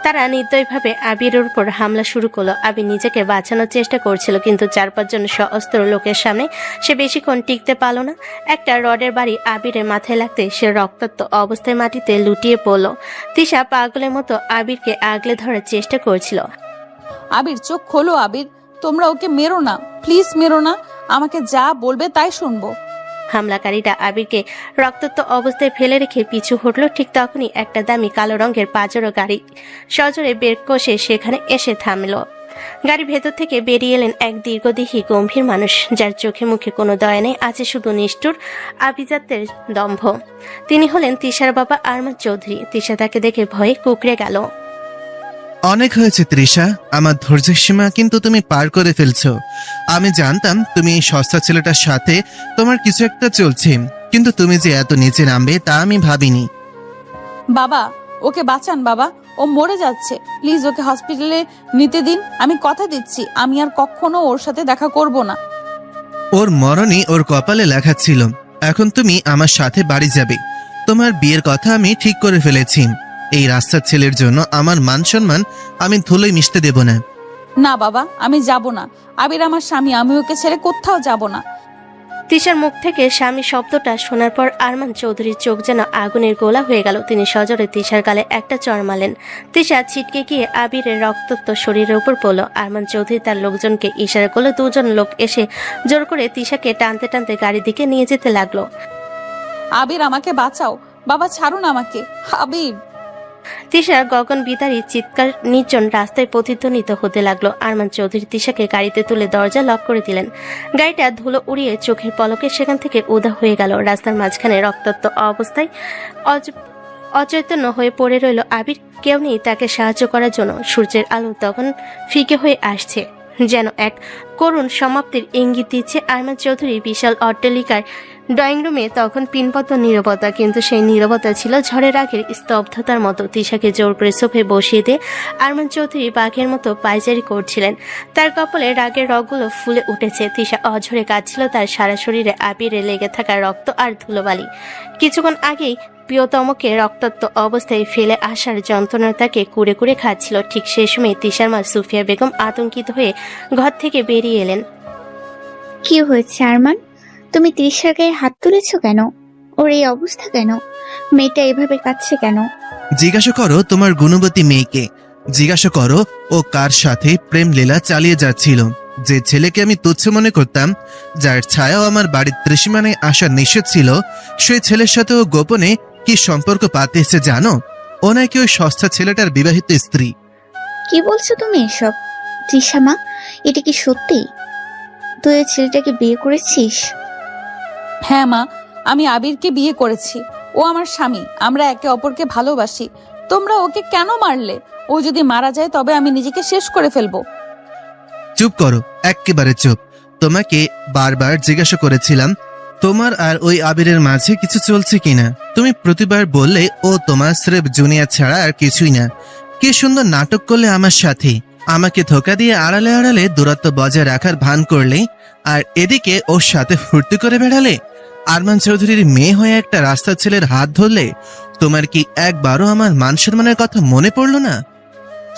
তারা নির্দয়ভাবে আবিরের উপর হামলা শুরু করলো। আবির নিজেকে বাঁচানোর চেষ্টা করছিল, কিন্তু 4-5 জন সশস্ত্র লোকের সামনে সে বেশিক্ষণ টিকতে পারল না। একটা রডের বাড়ি আবিরের মাথায় লাগতে সে রক্তাক্ত অবস্থায় মাটিতে লুটিয়ে পড়ল। তিশা পাগলের মতো আবিরকে আগলে ধরার চেষ্টা করছিল। আবির, চোখ খোলো। আবির, তোমরা ওকে মেরো না, প্লিজ মেরো না। আমাকে যা বলবে তাই শুনবো। হামলাকারীরা আবিরকে রক্তাক্ত অবস্থায় ফেলে রেখে পিছু হটল। ঠিক তখনই একটা দামি কালো রঙের পাজরো গাড়ি সজোরে বের কষে সেখানে এসে থামল। গাড়ির ভেতর থেকে বেরিয়ে এলেন এক দীর্ঘদেহী গম্ভীর মানুষ, যার চোখে মুখে কোনো দয়া নেই, আছে শুধু নিষ্ঠুর আভিজাত্যের দম্ভ। তিনি হলেন তিশার বাবা আরমান চৌধুরী। তিশা তাকে দেখে ভয়ে কুঁকড়ে গেল। অনেক হয়েছে তৃষা, আমার ধৈর্যের সীমা কিন্তু তুমি পার করে ফেলছো। আমি জানতাম তুমি এই সস্তা ছেলেটার সাথে তোমার কিছু একটা চলছে, কিন্তু তুমি যে এত নিচে নামবে তা আমি ভাবিনি। বাবা, ওকে বাঁচান বাবা, ও মরে যাচ্ছে। প্লিজ ওকে হসপিটালে নিতে দিন। আমি কথা দিচ্ছি আমি আর কখনো ওর সাথে দেখা করব না। ওর মরণই ওর কপালে লেখা ছিল। এখন তুমি আমার সাথে বাড়ি যাবে। তোমার বিয়ের কথা আমি ঠিক করে ফেলেছি। এই রাস্তার ছেলের জন্য আমার মান সম্মান আমি ধুলোয় মিশতে দেব না। না বাবা, আমি যাব না। আবির আমার স্বামী, আমি ওকে ছেড়ে কোথাও যাব না। তিশার মুখ থেকে স্বামী শব্দটা শোনার পর আরমান চৌধুরীর চোখ যেন আগুনের গোলা হয়ে গেল। তিনি সজোরে তিশার গালে একটা চড় মারলেন। তিশা ছিটকে গিয়ে আবিরের রক্তাক্ত শরীরের উপর পড়ল। আরমান চৌধুরী তার লোকজনকে ইশারা করলে দুজন লোক এসে জোর করে তিশাকে টানতে টানতে গাড়ির দিকে নিয়ে যেতে লাগলো। আবির আমাকে বাঁচাও, বাবা ছাড়ুন আমাকে, আবির। তিশার গগন বিদারী চিৎকার নির্জন রাস্তায় প্রতিধ্বনিত হতে লাগলো। আরমান চৌধুরী তিশাকে গাড়িতে তুলে দরজা লক করে দিলেন। গাড়িটা ধুলো উড়িয়ে চোখের পলকে সেখান থেকে উদা হয়ে গেল। রাস্তার মাঝখানে রক্তাক্ত অবস্থায় অচৈতন্য হয়ে পড়ে রইল আবির। কেউ নেই তাকে সাহায্য করার জন্য। সূর্যের আলো তখন ফিকে হয়ে আসছে, যেন এক করুণ সমাপ্তির ইঙ্গিত দিচ্ছে। আরমান চৌধুরী বিশাল অট্টালিকার ড্রয়িং রুমে তখন পিনপত নীরবতা, কিন্তু সেই নীরবতা ছিল ঝড়ের আগের স্তব্ধতার মতো। তিশাকে জোর করে সোফে বসিয়ে দিয়ে আরমান চৌধুরী বাঘের মতো পায়চারি করছিলেন। তার কপালে রাগের রগগুলো ফুলে উঠেছে। তিশা অঝরে কাঁদছিল, তার সারা শরীরে আবিরে লেগে থাকা রক্ত আর ধুলোবালি। কিছুক্ষণ আগেই প্রিয়তমকে রক্তাক্ত অবস্থায় ফেলে আসার যন্ত্রণা তাকে কুড়ে কুড়ে খাচ্ছিল। ঠিক সেই সময় তিশার মা সুফিয়া বেগম আতঙ্কিত হয়ে ঘর থেকে বেরিয়ে এলেন। কি হয়েছে আরমান? তুমি তৃষার গায়ে হাত তুলেছো কেন? ওর এই অবস্থা কেন? মেয়েটা এভাবে কাঁদছে কেন? জিজ্ঞাসা করো তোমার গুণবতী মেয়েকে, জিজ্ঞাসা করো ও কার সাথে প্রেম লীলা চালিয়ে যাচ্ছিল। যে ছেলেকে আমি তুচ্ছ মনে করতাম, যার ছায়াও আমার বাড়ির ত্রিসীমানায় আসা নিষেধ ছিল, সেই ছেলের সাথে ও গোপনে কি সম্পর্ক পাতেছে জানো? ও নাকি ওই সস্তা ছেলেটার বিবাহিত স্ত্রী। কি বলছো তুমি এসব? তৃষা মা, এটা কি সত্যি? তুই ওই ছেলেটাকে বিয়ে করেছিস? হ্যাঁ মা, আমি আবিরকে বিয়ে করেছি। ও আমার স্বামী, আমরা একে অপরকে ভালোবাসি। তোমরা ওকে কেন মারলে? ও যদি মারা যায় তবে আমি নিজেকে শেষ করে ফেলবো। চুপ করো, এক্কেবারে চুপ। তোমাকে বারবার জিজ্ঞাসা করেছিলাম তোমার আর ওই আবিরের মাঝে কিছু চলছে কিনা। তুমি প্রতিবার বললে ও তোমার স্রেফ জুনিয়র ছাড়া আর কিছুই না। কি সুন্দর নাটক করলে আমার সাথে। আমাকে ধোকা দিয়ে আড়ালে আড়ালে দূরত্ব বজায় রাখার ভান করলে, আর এদিকে ওর সাথে ফুর্তি করে বেড়ালে। আরমান চৌধুরীর মেয়ে হয়ে একটা রাস্তার ছেলের হাত ধরলে। তোমার কি একবারও আমার মান সম্মানের কথা মনে পড়লো না?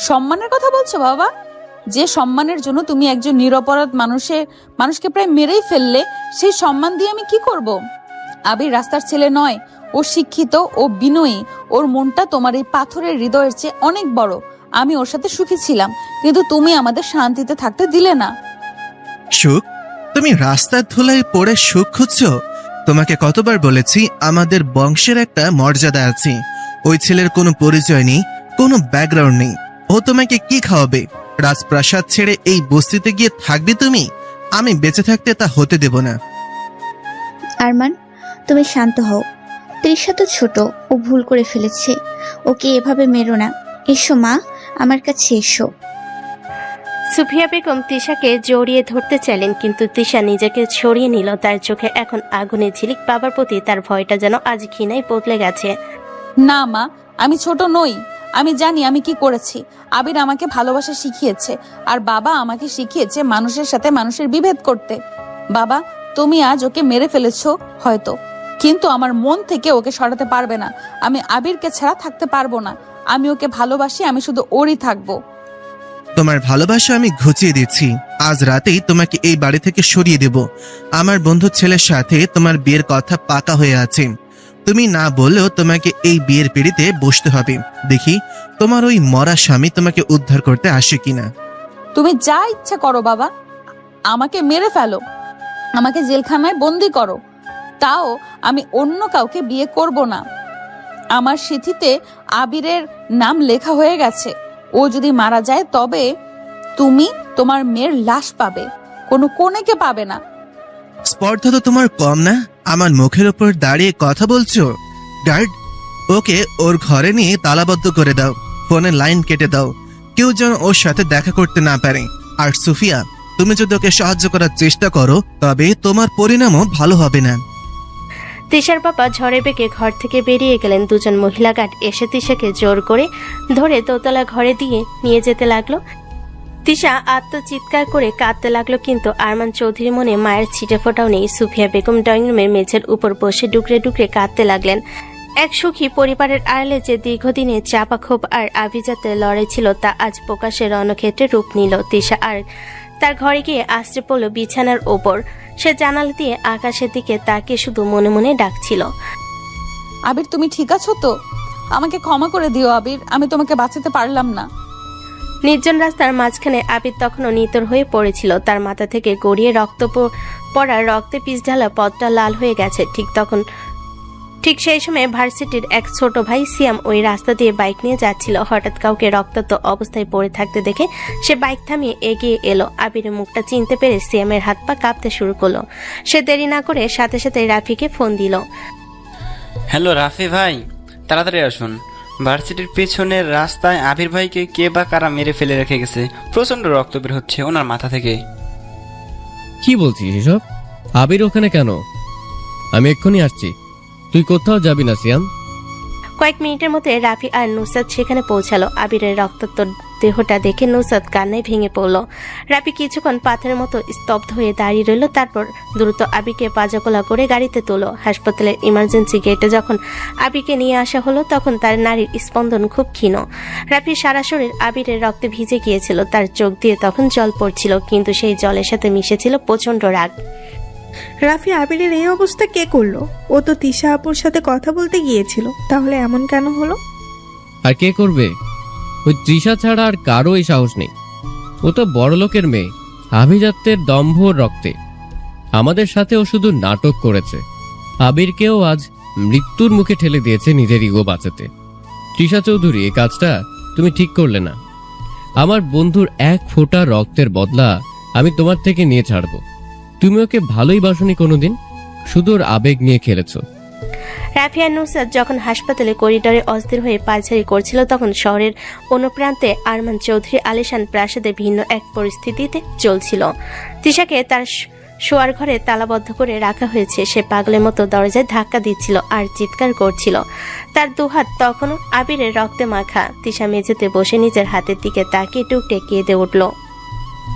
সম্মানের কথা বলছো বাবা? যে সম্মানের জন্য তুমি একজন নিরপরাধ মানুষকে প্রায় মেরেই ফেললে, সেই সম্মান দিয়ে আমি কি করব? আবির রাস্তার ছেলে নয়, ও শিক্ষিত, ও বিনয়ী। ওর মনটা তোমার এই পাথরের হৃদয়ের চেয়ে অনেক বড়। আমি ওর সাথে সুখী ছিলাম, কিন্তু তুমি আমাদের শান্তিতে থাকতে দিলে না। সুখ? তুমি রাস্তার ধুলায় পড়ে সুখ খুঁজছো? তোমাকে কতবার বলেছি আমাদের বংশের একটা মর্যাদা আছে। ওই ছেলের কোনো পরিচয় নেই, কোনো ব্যাকগ্রাউন্ড নেই। ও তোমাকে কি খাওয়াবে? রাজপ্রাসাদ ছেড়ে এই বস্তিতে গিয়ে থাকবে তুমি? আমি বেঁচে থাকতে তা হতে দেব না। আরমান, তুমি শান্ত হও। তৃষা তো ছোট, ও ভুল করে ফেলেছে। ওকে এভাবে মেরো না। এসো মা, আমার কাছে এসো। সুফিয়া বেগম তিশাকে জড়িয়ে ধরতে চাইলেন, কিন্তু তিশা নিজেকে ছড়িয়ে নিল। তার চোখে এখন আগুনের ঝিলিক। বাবার প্রতি তার ভয়টা যেন আজ ঘৃণায় বদলে গেছে। না মা, আমি ছোট নই। আমি জানি আমি কি করেছি। আবির আমাকে ভালোবাসা শিখিয়েছে, আর বাবা আমাকে শিখিয়েছে মানুষের সাথে মানুষের বিভেদ করতে। বাবা, তুমি আজ ওকে মেরে ফেলেছো হয়তো, কিন্তু আমার মন থেকে ওকে সরাতে পারবে না। আমি আবিরকে ছাড়া থাকতে পারবো না। আমি ওকে ভালোবাসি, আমি শুধু ওরই থাকবো। তোমার ভালোবাসা আমি ঘুচিয়ে দিচ্ছি। আজ রাতেই তোমাকে এই বাড়ি থেকে সরিয়ে দেব। আমার বন্ধু ছেলের সাথে তোমার বিয়ের কথা পাকা হয়ে আছে। তুমি না বললেও তোমাকে এই বিয়ের পিড়িতে বসতে হবে। দেখি তোমার ওই মরা স্বামী তোমাকে উদ্ধার করতে আসে কিনা। তুমি যা ইচ্ছা করো বাবা, আমাকে মেরে ফেলো, আমাকে জেলখানায় বন্দি করো, তাও আমি অন্য কাউকে বিয়ে করব না। আমার চিঠিতে আবিরের নাম লেখা হয়ে গেছে। ও যদি মারা যায় তবে তুমি তোমার মেয়ের লাশ পাবে, কোনো কনেকে পাবে না। স্পর্ধা তো তোমার কম না। আমার মুখের উপর দাঁড়িয়ে কথা বলছো। গার্ড, ওকে ওর ঘরে নিয়ে তালাবদ্ধ করে দাও। ফোনের লাইন কেটে দাও, কেউ যেন ওর সাথে দেখা করতে না পারে। আর সুফিয়া, তুমি যদি ওকে সাহায্য করার চেষ্টা করো তবে তোমার পরিণামও ভালো হবে না। তিশার বাবা ঝড়ে বেগে ঘর থেকে বেরিয়ে গেলেন। দুজন মহিলা গার্ড এসে তিশাকে জোর করে ধরে দোতলা ঘরে দিয়ে নিয়ে যেতে লাগলো। তিশা আত্মচিৎকার করে কাঁদতে লাগলো, কিন্তু আরমান চৌধুরীর মনে মায়ের ছিটে ফোটাও নেই। সুফিয়া বেগম ড্রয়িং রুমের মেঝের উপর বসে ডুকরে ডুকরে কাঁদতে লাগলেন। এক সুখী পরিবারের আড়ালে যে দীর্ঘদিনে চাপা ক্ষোভ আর আভিজাত্যের লড়াই ছিল, তা আজ প্রকাশ্যে রণক্ষেত্রে রূপ নিল। তিশা আর তার ঘরে গিয়ে আশ্রে পড়ল বিছানার ওপর। সে জানালা দিয়ে আকাশের দিকে তাকিয়ে শুধু মনে মনে ডাকছিল, আবির তুমি ঠিক আছো তো? আমাকে ক্ষমা করে দিও আবির, আমি তোমাকে বাঁচাতে পারলাম না। নির্জন রাস্তার মাঝখানে আবির তখনও নিতর হয়ে পড়েছিল। তার মাথা থেকে গড়িয়ে পড়া রক্তে পিচ ঢালা পথটা লাল হয়ে গেছে। ঠিক সেই সময় ভার্সিটির এক ছোট ভাই সিয়াম ওই রাস্তা দিয়ে বাইক নিয়ে যাচ্ছিল। হঠাৎ কাউকে রক্তাক্ত অবস্থায় পড়ে থাকতে দেখে সে বাইক থামিয়ে এগিয়ে এলো। আবিরের মুখটা চিনতে পেরে সিয়ামের হাত পা কাঁপতে শুরু করলো। সে দেরি না করে সাথে সাথে রাফিকে ফোন দিল। হ্যালো রাফি ভাই, তাড়াতাড়ি আসুন। ভার্সিটির পেছনের রাস্তায় আবির ভাইকে কে বা কারা মেরে ফেলে রেখে গেছে। প্রচন্ড রক্ত বের হচ্ছে ওনার মাথা থেকে। কি বলছিস এসব? আবির ওখানে কেন? আমি এক্ষুনি আসছি। তুই কোথাও যাবি না সিয়াম। কয়েক মিনিটের মধ্যে রাফি আর নুসরাত সেখানে পৌঁছালো। আবিরের রক্তাক্ত দেহটা দেখে নুসরাত কান্নায় ভেঙে পড়ল। রাফি কিছুক্ষণ পাথরের মতো স্তব্ধ হয়ে দাঁড়িয়ে রইল। তারপর দ্রুত আবিকে পাজাকোলা করে গাড়িতে তোলো। হাসপাতালের ইমার্জেন্সি গেটে যখন আবিকে নিয়ে আসা হলো তখন তার নারীর স্পন্দন খুব ক্ষীণ। রাফির সারা শরীর আবিরের রক্তে ভিজে গিয়েছিল। তার চোখ দিয়ে তখন জল পড়ছিল, কিন্তু সেই জলের সাথে মিশেছিল প্রচন্ড রাগ। রাফি, আবিরের এই অবস্থা কে করলো? ও তো তিশা আপুর সাথে কথা বলতে গিয়েছিল, তাহলে এমন কেন হলো? আর কে করবে? ওই তৃষা ছাড়া আর কারো এই সাহস নেই। ও তো বড় লোকের মেয়ে, আভিজাত্যের দম্ভ রক্তে। আমাদের সাথে ও শুধু নাটক করেছে। আবিরকেও আজ মৃত্যুর মুখে ঠেলে দিয়েছে নিজের ইগো বাঁচাতে। তৃষা চৌধুরী, এই কাজটা তুমি ঠিক করলে না। আমার বন্ধুর এক ফোঁটা রক্তের বদলা আমি তোমার থেকে নিয়ে ছাড়বো। তুমি ওকে ভালোই বাসনি কোনোদিন, শুধু ওর আবেগ নিয়ে খেলেছো। রাফি আর নুসরাত যখন হাসপাতালে করিডোরে অস্থির হয়ে পায়চারি করছিল তখন শহরের অনুপ্রান্তে আরমান চৌধুরী আলিশান প্রাসাদে ভিন্ন এক পরিস্থিতিতে চলছিল। তিশাকে তার শোয়ার ঘরে তালাবদ্ধ করে রাখা হয়েছে। সে পাগলের মতো দরজায় ধাক্কা দিচ্ছিল আর চিৎকার করছিল। তার দুহাত তখনও আবিরের রক্তে মাখা। তিশা মেঝেতে বসে নিজের হাতের দিকে তাকিয়ে টুকটে কেঁদে উঠল।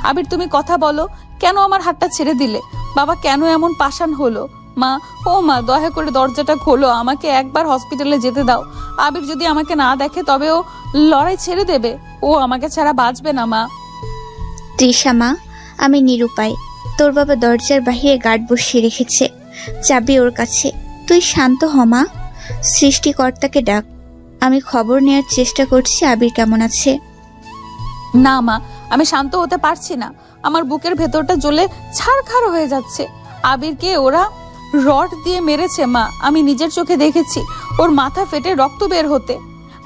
আবির তুমি কথা বলো, কেন আমার হাতটা ছেড়ে দিলে? বাবা কেন এমন পাষাণ হলো? মা, ও মা, দয়া করে দরজাটা খোলো, আমাকে একবার হসপিটালে যেতে দাও। আবির যদি আমাকে না দেখে তবে ও লড়াই ছেড়ে দেবে। ও আমাকে ছাড়া বাঁচবে না মা। তৃষা মা, আমি নিরুপায়। তোর বাবা দরজার বাহিরে গার্ড বসিয়ে রেখেছে, চাবি ওর কাছে। তুই শান্ত হ মা, সৃষ্টিকর্তাকে ডাক। আমি খবর নেওয়ার চেষ্টা করছি আবির কেমন আছে। না মা, আমি শান্ত হতে পারছি না। আমার বুকের ভেতরটা জ্বলে ছারখার হয়ে যাচ্ছে। আবিরকে ওরা রড দিয়ে মেরেছে মা, আমি নিজের চোখে দেখেছি। ওর মাথা ফেটে রক্ত বের হতে।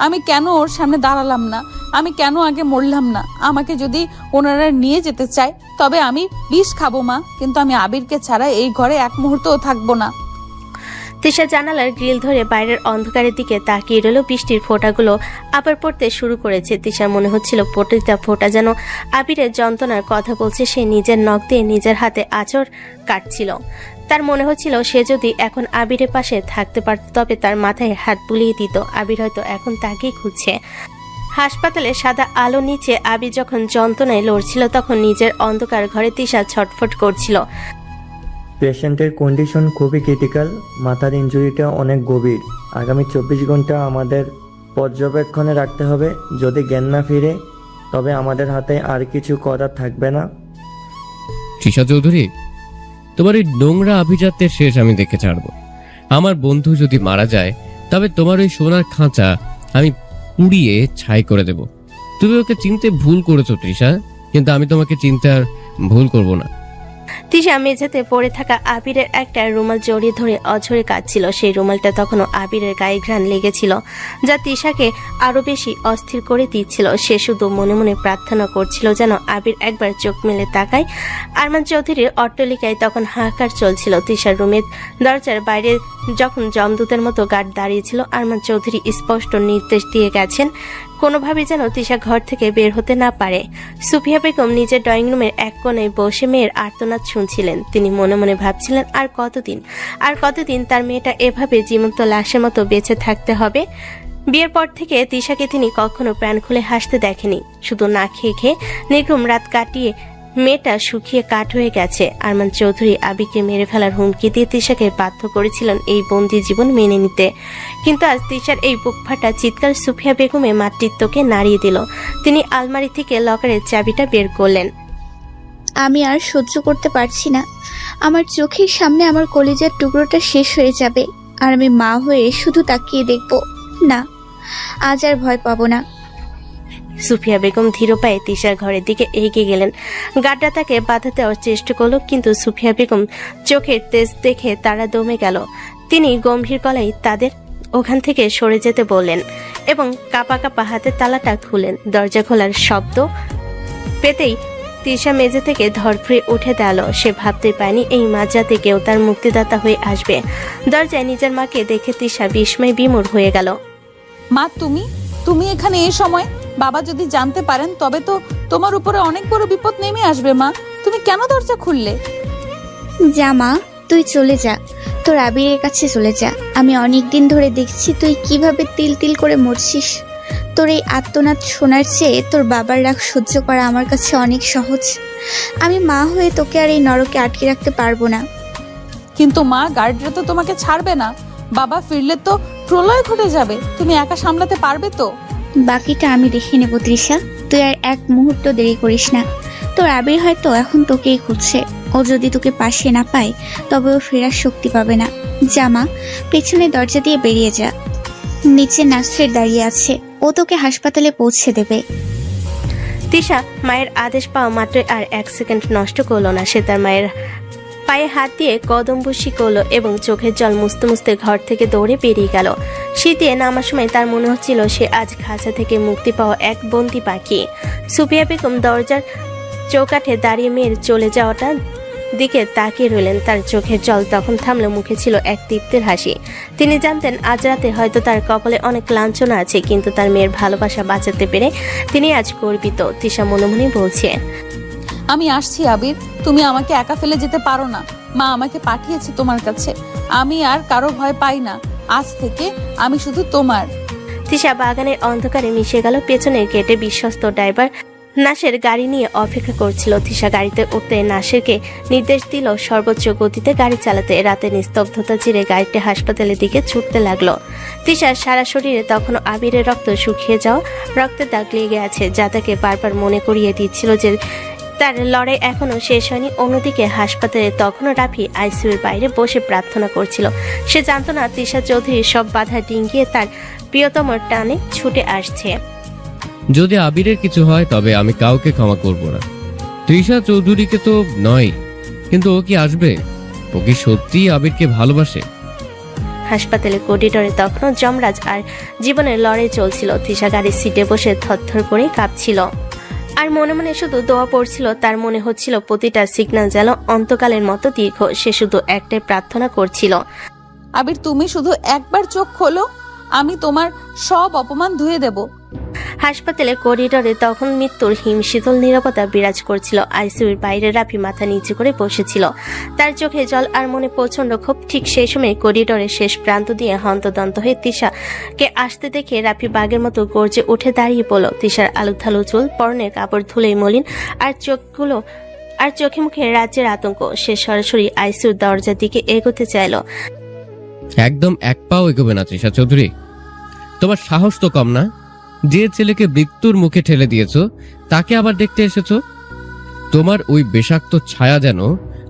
আমি কেন ওর সামনে দাঁড়ালাম না? আমি কেন আগে মরলাম না? আমাকে যদি ওনারা নিয়ে যেতে চায় তবে আমি বিষ খাবো মা, কিন্তু আমি আবিরকে ছাড়া এই ঘরে এক মুহূর্তও থাকবো না। তিশা জানালার গ্রিল ধরে বাইরের অন্ধকারের দিকে তাকিয়ে রইল। বৃষ্টির ফোঁটাগুলো আবার পড়তে শুরু করেছে। তিশার মনে হচ্ছিল প্রতিটা ফোঁটা যেন আবিরের যন্ত্রণার কথা বলছে। সে নিজের নখ দিয়ে নিজের হাতে আঁচড় কাটছিল। তার মনে হচ্ছিল সে যদি এখন আবিরের পাশে থাকতে পারত তবে তার মাথায় হাত বুলিয়ে দিত। আবির হয়তো এখন তাকেই খুঁজছে। হাসপাতালে সাদা আলো নিচে আবির যখন যন্ত্রণায় লড়ছিল তখন নিজের অন্ধকার ঘরে তিশা ছটফট করছিল। পেশেন্টের কন্ডিশন খুবই ক্রিটিক্যাল, মাথার ইনজুরিটা অনেক গভীর। আগামী 24 ঘন্টা আমাদের পর্যবেক্ষণে রাখতে হবে। যদি জ্ঞান না ফিরে তবে আমাদের হাতে আর কিছু করার থাকবে না। তৃষা চৌধুরী, তোমার এই নোংরা আভিজাত্যের শেষ আমি দেখে ছাড়বো। আমার বন্ধু যদি মারা যায় তবে তোমার ওই সোনার খাঁচা আমি পুড়িয়ে ছাই করে দেব। তুমি ওকে চিনতে ভুল করেছো তৃষা, কিন্তু আমি তোমাকে চিনতে আর ভুল করব না। তিশা মেঝেতে পড়ে থাকা আবিরের একটা রুমাল জড়িয়ে ধরে অঝরে কাঁদছিল। সেই রুমালটা তখনও আবিরের গায়ে ঘ্রাণ লেগেছিল, যা তিশাকে আরো বেশি অস্থির করে দিচ্ছিল। সে শুধু মনে মনে প্রার্থনা করছিল যেন আবির একবার চোখ মেলে তাকায়। আরমান চৌধুরীর অট্টালিকায় তখন হাহাকার চলছিল। তিশার রুমের দরজার বাইরে যখন জমদূতের মতো গার্ড দাঁড়িয়েছিল, আরমান চৌধুরী স্পষ্ট নির্দেশ দিয়ে গেছেন কোনোভাবে যেন তিশা ঘর থেকে বের হতে না পারে। সুফিয়া বেগম নিজের ড্রয়িং রুমের এক কোণায় বসে মেয়ের আর্তনাদ শুনছিলেন। তিনি মনে মনে ভাবছিলেন আর কতদিন তার মেয়েটা এভাবে জীবন্ত লাশের মতো বেঁচে থাকতে হবে। বিয়ের পর থেকে তিশাকে তিনি কখনো প্রাণ খুলে হাসতে দেখেনি। শুধু না খেয়ে খেয়ে নির্ঘুম রাত কাটিয়ে মেয়েটা শুকিয়ে কাঠ হয়ে গেছে। আরমান চৌধুরী আবিকে মেরে ফেলার হুমকি দিয়ে তিশাকে বাধ্য করেছিলেন এই বন্দি জীবন মেনে নিতে। কিন্তু আজ তিশার এই বুক ফাটা চিৎকার সুফিয়া বেগমের মাতৃত্বকে নাড়িয়ে দিল। তিনি আলমারি থেকে লকারের চাবিটা বের করলেন। আমি আর সহ্য করতে পারছি না। আমার চোখের সামনে আমার কলিজার টুকরোটা শেষ হয়ে যাবে, আর আমি মা হয়ে শুধু তাকিয়ে দেখব। না, আজ আর ভয় পাবো না। সুফিয়া বেগম ধীর পায়ে তিশার ঘরের দিকে এগিয়ে গেলেন। গার্ডরা তাকে বাধা দেওয়ার চেষ্টা করলো, কিন্তু সুফিয়া বেগম চোখের তেজ দেখে তারা দমে গেল। তিনি গম্ভীর গলায় তাদের ওখান থেকে সরে যেতে বললেন এবং কাপা কাপা হাতে তালাটা খুলেন। দরজা খোলার শব্দ পেতেই তিশা মেঝে থেকে ধরফড়ে উঠে দাঁড়ালো। সে ভাবতে পারেনি এই মাঝরাতে কেউ তার মুক্তিদাতা হয়ে আসবে। দরজায় নিজের মাকে দেখে তিশা বিস্ময় বিমূঢ় হয়ে গেল। মা, তুমি এখানে এই সময়? বাবা যদি জানতে পারেন তবে তো তোমার উপরে অনেক বড় বিপদ নেমে আসবে। মা, তুমি কেন দরজা খুললে? যা মা, তুই চলে যা, তোর আবিরের কাছে চলে যা। আমি অনেক দিন ধরে দেখছি তুই কিভাবে তিল তিল করে মরছিস। তোর এই আত্মনাদ শোনার চেয়ে তোর বাবার রাগ সহ্য করা আমার কাছে অনেক সহজ। আমি মা হয়ে তোকে আর এই নরকে আটকে রাখতে পারবো না। কিন্তু মা, গার্ডরা তো তোমাকে ছাড়বে না। বাবা ফিরলে তো প্রলয় ঘটে যাবে। তুমি একা সামলাতে পারবে তো? বাকিটা আমি দেখে নেব তৃষা, তুই আর এক মুহূর্ত দেরি করিস না। তোর আবির হয়তো এখন তোকেই খুঁজছে। ও যদি তোকে পাশে না পায় তবে ও ফেরার শক্তি পাবে না। যা মা, পেছনে দরজা দিয়ে বেরিয়ে যা। নিচে নাসরিন দাঁড়িয়ে আছে, ও তোকে হাসপাতালে পৌঁছে দেবে। তিশা মায়ের আদেশ পাওয়া মাত্রই আর 1 সেকেন্ড নষ্ট করলো না। সে তার মায়ের পায়ে হাত দিয়ে কদম বসি করলো এবং চোখের জল মুছতে মুছতে ঘর থেকে দৌড়ে বেরিয়ে গেল। শীতে নামার সময় তার মনে হচ্ছিল সে আজ খাঁচা থেকে মুক্তি পাওয়া এক বন্দি পাখি। সুফিয়া বেগম দরজার চৌকাঠে দাঁড়িয়ে মেয়ের চলে যাওয়াটা দিকে তাকিয়ে রইলেন। তার চোখের জল তখন থামলো, মুখে ছিল এক তৃপ্তির হাসি। তিনি জানতেন আজ রাতে হয়তো তার কপালে অনেক লাঞ্ছনা আছে, কিন্তু তার মেয়ের ভালোবাসা বাঁচাতে পেরে তিনি আজ গর্বিত। তিশা মনে মনে বলছে, আমি আসছি আবির, তুমি আমাকে একা ফেলে যেতে পারো না। মা আমাকে পাঠিয়েছে তোমার কাছে। আমি আর কারো ভয় পাই না। আজ থেকে আমি শুধু তোমার। তিশা বাগানের অন্ধকারে মিশে গেল। পেছনের গেটে বিশ্বস্ত ড্রাইভার নাসের গাড়ি নিয়ে অপেক্ষা করছিল। তিশা গাড়িতে উঠতে নাসেরকে নির্দেশ দিল সর্বোচ্চ গতিতে গাড়ি চালাতে। রাতের নিস্তব্ধতা চিরে গাড়িটি হাসপাতালের দিকে ছুটতে লাগলো। তিশার সারা শরীরে তখনও আবিরের রক্ত শুকিয়ে যাওয়া রক্তের দাগ লেগে আছে, যা তাকে বারবার মনে করিয়ে দিচ্ছিল যে তার লড়াই এখনো শেষ হয়নি। অন্যদিকে হাসপাতালে তখনও রাফি আইসিইউর বাইরে বসে প্রার্থনা করছিল। সে জানতো না তিশা চৌধুরী সব বাধা ডিঙ্গিয়ে তার প্রিয়তমর টানে ছুটে আসছে। যদি আবিরের কিছু হয় তবে আমি কাউকে ক্ষমা করব না। তৃষা চৌধুরীকে তো নয়, কিন্তু ও কি আসবে? ও কি সত্যিই আবিরকে ভালোবাসে? হাসপাতালে করিডোরে তখনও যমরাজ আর জীবনের লড়াই চলছিল। তিশা গাড়ির সিটে বসে থরথর করে কাঁপছিল আর মনে মনে শুধু দোয়া পড়ছিল। তার মনে হচ্ছিল প্রতিটা সিগন্যাল যেন অন্তকালের মতো দীর্ঘ। সে শুধু একটাই প্রার্থনা করছিল, আবির তুমি শুধু একবার চোখ খোলো, আমি তোমার সব অপমান ধুয়ে দেব। হাসপাতালে করিডোরে তখন মৃত্যুর হিমশীতল নীরবতা বিরাজ করছিল। আইসিইউর বাইরে রাফি মাথা নিচু করে বসেছিল, তার চোখে জল আর মনে প্রচন্ড ক্ষোভ। ঠিক সেই সময় করিডোরের শেষ প্রান্ত দিয়ে হন্তদন্ত হয়ে তিশাকে আসতে দেখে রাফি বাঘের মতো গর্জে উঠে দাঁড়িয়ে পড়ল। তিশার আলুথালু চুল, পরনের কাপড় ধুলোয় মলিন, আর চোখে মুখে রাজ্যের আতঙ্ক। সে সরাসরি আইসিইউর দরজার দিকে এগোতে চাইল। একদম এক পাও এগোবে না তৃষা চৌধুরী। তোমার সাহস তো কম না? যে ছেলেকে মৃত্যুর মুখে ঠেলে দিয়েছো তাকে আবার দেখতে এসেছো। তোমার ওই বিষাক্ত ছায়া যেন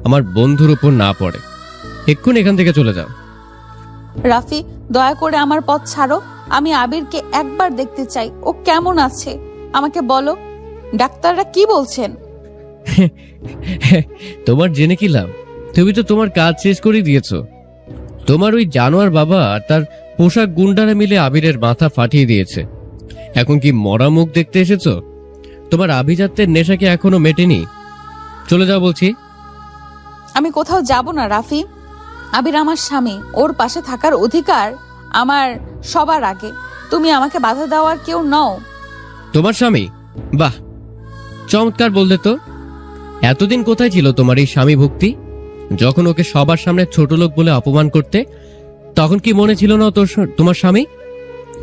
আমার বন্ধুর উপর না পড়ে। এক্ষুনি এখান থেকে চলে যাও। রাফি, দয়া করে আমার পথ ছাড়ো। আমি আবিরকে একবার দেখতে চাই। ও কেমন আছে আমাকে বলো। ডাক্তাররা কি বলছেন? তোমার জেনে কি লাভ? তুমি তো তোমার কাজ শেষ করে দিয়েছো। তোমার ওই জানোয়ার বাবা আর তার পোশাক গুন্ডারা মিলে আবিরের মাথা ফাটিয়ে দিয়েছে। এখন কি মরা মুখ দেখতে এসেছো? তোমার আভিজাত্যের নেশা কি এখনো মেটেনি? চলে যাও বলছি। আমি কোথাও যাব না রাফি। আবির আমার স্বামী, ওর পাশে থাকার অধিকার আমার সবার আগে। তুমি আমাকে বাধা দেওয়ার কেউ নও। তোমার স্বামী? বাহ, চমৎকার বললে তো। এতদিন কোথায় ছিল তোমার এই স্বামী ভক্তি? যখন ওকে সবার সামনে ছোট লোক বলে অপমান করতে, তখন কি মনে ছিল না তোমার স্বামী?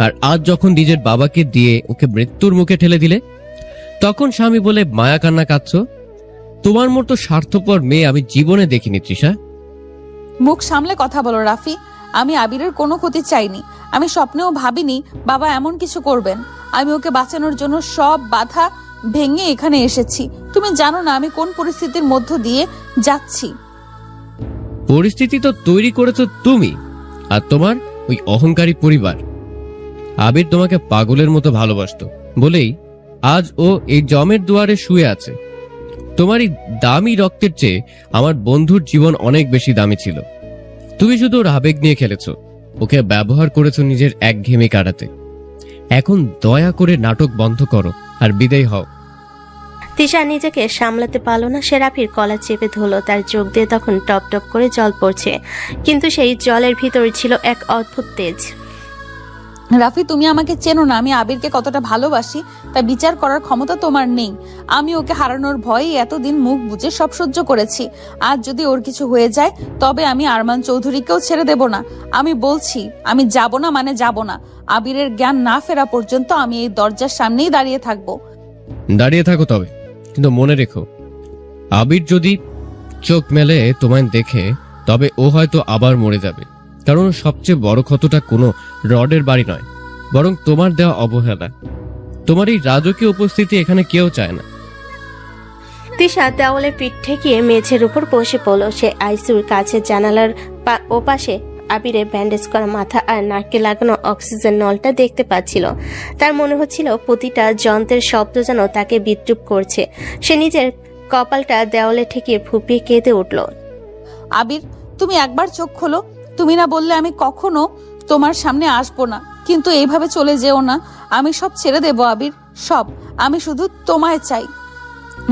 আর আজ যখন নিজের বাবাকে দিয়ে ওকে মৃত্যুর মুখে ঠেলে দিলে, তখন স্বামী বলে মায়া কান্না কাঁদছ। তোমার মতো স্বার্থপর মেয়ে আমি জীবনে দেখিনি তৃষা। মুখ সামলে কথা বলো রাফি। আমি আবিরের কোনো ক্ষতি চাইনি। আমি স্বপ্নেও ভাবিনি বাবা এমন কিছু করবেন। আমি ওকে বাঁচানোর জন্য সব বাধা ভেঙে এখানে এসেছি। তুমি জানো না আমি কোন পরিস্থিতির মধ্য দিয়ে যাচ্ছি। পরিস্থিতি তো তৈরি করেছো তুমি আর তোমার ওই অহংকারী পরিবার। আবির তোমাকে পাগলের মতো ভালোবাসতো বলেই আজ ও এই জমের দুয়ারে শুয়ে আছে। তোমার এই দামি রক্তের চেয়ে আমার বন্ধুর জীবন অনেক বেশি দামি ছিল। তুমি শুধু ওর আবেগ নিয়ে খেলেছো, ওকে ব্যবহার করেছো নিজের একঘেয়েমি কাটাতে। এখন দয়া করে নাটক বন্ধ করো আর বিদায় হও। তিশা নিজেকে সামলাতে পারল না, সে রাফির কলা চেপে ধরলো। তার চোখ দিয়ে তখন টপ টপ করে জল পড়ছে, কিন্তু সেই জলের ভিতরে ছিল এক অদ্ভুত তেজ। রাফি, তুমি আমাকে চেনো না আমি আবিরকে কতটা ভালোবাসি, তা বিচার করার ক্ষমতা তোমার নেই। আমি ওকে হারানোর ভয়ে এতদিন মুখ বুজে সব সহ্য করেছি। আজ যদি ওর কিছু হয়ে যায় তবে আমি আরমান চৌধুরীকেও ছেড়ে দেব না। আমি বলছি আমি যাব না মানে যাব না। আবিরের জ্ঞান না ফেরা পর্যন্ত আমি এই দরজার সামনেই দাঁড়িয়ে থাকবো। দাঁড়িয়ে থাকো, তবে কিন্তু মনে রেখো, আবির যদি চোখ মেলে তোমায় দেখে তবে ও হয়তো আবার মরে যাবে। কারণ সবচেয়ে বড় ক্ষতটা কোনো রডের বাড়ি নয়, বরং তোমার দেওয়া অবহেলা। তোমার এই রাজকীয় উপস্থিতি এখানে কেউ চায় না। তিশা দেওয়ালে পিঠ ঠেকিয়ে মেঝের উপর বসে পড়ল। সে আইসিইউর কাছে জানালার ওপাশে আবিরে ব্যান্ডেজ করা মাথা আর নাকে লাগানো অক্সিজেন নলটা দেখতে পাচ্ছিল। তার মনে হচ্ছিল প্রতিটা যন্ত্রের শব্দ যেন তাকে বিদ্রুপ করছে। সে নিজের কপালটা দেওয়ালে ঠেকিয়ে ফুপিয়ে কেঁদে উঠল। আবির, তুমি একবার চোখ খোলো। তুমি না বললে আমি কখনো তোমার সামনে আসবো না, কিন্তু এইভাবে চলে যেও না। আমি সব ছেড়ে দেবো আবির, সব। আমি শুধু তোমায় চাই।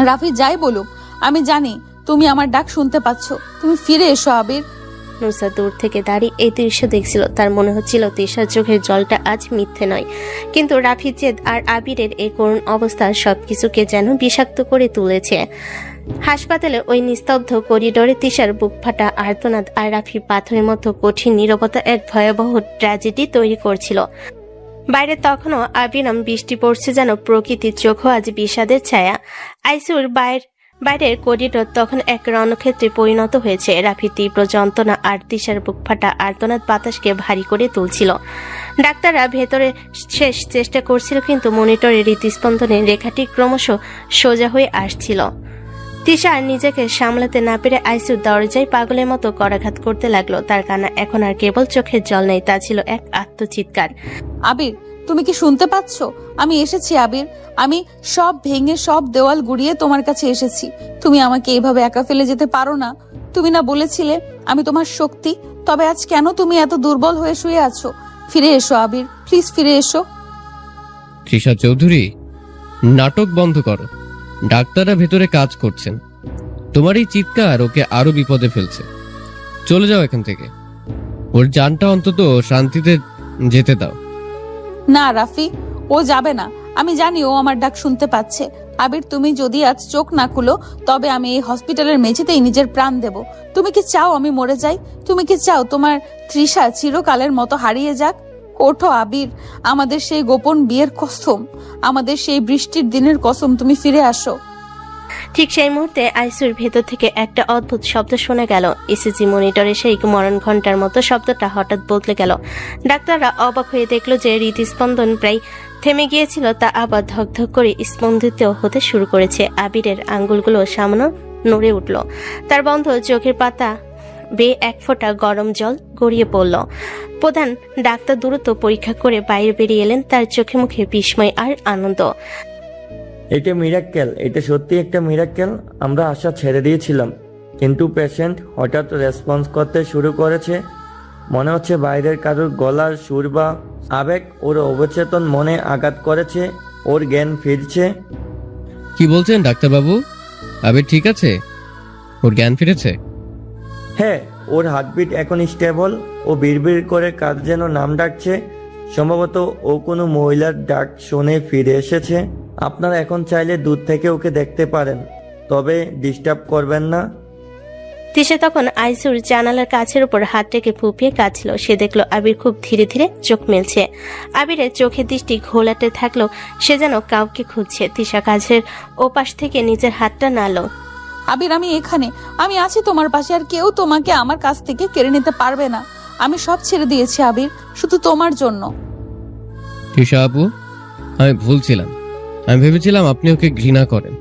রাফি যাই বলুক, আমি জানি তুমি আমার ডাক শুনতে পাচ্ছ। তুমি ফিরে এসো আবির। নুসরাত দূর থেকে দাঁড়িয়ে এই দৃশ্য দেখছিল। তার মনে হচ্ছিল তিশার চোখের জলটা আজ মিথ্যে নয়, কিন্তু রাফি জেদ আর আবিরের এই করুণ অবস্থা সবকিছুকে যেন বিষাক্ত করে তুলেছে। হাসপাতালে ওই নিস্তব্ধ করিডোরে তিশার বুক ফাটা আর্তনাদ আর রাফি পাথরের মতো কঠিন নীরবতা এক ভয়াবহ ট্র্যাজেডি তৈরি করছিল। বাইরে তখনও আবিরাম বৃষ্টি পড়ছে, যেন প্রকৃতির চোখও আজ বিষাদের ছায়া। আইসিইউর বাইরের করিডোর তখন এক রণক্ষেত্রে পরিণত হয়েছে। রাফি তীব্র যন্ত্রণা আর তিশার বুক ফাটা আর্তনাদ বাতাসকে ভারী করে তুলছিল। ডাক্তাররা ভেতরে শেষ চেষ্টা করছিল, কিন্তু মনিটরের হৃদস্পন্দনের রেখাটি ক্রমশ সোজা হয়ে আসছিল। তিশা নিজেকে সামলাতে না পেরে আইসিইউর দরজায় পাগলের মতো করাঘাত করতে লাগলো। তার কান্না এখন আর কেবল চোখের জল নেই, তা ছিল এক আত্মচিৎকার। আবির, তুমি কি শুনতে পাচ্ছ? আমি এসেছি আবির। আমি সব ভেঙে সব দেওয়াল গুড়িয়ে তোমার কাছে এসেছি। তুমি আমাকে এইভাবে একা ফেলে যেতে পারো না। তুমি না বলেছিলে আমি তোমার শক্তি? তবে আজ কেন তুমি এত দুর্বল হয়ে শুয়ে আছো? ফিরে এসো আবির, প্লিজ ফিরে এসো। তৃষা চৌধুরী, নাটক বন্ধ করো। ডাক্তাররা ভেতরে কাজ করছেন। তোমার এই চিৎকার ওকে আরো বিপদে ফেলছে। চলে যাও এখান থেকে। ওর জানটা অন্তত শান্তিতে যেতে দাও। না রাফি, ও যাবে না। আমি জানি ও আমার ডাক শুনতে পাচ্ছে। আবির, তুমি যদি আজ চোখ না খুলো তবে আমি এই হসপিটালের মেঝেতেই নিজের প্রাণ দেব। তুমি কি চাও আমি মরে যাই? তুমি কি চাও তোমার তৃষা চিরকালের মতো হারিয়ে যাক? ওঠো আবির, আমাদের সেই গোপন বিয়ের কসম, আমাদের সেই বৃষ্টির দিনের কসম, তুমি ফিরে আসো। ঠিক সেই মুহূর্তে আইসিইউর ভেতর থেকে একটা অদ্ভুত শব্দ শোনা গেল। ইসিজি মনিটরে সেই মরণ ঘন্টার মতো শব্দটা হঠাৎ বদলে গেল। ডাক্তাররা অবাক হয়ে দেখলো যে হৃদস্পন্দন প্রায় থেমে গিয়েছিল, তা আবার ধকধক করে স্পন্দিত হতে শুরু করেছে। আবিরের আঙ্গুলগুলো সামান্য নড়ে উঠল। তার বন্ধ চোখের পাতা বেয়ে এক ফোঁটা গরম জল গড়িয়ে পড়ল। প্রধান ডাক্তার দ্রুত পরীক্ষা করে বাইরে বেরিয়ে এলেন, তার চোখে মুখে বিস্ময় আর আনন্দ। এটা মিরাক্কেল, এটা সত্যি একটা মিরাক্কেল। আমরা আশা ছেড়ে দিয়েছিলাম, কিন্তু পেশেন্ট হঠাৎ রেসপন্স করতে শুরু করেছে। মনে হচ্ছে বাইরের কারোর গলার সুর বা আবেগ ওর অবচেতন মনে আঘাত করেছে। ওর জ্ঞান ফিরছে। কি বলছেন ডাক্তারবাবু? আবির ঠিক আছে? ওর জ্ঞান ফিরেছে? হ্যাঁ, ওর হার্টবিট এখন স্টেবল। ও বিড়বিড় করে কার যেন নাম ডাকছে। সম্ভবত ও কোনো মহিলার ডাক শুনে ফিরে এসেছে। আপনারা এখন চাইলে দূর থেকে ওকে দেখতে পারেন, তবে ডিস্টার্ব করবেন না। তিশা তখন আইসিইউর জানালার কাছের উপর হাত রেখে ফুপিয়ে কাঁদছিল। সে দেখলো আবির খুব ধীরে ধীরে চোখ মেলছে। আবিরের চোখের দৃষ্টি ঘোলাটে থাকলো, সে যেন কাউকে খুঁজছে। তিশা কাছের ওপাশ থেকে নিজের হাতটা নাড়ল। আবির, আমি এখানে, আমি আছি তোমার পাশে। আর কেউ তোমাকে আমার কাছ থেকে কেড়ে নিতে পারবে না। আমি সব ছেড়ে দিয়েছি আবির, শুধু তোমার জন্য। তৃষা আপু, আমি ভুল ছিলাম। আমি ভেবেছিলাম আপনি ওকে ঘৃণা করেন,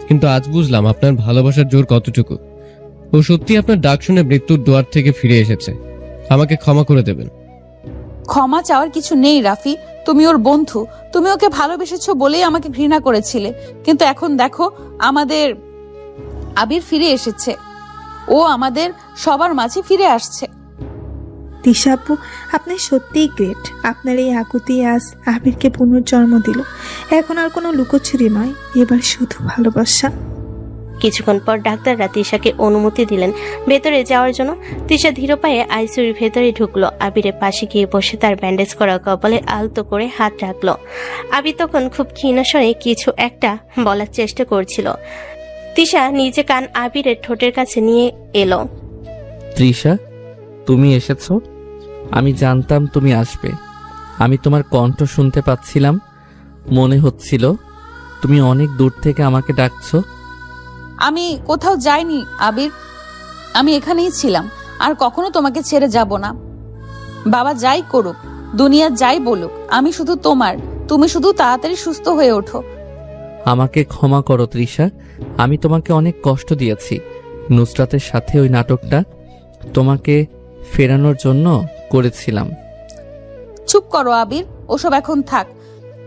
কিন্তু আজ বুঝলাম আপনার ভালোবাসার জোর কতটুকু। ও সত্যি আপনার ডাক শুনে মৃত্যুর দুয়ার থেকে ফিরে এসেছে। আমাকে ক্ষমা করে দেবেন। ক্ষমা চাওয়ার কিছু নেই রাফি। তুমি ওর বন্ধু, তুমি ওকে ভালোবেসেছো বলেই আমাকে ঘৃণা করেছিলে, কিন্তু এখন দেখো আমাদের আবির ফিরে এসেছে, ও আমাদের সবার মাঝে ফিরে আসছে। তিশা আপু, আপনি সত্যিই গ্রেট। আপনার এই আকুতি আজ আবিরকে পুনর্জন্ম দিল। এখন আর কোনো লুকোচুরি নয়, এবার শুধু ভালোবাসা। কিছুক্ষণ পর ডাক্তাররা তিশাকে অনুমতি দিলেন ভেতরে যাওয়ার জন্য। তিশা ধীর পায়ে আইসিইউর ভেতরে ঢুকলো। আবিরের পাশে গিয়ে বসে তার ব্যান্ডেজ করা কপালে আলতো করে হাত রাখলো। আবির তখন খুব ক্ষীণ স্বরে কিছু একটা বলার চেষ্টা করছিল। তিশা নিজে কান আবিরের ঠোঁটের কাছে নিয়ে এলো। তৃষা, তুমি এসেছো? আমি জানতাম তুমি আসবে। আমি তোমার কণ্ঠ শুনতে পাচ্ছিলাম। মনে হচ্ছিল তুমি অনেক দূর থেকে আমাকে ডাকছো। আমি কোথাও যাইনি আবির, আমি এখানেই ছিলাম, আর কখনো তোমাকে ছেড়ে যাব না। বাবা যাই করুক, দুনিয়া যাই বলুক, আমি শুধু তোমার। তুমি শুধু তাড়াতাড়ি সুস্থ হয়ে ওঠো। আমাকে ক্ষমা করো তৃষা, আমি তোমাকে অনেক কষ্ট দিয়েছি। নুসরাতের সাথে ওই নাটকটা তোমাকে ফেরানোর জন্য করেছিলাম। চুপ করো আবির, ওসব এখন থাক।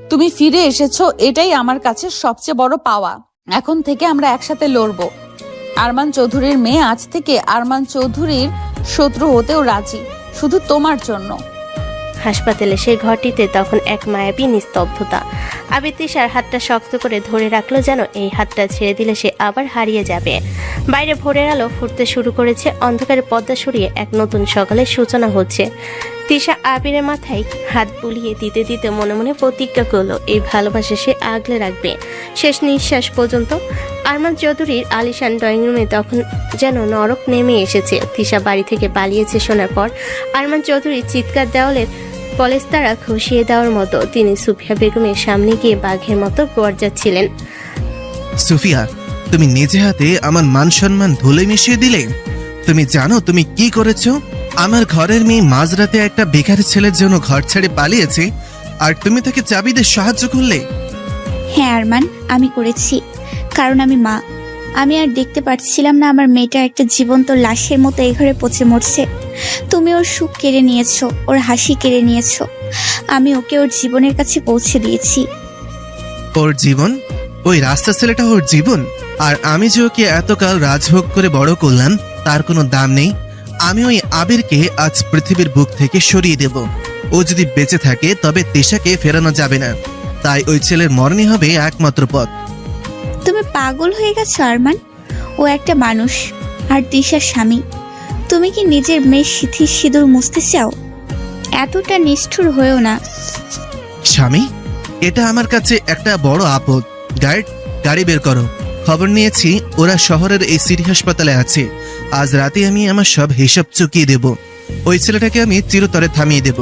তুমি ফিরে এসেছো, এটাই আমার কাছে সবচেয়ে বড় পাওয়া। এখন থেকে আমরা একসাথে লড়বো। আরমান চৌধুরীর মেয়ে আজ থেকে আরমান চৌধুরীর শত্রু হতেও রাজি, শুধু তোমার জন্য। হাসপাতালে সেই ঘরটিতে তখন এক মায়াবী নিস্তব্ধতা। আবির তিশার হাতটা শক্ত করে ধরে রাখলো, যেন এই হাতটা ছেড়ে দিলে সে আবার হারিয়ে যাবে। বাইরে ভোরের আলো ফুটতে শুরু করেছে। অন্ধকারের পর্দা সরিয়ে এক নতুন সকালের সূচনা হচ্ছে। তিশা আবিরের মাথায় হাত বুলিয়ে দিতে দিতে মনে মনে প্রতিজ্ঞা করলো এই ভালোবাসা সে আগলে রাখবে শেষ নিঃশ্বাস পর্যন্ত। আরমান চৌধুরীর আলিশান ড্রয়িং রুমে তখন যেন নরক নেমে এসেছে। তিশা বাড়ি থেকে পালিয়েছে শোনার পর আরমান চৌধুরীর চিৎকার দেওয়ালের পলেস্তারা খসিয়ে দেওয়ার মতো তিনি সুফিয়া বেগমের সামনে গিয়ে বাঘের মতো গর্জাচ্ছিলেন। সুফিয়া, তুমি নিজে হাতে আমার মান সম্মান ধুলে মিশিয়ে দিলে। তুমি জানো তুমি কি করেছো? আমার ঘরের মেয়ে মাঝরাতে একটা বেকারি ছেলের জন্য ঘর ছেড়ে পালিয়েছে, আর তুমি তাকে চাবি দিয়ে সাহায্য করলে। হ্যাঁ আরমান, আমি করেছি, কারণ আমি মা। আমি আর দেখতে পারছিলাম না আমার মেয়েটা একটা জীবন্ত লাশের মতো এই ঘরে পচে মরছে। তুমি ওর সুখ কেড়ে নিয়েছো, ওর হাসি কেড়ে নিয়েছো। আমি ওকে ওর জীবনের কাছে পৌঁছে দিয়েছি। ওর জীবন? ওই রাস্তা ছেলেটা ওর জীবন? আর আমি যে ওকে এতকাল রাজভোগ করে বড় করলাম, তার কোনো দাম নেই। আমি ওই আবিরকে আজ পৃথিবীর বুক থেকে সরিয়ে দেব। ও যদি বেঁচে থাকে তবে তিশাকে ফেরানো যাবে না, তাই ওই ছেলের মরণই হবে একমাত্র পথ। তুমি পাগল হয়ে গেছো আরমান। ও একটা মানুষ, আর দিশার স্বামী। তুমি কি নিজের মেয়ের সিথির সিঁদুর মুছতে চাও? এতটা নিষ্ঠুর হয়েও না। স্বামী? এটা আমার কাছে একটা বড় আপদ। গাড়ি বের করো। খবর নিয়েছি ওরা শহরের এই সিটি হাসপাতালে আছে। আজ রাতে আমি আমার সব হিসাব চুকিয়ে দেব। ওই ছেলেটাকে আমি চিরতরে থামিয়ে দেব।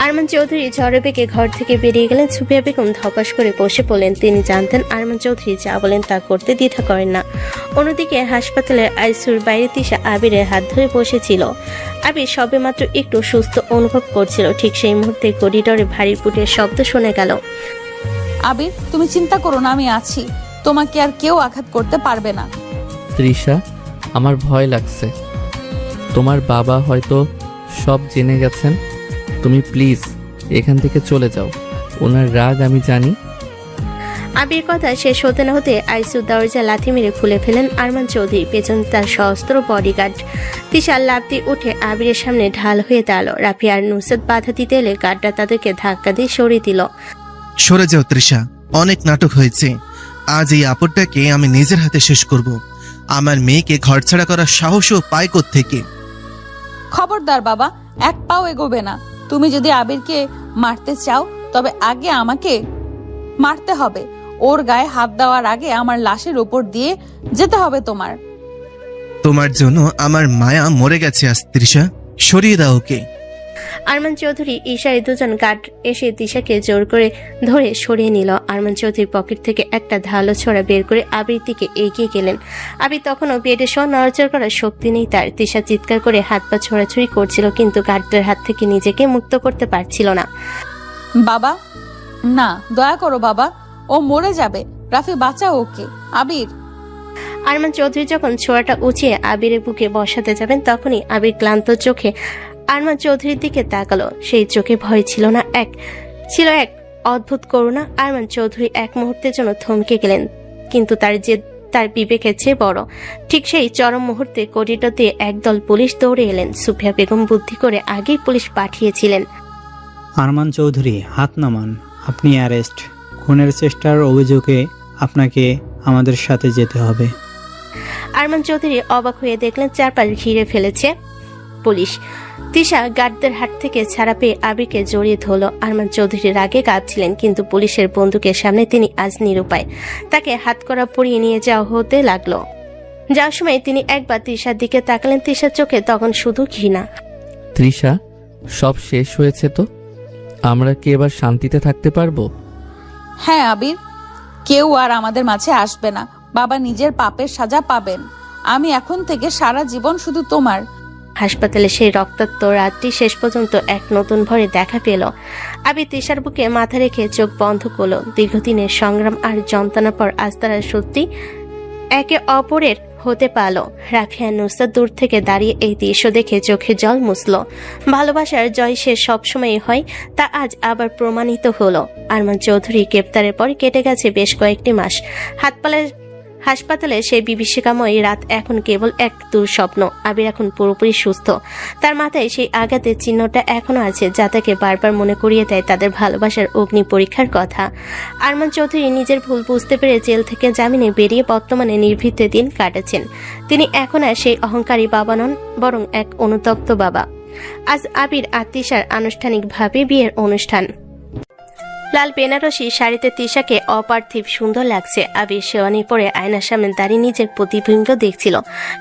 আরমান চৌধুরী ঝড়ে বেগে ঘর থেকে বেরিয়ে গেলেন। সুফিয়া বেগম ধপাস করে বসে পড়লেন। তিনি জানতেন আরমান চৌধুরী যা বলেন তা করতে দ্বিধা করেন না। অন্যদিকে হাসপাতালের আইসিইউর বাইরে তিশা আবিরের হাত ধরে বসেছিল। আবির সবেমাত্র একটু সুস্থ অনুভব করছিল। ঠিক সেই মুহূর্তে করিডোরে ভারী বুটের শব্দ শোনা গেল। আবির, তুমি চিন্তা করো না, আমি আছি। তোমাকে আর কেউ আঘাত করতে পারবে না। তৃষা, আমার ভয় লাগছে। তোমার বাবা হয়তো সব জেনে গেছেন। তুমি প্লিজ এখান থেকে চলে যাও। ওনার রাগ আমি জানি। আবির কথা শেষ হতে না হতে আইসিইউ দরজা লাথি মেরে খুলে ফেলেন আরমান চৌধুরী। পেছন তার সহস্র বডিগার্ড। তিশা লাফ দিয়ে উঠে আবিরের সামনে ঢাল হয়ে দাঁড়ালো। রাফি আর নুসরাত বাধা দিতে এলে গার্ডরা তাদেরকে ধাক্কা দিয়ে সরিয়ে দিল। সরে যাও তৃষা, অনেক নাটক হয়েছে। আজ এই আপদটাকে আমি নিজের হাতে শেষ করব। আমার মেয়েকে ঘরছাড়া করার সাহসও পায় কোত্থেকে? খবরদার বাবা, এক পাও এগোবে না। তুমি যদি আবিরকে মারতে চাও তবে আগে আমাকে মারতে হবে। ওর গায়ে হাত দেওয়ার আগে আমার লাশের উপর দিয়ে যেতে হবে তোমার। তোমার জন্য আমার মায়া মরে গেছে আজ তৃষা, সরিয়ে দাও ওকে। আরমান চৌধুরী ইশারায় দুজন গার্ড এসে তিশাকে জোর করে ধরে সরিয়ে নিল। আরমান চৌধুরীর পকেট থেকে একটা ধারালো ছোরা বের করে আবির দিকে এগিয়ে গেলেন। আবির তখনও বেডে শো নড়াচড় করার শক্তি নেই তার। তিশা চিৎকার করে হাত পা ছোড়াছুড়ি করছিল, কিন্তু গার্ডদের হাত থেকে নিজেকে মুক্ত করতে পারছিল না। বাবা না, দয়া করো বাবা, ও মরে যাবে। রাফি বাঁচাও ওকে। আবির। আরমান চৌধুরী যখন ছোঁয়াটা উঁচিয়ে আবিরের বুকে বসাতে যাবেন তখনই আবির ক্লান্ত চোখে আরমান চৌধুরীর দিকে তাকালো। সেই চোখে ভয় ছিল না, ছিল এক অদ্ভুত করুণা। আরমান চৌধুরী এক মুহূর্তের জন্য থমকে গেলেন, কিন্তু তার বিবেকের চেয়ে বড়। ঠিক সেই চরম মুহূর্তে করিডোর দিয়ে একদল পুলিশ দৌড়ে এলেন। সুফিয়া বেগম বুদ্ধি করে আগেই পুলিশ পাঠিয়েছিলেন। আরমান চৌধুরী, হাত নামান। আপনি অ্যারেস্ট। খুনের চেষ্টার অভিযোগে আপনাকে আমাদের সাথে যেতে হবে। আরমান চৌধুরী অবাক হয়ে দেখলেন চারপাশ ঘিরে ফেলেছে পুলিশ। তিশা গার্ডদের হাত থেকে ছাড়া পেয়ে আবিরকে জড়িয়ে ধরল। আরমান চৌধুরীর আগে কাঁপছিলেন, কিন্তু পুলিশের বন্দুকের সামনে তিনি আজ নিরুপায়। তাকে হাতকড়া পরিয়ে নিয়ে যাওয়া হতে লাগলো। যাওয়ার সময় তিনি একবার তিশার দিকে তাকালেন। তিশার চোখে তখন শুধু ঘৃণা। তৃষা, সব শেষ হয়েছে তো? আমরা কি এবার শান্তিতে থাকতে পারবো? হ্যাঁ আবির, কেউ আর আমাদের মাঝে আসবে না। বাবা নিজের পাপের সাজা পাবেন। আমি এখন থেকে সারা জীবন শুধু তোমার। হাসপাতালে সেই রক্তাক্ত রাতটি শেষ পর্যন্ত এক নতুন ভরে দেখা পেল। আবির তিশার বুকে মাথা রেখে চোখ বন্ধ করলো। দীর্ঘদিনের সংগ্রাম আর যন্ত্রণার পর আজ তারা সত্যি একে অপরের হতে পারল। রাফিয়া নুসরাত দূর থেকে দাঁড়িয়ে এই দৃশ্য দেখে চোখে জল মুছল। ভালোবাসার জয় সে সবসময় হয়, তা আজ আবার প্রমাণিত হলো। আরমান চৌধুরী গ্রেপ্তারের পর কেটে গেছে বেশ কয়েকটি মাস। হাসপাতালে সেই বিভীষিকাময় রাত এখন কেবল এক দুঃস্বপ্ন। আবির এখন পুরোপুরি সুস্থ। তার মাথায় সেই আঘাতের চিহ্নটা এখনো আছে, যা তাকে বারবার মনে করিয়ে দেয় তাদের ভালোবাসার অগ্নি পরীক্ষার কথা। আরমান চৌধুরী নিজের ভুল বুঝতে পেরে জেল থেকে জামিনে বেরিয়ে বর্তমানে নির্ভীতে দিন কাটাচ্ছেন। তিনি এখন আর সেই অহংকারী বাবা নন, বরং এক অনুতপ্ত বাবা। আজ আবির আর তিশার আনুষ্ঠানিকভাবে বিয়ের অনুষ্ঠান। লাল বেনারসি শাড়িতে তিশাকে অপার্থিব সুন্দর লাগছে। আবির শেওয়ানি পরে আয়নার সামনে দাঁড়িয়ে নিজের প্রতিবিম্ব দেখছিল।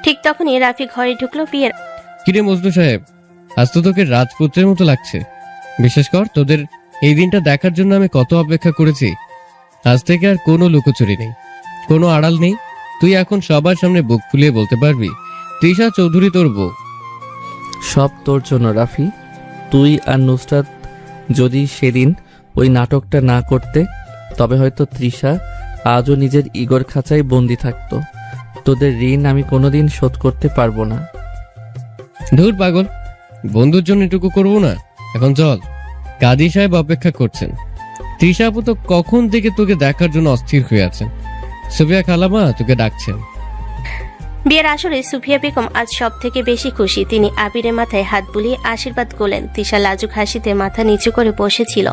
ঠিক তখনই রাফি ঘরে ঢুকলো। বিয়ের কিরে মজনু সাহেব, আজ তো তোকে রাজপুত্রের মতো লাগছে। বিশেষ কর, তোদের এই দিনটা দেখার জন্য আমি কত অপেক্ষা করেছি। আজ থেকে আর কোনো লুকোচুরি নেই, কোনো আড়াল নেই। তুই এখন সবার সামনে বুক ফুলিয়ে বলতে পারবি তৃষা চৌধুরী তোর বউ। সব তোর জন্য রাফি। তুই আর নুসরাত যদি সেদিন ওই নাটকটা না করতে, তবে হয়তো তৃষা আজও নিজের ইগোর খাঁচায় বন্দি থাকতো। তোদের ঋণ আমি কোনোদিন শোধ করতে পারবো না। ধুর পাগল, বন্ধুর জন্য এটুকু করবো না? এখন চল, কাজী সাহেব অপেক্ষা করছেন। তৃষা আপু তো কখন থেকে তোকে দেখার জন্য অস্থির হয়ে আছেন। সুফিয়া খালামা তোকে ডাকছেন। বিয়ের আসরে সুফিয়া বেগম আজ সব থেকে বেশি খুশি। তিনি আবিরের মাথায় হাত বুলিয়ে আশীর্বাদ করলেন। তিশা লাজুক হাসিতে মাথা নিচু করে বসেছিল।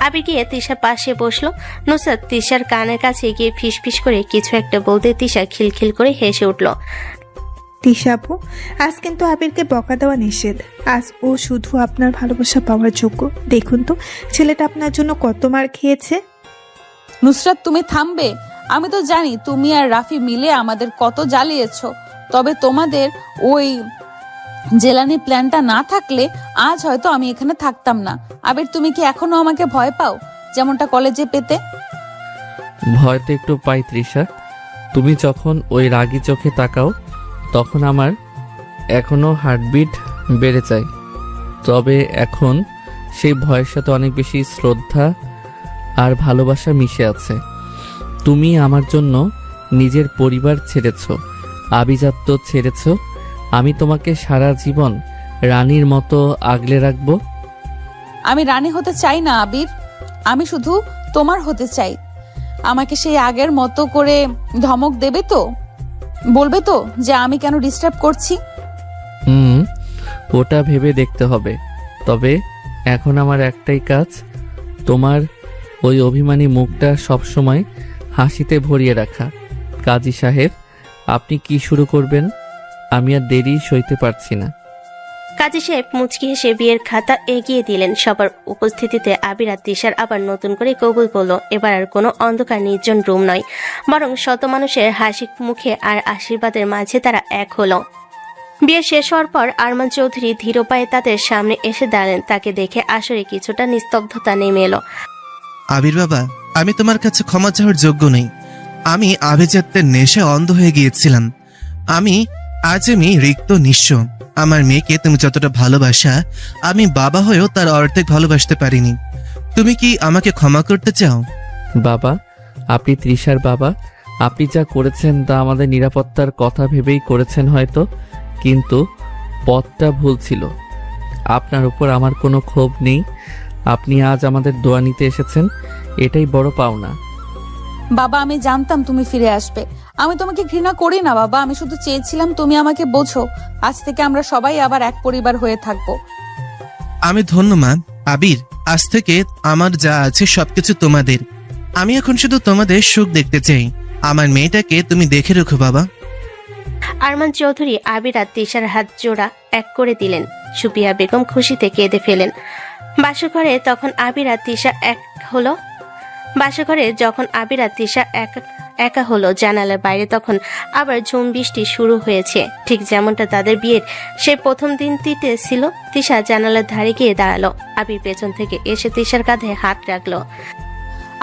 আবির গিয়ে তিশার পাশে বসলো। নুসরাত তিশার কানের কাছে গিয়ে ফিসফিস করে কিছু একটা বলতে তিশা খিলখিল করে হেসে উঠল। তিশা আপু, আজ কিন্তু আবিরকে বকা দেওয়া নিষেধ। আজ ও শুধু আপনার ভালোবাসা পাওয়ার যোগ্য। দেখুন তো ছেলেটা আপনার জন্য কত মার খেয়েছে। নুসরাত, তুমি থামবে? আমি তো জানি তুমি আর রাফি মিলে আমাদের কত জ্বালিয়েছো। তবে তোমাদের ওই জেলানি প্ল্যানটা না থাকলে আজ হয়তো আমি এখানে থাকতাম না। আবির, তুমি কি এখনো আমাকে ভয় পাও যেমনটা কলেজে পেতে? ভয় তো একটু পাই তৃষা। তুমি যখন ওই রাগী চোখে তাকাও তখন আমার এখনো হার্টবিট বেড়ে যায়। তবে এখন সেই ভয়ের সাথে অনেক বেশি শ্রদ্ধা আর ভালোবাসা মিশে আছে। তুমি আমার জন্য নিজের পরিবার ছেড়েছ, আভিজাত্য ছেড়েছ। আমি তোমাকে সারা জীবন রানীর মতো আগলে রাখবো। আমি রানী হতে চাই না আবির, আমি শুধু তোমার হতে চাই। আমাকে সেই আগের মতো করে ধমক দেবে তো? বলবে তো যে আমি কেন ডিস্টার্ব করছি? ওটা ভেবে দেখতে হবে। তবে এখন আমার একটাই কাজ, তোমার ওই অভিমানী মুখটা সবসময় হাসিতে ভরিয়ে রাখা। কাজী সাহেব, আপনি কি শুরু করবেন? আমি আর দেরি সইতে পারছি না। কাজী সাহেব মুচকি হেসে বিয়ের খাতা এগিয়ে দিলেন। সবার উপস্থিতিতে আবির আর তিশার আবার নতুন করে কবুল বলল। এবার আর কোনো অন্ধকার নির্জন রুম নয়, বরং শত মানুষের হাসি মুখে আর আশীর্বাদের মাঝে তারা এক হলো। বিয়ে শেষ হওয়ার পর আরমান চৌধুরী ধীর পায়ে তাদের সামনে এসে দাঁড়ালেন। তাকে দেখে আসরে কিছুটা নিস্তব্ধতা নেমে এলো। আবির বাবা, আমি তোমার কাছে ক্ষমা চাওয়ার যোগ্য নই। আমি আভিজাত্যের নেশা অন্ধ হয়ে গিয়েছিলাম। আজ আমি রিক্ত নিঃস্ব। আমার মেয়েকে তুমি যতটা ভালোবাসা, আমি বাবা হয়েও তার অর্ধেক ভালোবাসতে পারিনি। তুমি কি আমাকে ক্ষমা করতে চাও? বাবা, আপনি তৃষার বাবা, আপনি যা করেছেন তা আমাদের নিরাপত্তার কথা ভেবেই করেছেন হয়তো, কিন্তু পথটা ভুল ছিল। আপনার উপর আমার কোনো ক্ষোভ নেই। আপনি আজ আমাদের দোয়া নিতে এসেছেন, এটাই বড় পাওনা। বাবা, আমি জানতাম তুমি ফিরে আসবে। আমি তোমাকে ঘৃণা করি না বাবা, আমি শুধু চেয়েছিলাম তুমি আমাকে বোঝো। আজ থেকে আমরা সবাই আবার এক পরিবার হয়ে থাকবো। আমি ধন্য মা। আবির, আজ থেকে আমার যা আছে সবকিছু তোমাদের। আমি এখন শুধু তোমাদের সুখ দেখতে চাই। আমার মেয়েটাকে তুমি দেখে রেখো বাবা। আরমান চৌধুরী আবির আর তিশার হাত জোড়া এক করে দিলেন। সুপিয়া বেগম খুশিতে কেঁদে ফেলেন। বাসঘরে তখন আবির আর তিশা যখন আবির আর তিশা একা হলো, জানালার বাইরে তখন আবার ঝুম বৃষ্টি শুরু হয়েছে, ঠিক যেমনটা তাদের বিয়ের সে প্রথম দিনটিতে ছিল। তিশা জানালার ধারে গিয়ে দাঁড়ালো। আবির পেছন থেকে এসে তিশার কাঁধে হাত রাখলো।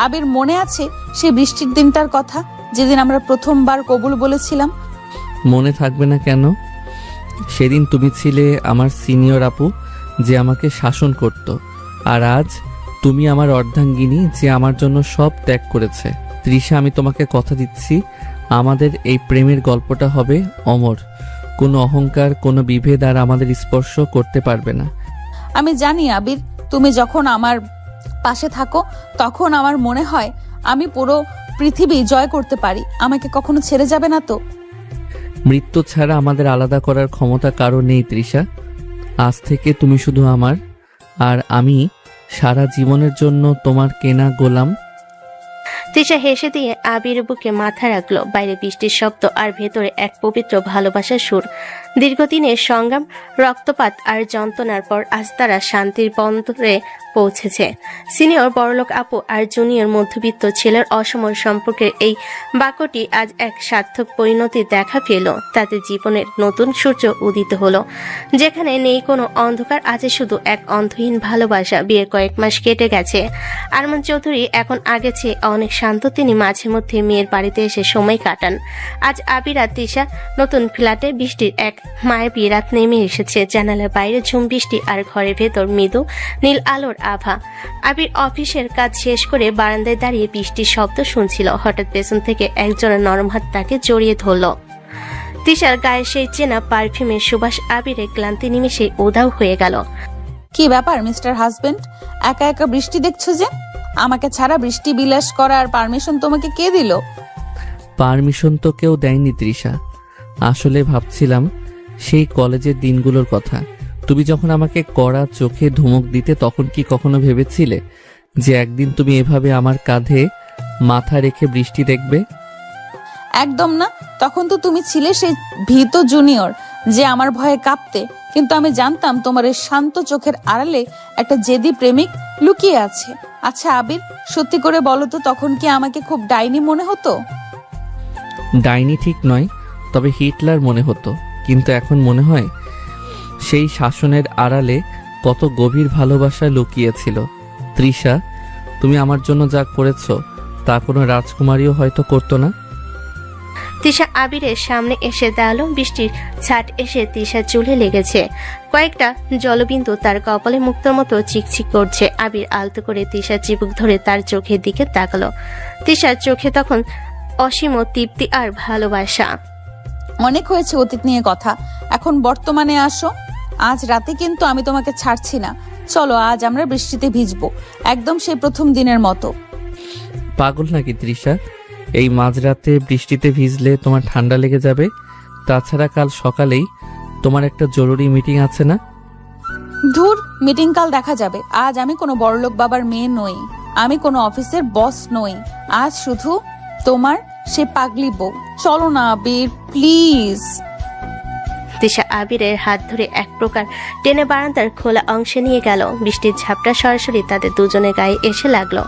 আবির, মনে আছে সেই বৃষ্টির দিনটার কথা, যেদিন আমরা প্রথমবার কবুল বলেছিলাম? মনে থাকবে না কেন? সেদিন তুমি ছিলে আমার সিনিয়র আপু, যে আমাকে শাসন করত, আর আজ তুমি আমার অর্ধাঙ্গিনী, যে আমার জন্য সব ত্যাগ করেছে। তৃষা, আমি তোমাকে কথা দিচ্ছি, আমাদের এই প্রেমের গল্পটা হবে অমর। কোনো অহংকার, কোনো বিভেদ আর আমাদের স্পর্শ করতে পারবে না। আমি জানি আবির, তুমি যখন আমার পাশে থাকো তখন আমার মনে হয় আমি পুরো পৃথিবী জয় করতে পারি। আমাকে কখনো ছেড়ে যাবে না তো? মৃত্যু ছাড়া আমাদের আলাদা করার ক্ষমতা কারো নেই তৃষা। আজ থেকে তুমি শুধু আমার, আর আমি সারা জীবনের জন্য তোমার কেনা গোলাম। তিশা হেসে দিয়ে আবির বুকে মাথা রাখলো। বাইরে বৃষ্টির শব্দ আর ভেতরে এক পবিত্র ভালোবাসার সুর। দীর্ঘদিনের সংগ্রাম, রক্তপাত আর যন্ত্রণার পর আজ তারা শান্তির বন্দরে পৌঁছেছে। সিনিয়র বড়লোক আপু আর জুনিয়র মধ্যবিত্ত ছেলের অসম সম্পর্কের এই বাক্যটি আজ এক সার্থক পরিণতি দেখা পেল। তাদের জীবনের নতুন সূর্য উদিত হলো, যেখানে নেই কোনো অন্ধকার, আছে শুধু এক অন্ধহীন ভালোবাসা। বিয়ের কয়েক মাস কেটে গেছে। আরমান চৌধুরী এখন আগে চেয়ে অনেক শান্ত। তিনি মাঝে মধ্যে মেয়ের বাড়িতে এসে সময় কাটান। আজ আবির আর তিশা নতুন ফ্ল্যাটে বৃষ্টির এক মায়াবী রাত নেমে এসেছে। জানালার বাইরে ঝুম বৃষ্টি আর ঘরের ভেতর মৃদু নীল আলোর আভা। আবির অফিসের কাজ শেষ করে বারান্দায় দাঁড়িয়ে বৃষ্টির শব্দ শুনছিল। হঠাৎ পেছন থেকে একজনের নরম হাত তাকে জড়িয়ে ধরল। তিশার গায়ে সেই চেনা পারফিউমের সুবাস আবিরের ক্লান্তি নিমেষে উধাও হয়ে গেল। কি ব্যাপার মিস্টার হাজবেন্ড, একা একা বৃষ্টি দেখছো যে? আমাকে ছাড়া বৃষ্টি বিলাস করার পারমিশন তোমাকে কে দিল? পারমিশন তো কেউ দেয়নি তৃষা। আসলে ভাবছিলাম সেই কলেজের দিনগুলোর কথা। তুমি যখন আমাকে কড়া চোখে ধমক দিতে, তখন কি কখনো ভেবেছিলে যে একদিন তুমি এভাবে আমার কাঁধে মাথা রেখে বৃষ্টি দেখবে? একদম না। তখন তো তুমি ছিলে সেই ভীত জুনিয়র যে আমার ভয়ে কাঁপতে। কিন্তু আমি জানতাম তোমার এই শান্ত চোখের আড়ালে একটা জেদি প্রেমিক লুকিয়ে আছে। আচ্ছা আবির, সত্যি করে বলো তো, তখন কি আমাকে খুব ডাইনি মনে হতো? ডাইনি ঠিক নয়, তবে হিটলার মনে হতো। কিন্তু এখন মনে হয় সেই শাসনের আড়ালে কত গভীর ভালোবাসা লুকিয়েছিল। তৃষা, তুমি আমার জন্য যা করেছো তা কোনো রাজকুমারীও হয়তো করতো না। তিশা আবিরের সামনে এসে দাঁড়ালো। বৃষ্টির ছাট এসে তিশার চুলে লেগেছে। কয়েকটা জলবিন্দু তার কপালে মুক্তোর মতো চিকচিক করছে। আবির আলতো করে তিশার চিবুক ধরে তার চোখের দিকে তাকালো। তিশার চোখে তখন অসীম তৃপ্তি আর ভালোবাসা। অনেক হয়েছে অতীত নিয়ে কথা, এখন বর্তমানে আসো। আজ রাতে কিন্তু আমি তোমাকে ছাড়ছি না। চলো, আজ আমরা বৃষ্টিতে ভিজবো, একদম সেই প্রথম দিনের মতো। পাগল নাকি তৃষা? এই মাঝরাতে বৃষ্টিতে ভিজলে তোমার ঠান্ডা লেগে যাবে। তাছাড়া কাল সকালেই তোমার একটা জরুরি মিটিং আছে না? ধুর, মিটিং কাল দেখা যাবে। আজ আমি কোনো বড়লোক বাবার মেয়ে নই, আমি কোনো অফিসের বস নই। আজ শুধু তোমার সে পাগলি বউ। চলো না আবির, প্লিজ। তিশা আবিরের হাত ধরে এক প্রকার টেনে বারান্দার খোলা অংশে নিয়ে গেল। বৃষ্টির ঝাপটা সরাসরি তাদের দুজনের গায়ে এসে লাগলো।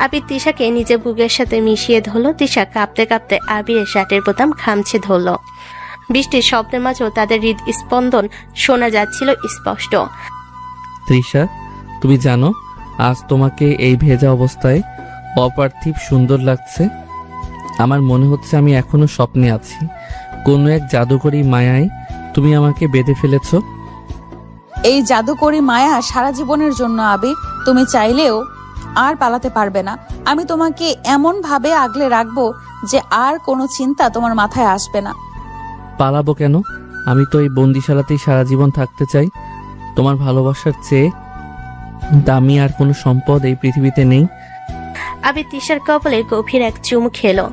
আবির তিশাকে নিজের বুকের সাথে মিশিয়ে ধরলো। তিশা কাঁপতে কাঁপতে আবিরের শার্টের বোতাম খামছে ধরলো। বৃষ্টির শব্দের মাঝেও তাদের হৃদস্পন্দন শোনা যাচ্ছিল স্পষ্ট। তৃষা, তুমি জানো আজ তোমাকে এই ভেজা অবস্থায় অপার্থিব সুন্দর লাগছে। আমার মনে হচ্ছে আমি এখনো স্বপ্নে আছি। কোনো এক জাদুকরী মায়ায় তুমি আমাকে বেঁধে ফেলেছো। এই জাদুকরী মায়া সারা জীবনের জন্য আবির। তুমি চাইলেও আর পালাতে পারবে না। আমি তোমাকে এমন ভাবে আগলে রাখবো যে আর কোনো চিন্তা তোমার মাথায় আসবে না। পালাবো কেন? আমি তো এই বন্দিশালাতেই সারা জীবন থাকতে চাই। তোমার ভালোবাসার চেয়ে দামি আর কোনো সম্পদ এই পৃথিবীতে নেই। আবির তিশার কপালে গভীর এক চুমু খেলো।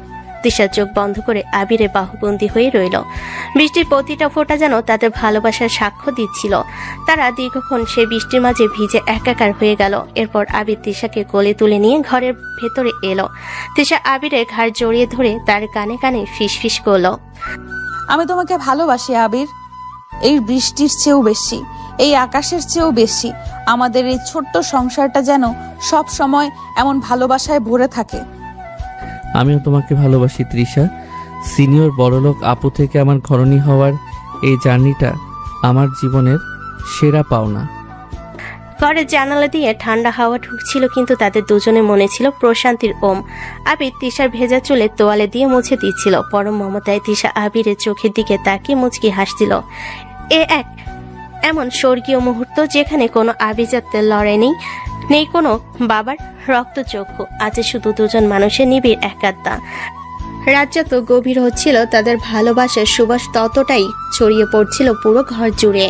তিশা চোখ বন্ধ করে আবিরে বাহুবন্দী হয়ে রইল। বৃষ্টির প্রতিটা ফোঁটা যেন তাদের ভালোবাসার সাক্ষ্য দিচ্ছিল। তারা দীর্ঘক্ষণ সে বৃষ্টির মাঝে ভিজে একাকার হয়ে গেল। এরপর আবির তিশাকে কোলে তুলে নিয়ে ঘরের ভেতরে এলো। তিশা আবিরের ঘাড় জড়িয়ে ধরে তার কানে কানে ফিসফিস করলো। আমি তোমাকে ভালোবাসি আবির, এই বৃষ্টির চেয়েও বেশি, এই আকাশের চেয়েও বেশি। আমাদের এই ছোট্ট সংসারটা যেন সব সময় এমন ভালোবাসায় ভরে থাকে। আমিও তোমাকে ভালোবাসি তৃষা। সিনিয়র বড়লোক আপু থেকে আমার ঘরণী হওয়ার এই জার্নিটা আমার জীবনের সেরা পাওনা। ঘরের জানালা দিয়ে ঠান্ডা হাওয়া ঢুকছিল, কিন্তু তাদের দুজনের মনে ছিল প্রশান্তির ওম। আবির তিশার ভেজা চুলে তোয়ালে দিয়ে মুছে দিচ্ছিল। পরম মমতায় তিশা আবিরের চোখের দিকে তাকিয়ে মুচকি হাসছিল। এমন স্বর্গীয় মুহূর্ত যেখানে কোনো আভিজাত্যের লড়াই নেই কোনো বাবার রক্তচক্ষু, আছে শুধু দুজন মানুষের নিবিড় একাত্মা। রাত যত গভীর হচ্ছিল তাদের ভালোবাসার সুবাস ততটাই ছড়িয়ে পড়ছিল পুরো ঘর জুড়ে।